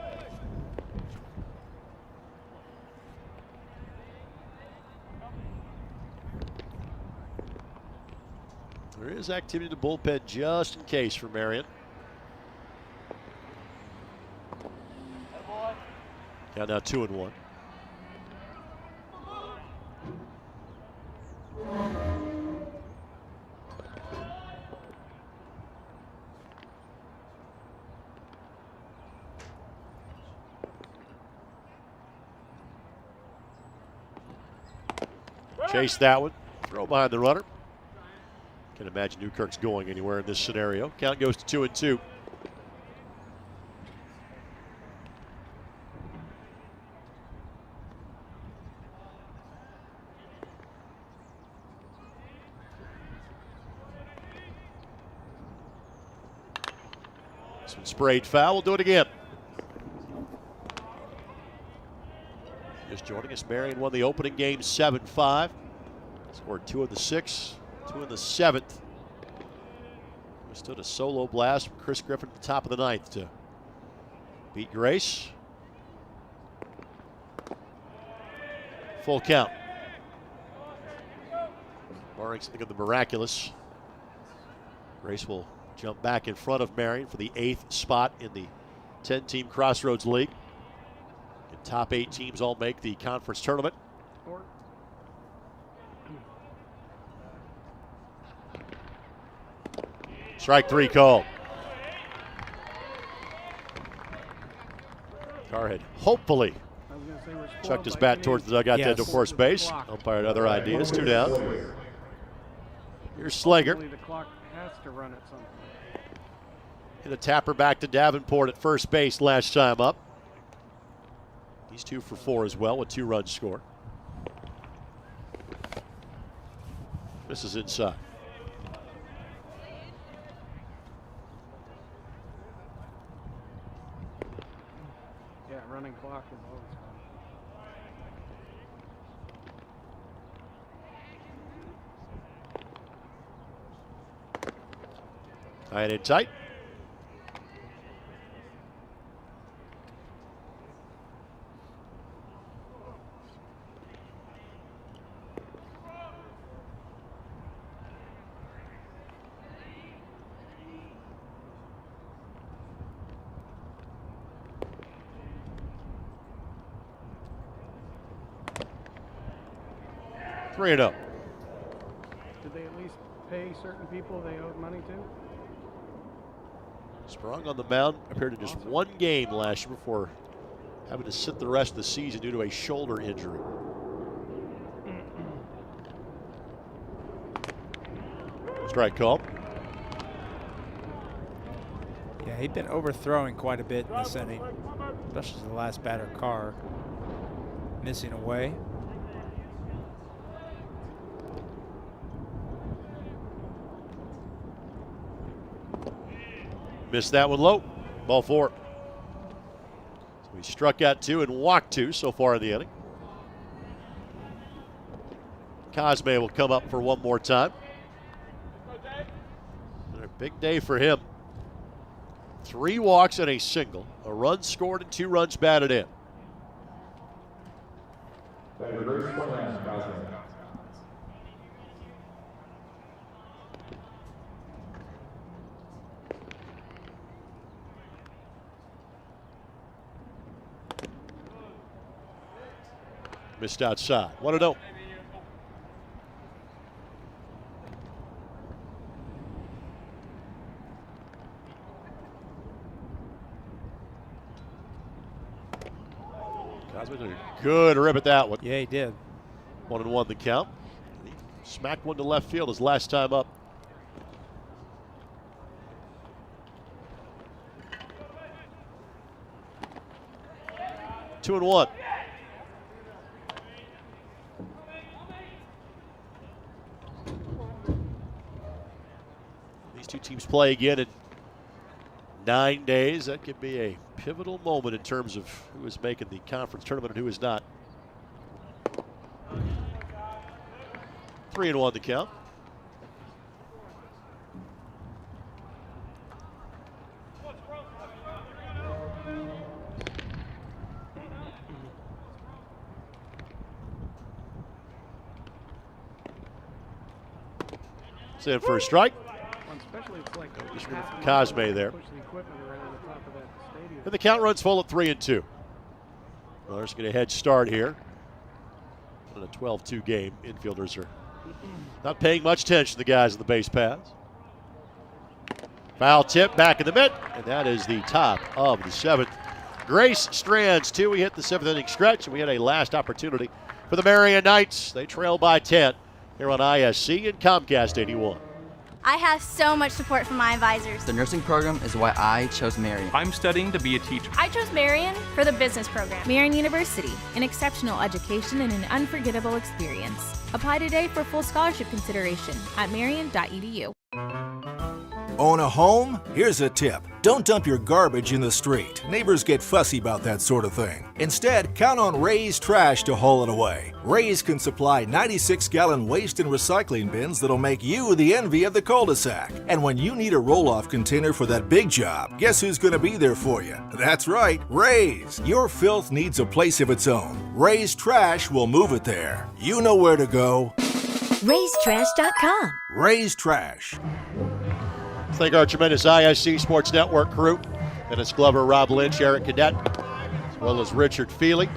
There is activity in the bullpen just in case for Marian. Count now 2 and 1. Chase that one. Throw behind the runner. Can't imagine Newkirk's going anywhere in this scenario. Count goes to 2 and 2. This one sprayed foul. We'll do it again. Just joining us, Marian won the opening game 7-5. Scored 2 of the 6. 2 in the 7th. Stood a solo blast from Chris Griffin at the top of the 9th to beat Grace. Full count. Barring something of the miraculous, Grace will jump back in front of Marian for the 8th spot in the 10-team Crossroads League. The top 8 teams all make the conference tournament. Strike 3 called. Carr had hopefully chucked his bat towards the dugout to first base. Umpire had other ideas. 2 down. Here's Slager. The clock has to run at some point. Hit a tapper back to Davenport at first base last time up. He's 2 for 4 as well with 2 runs scored. This is inside. Yeah, running clock is always fun. High and in tight. Three and up. Did they at least pay certain people they owed money to? Sprung on the mound, appeared in just 1 game last year before having to sit the rest of the season due to a shoulder injury. Strike call. Yeah, he'd been overthrowing quite a bit in this inning, especially the last batter, Carr, missing away. Missed that one low. Ball 4. So he struck out 2 and walked 2 so far in the inning. Cosme will come up for one more time. Another big day for him. 3 walks and a single. A run scored and 2 runs batted in. Missed outside. 1-0. Cosme did a good rip at that one. Yeah, he did. 1-1 the count. He smacked one to left field his last time up. Two and 1. These two teams play again in 9 days. That could be a pivotal moment in terms of who is making the conference tournament and who is not. 3-1 the count. It's in for a strike. Just Cosme there. And the count runs full at 3-2. Well, there's going to head start here. In a 12-2 game, infielders are not paying much attention to the guys in the base paths. Foul tip back in the mitt, and that is the top of the 7th. Grace Strands, 2. We hit the 7th inning stretch, and we had a last opportunity for the Marian Knights. They trail by 10 here on ISC and Comcast 81. I have so much support from my advisors. The nursing program is why I chose Marian. I'm studying to be a teacher. I chose Marian for the business program. Marian University, an exceptional education and an unforgettable experience. Apply today for full scholarship consideration at marian.edu. Own a home? Here's a tip. Don't dump your garbage in the street. Neighbors get fussy about that sort of thing. Instead, count on Ray's Trash to haul it away. Ray's can supply 96-gallon waste and recycling bins that'll make you the envy of the cul-de-sac. And when you need a roll-off container for that big job, guess who's going to be there for you? That's right, Ray's. Your filth needs a place of its own. Ray's Trash will move it there. You know where to go. Ray'sTrash.com. Ray's Trash. Thank our tremendous ISC Sports Network crew. Dennis Glover, Rob Lynch, Eric Cadet, as well as Richard Feely.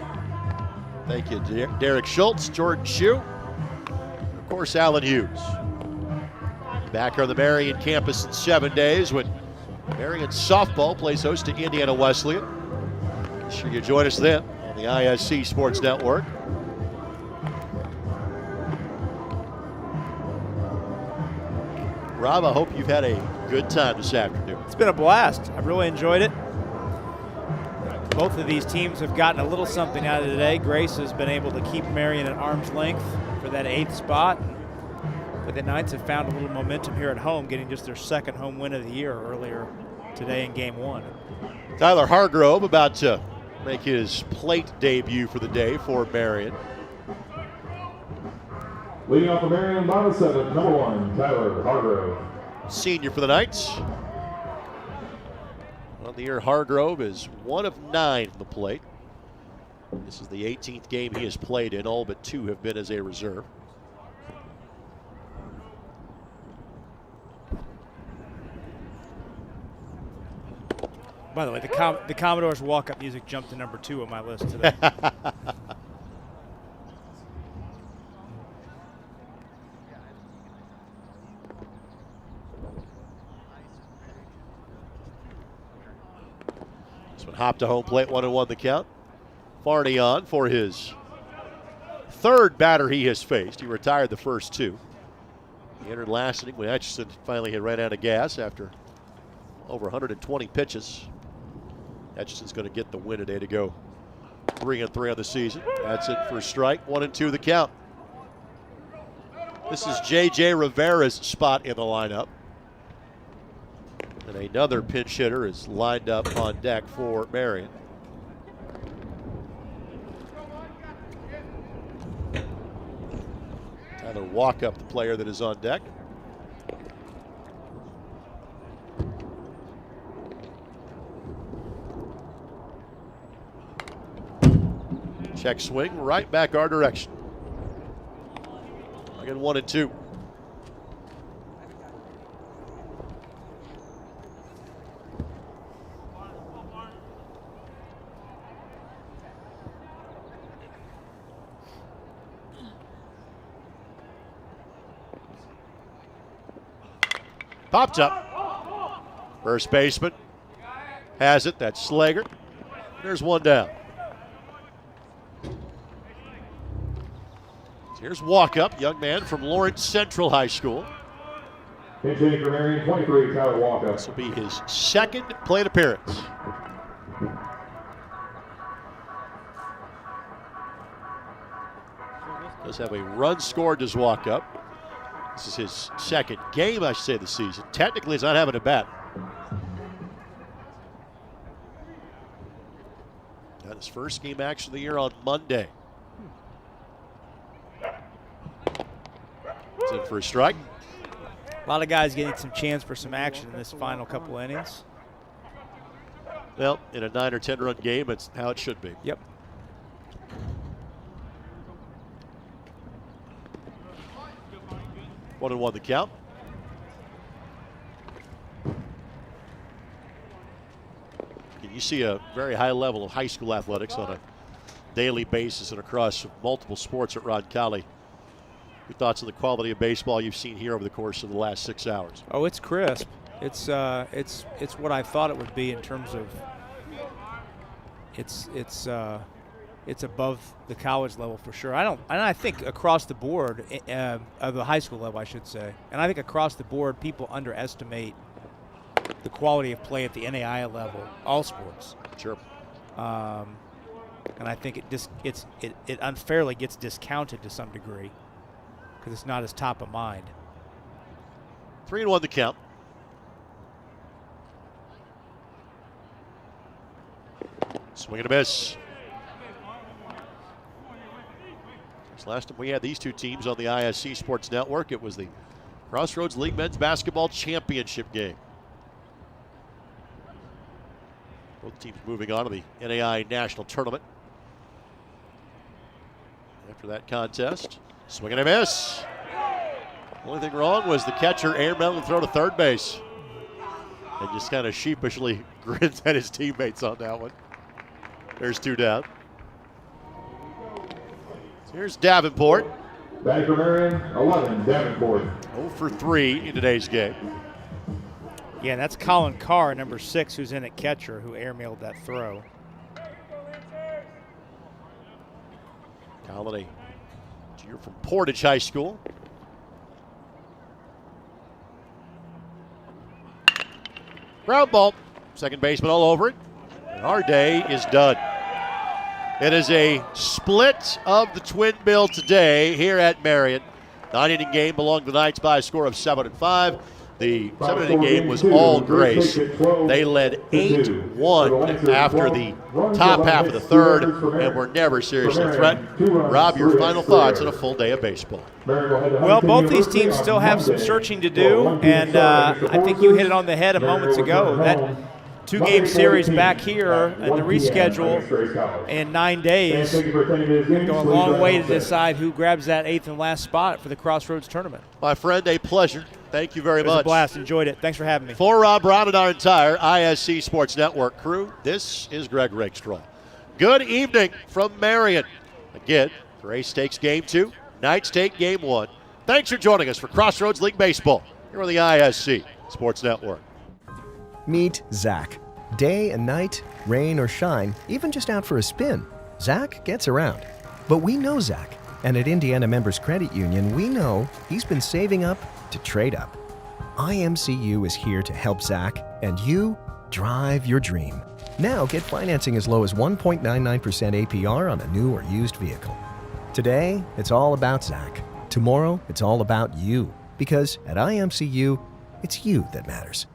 Thank you, Derek Schultz, Jordan Shue, and of course, Alan Hughes. Back on the Marian campus in 7 days when Marian softball plays host to Indiana Wesleyan. Be sure you join us then on the ISC Sports Network. Rob, I hope you've had a good time this afternoon. It's been a blast. I've really enjoyed it. Both of these teams have gotten a little something out of today. Grace has been able to keep Marian at arm's length for that 8th spot. But the Knights have found a little momentum here at home, getting just their 2nd home win of the year earlier today in Game 1. Tyler Hargrove about to make his plate debut for the day for Marian. Leading off for Marian by the 7th, number 1, Tyler Hargrove. Senior for the Knights. On the year, Hargrove is 1 of 9 from the plate. This is the 18th game he has played in. All but 2 have been as a reserve. By the way, the Commodores walk-up music jumped to number 2 on my list today. This one hopped to home plate, 1-1 the count. Farney on for his 3rd batter he has faced. He retired the first 2. He entered last inning when Etchison finally had ran out of gas after over 120 pitches. Etchison's going to get the win today to go 3-3 on the season. That's it for a strike. 1-2 the count. This is J.J. Rivera's spot in the lineup. And another pinch hitter is lined up on deck for Marian. Tyler Walkup, the player that is on deck. Check swing, right back our direction. Again, 1-2. Popped up. First baseman has it. That's Slager. There's one down. Here's Walkup, young man from Lawrence Central High School. Pinch hitting for Marian, 23, Tyler Walkup. This will be his 2nd plate appearance. Does have a run scored, does Walkup. This is his 2nd game, I should say, this season. Technically, he's not having a bat. Got his first game action of the year on Monday. It's in for a strike. A lot of guys getting some chance for some action in this final couple innings. Well, in a 9 or 10 run game, it's how it should be. Yep. One and one the count. You see a very high level of high school athletics on a daily basis and across multiple sports at Roncalli. Your thoughts on the quality of baseball you've seen here over the course of the last 6 hours? Oh, it's crisp. It's what I thought it would be in terms of it's above the college level for sure. I think across the board, of the high school level, I should say, and I think across the board, people underestimate the quality of play at the NAIA level, all sports. Sure. And I think it unfairly gets discounted to some degree because it's not as top of mind. 3-1 the count. Swing and a miss. Last time we had these two teams on the ISC Sports Network, it was the Crossroads League Men's Basketball Championship game. Both teams moving on to the NAIA National Tournament. After that contest, swing and a miss. Only thing wrong was the catcher airmailed the throw to third base. And just kind of sheepishly grins at his teammates on that one. There's two down. Here's Davenport. Batting for Marian, 11, Davenport. 0 for 3 in today's game. Yeah, that's Colin Carr, number 6, who's in at catcher, who airmailed that throw. Galladay, junior from Portage High School. Ground ball. Second baseman all over it. And our day is done. It is a split of the twin bill today here at Marian. 9-inning game belonged to the Knights by a score of 7-5. The 7-inning game was all Grace. They led 8-1 after the top half of the third and were never seriously threatened. Rob, your final thoughts on a full day of baseball? Well, both these teams still have some searching to do, and I think you hit it on the head a moment ago. That two-game series back here and the reschedule in 9 days can go a long way to decide who grabs that 8th and last spot for the Crossroads tournament. My friend, a pleasure. Thank you very much. It was a blast. Enjoyed it. Thanks for having me. For Rob Brown and our entire ISC Sports Network crew, this is Greg Rakestraw. Good evening from Marian. Again, Grace takes game 2. Knights take game 1. Thanks for joining us for Crossroads League Baseball here on the ISC Sports Network. Meet Zach. Day and night, rain or shine, even just out for a spin, Zach gets around. But we know Zach, and at Indiana Members Credit Union, we know he's been saving up to trade up. IMCU is here to help Zach and you drive your dream. Now get financing as low as 1.99% APR on a new or used vehicle. Today, it's all about Zach. Tomorrow, it's all about you. Because at IMCU, it's you that matters.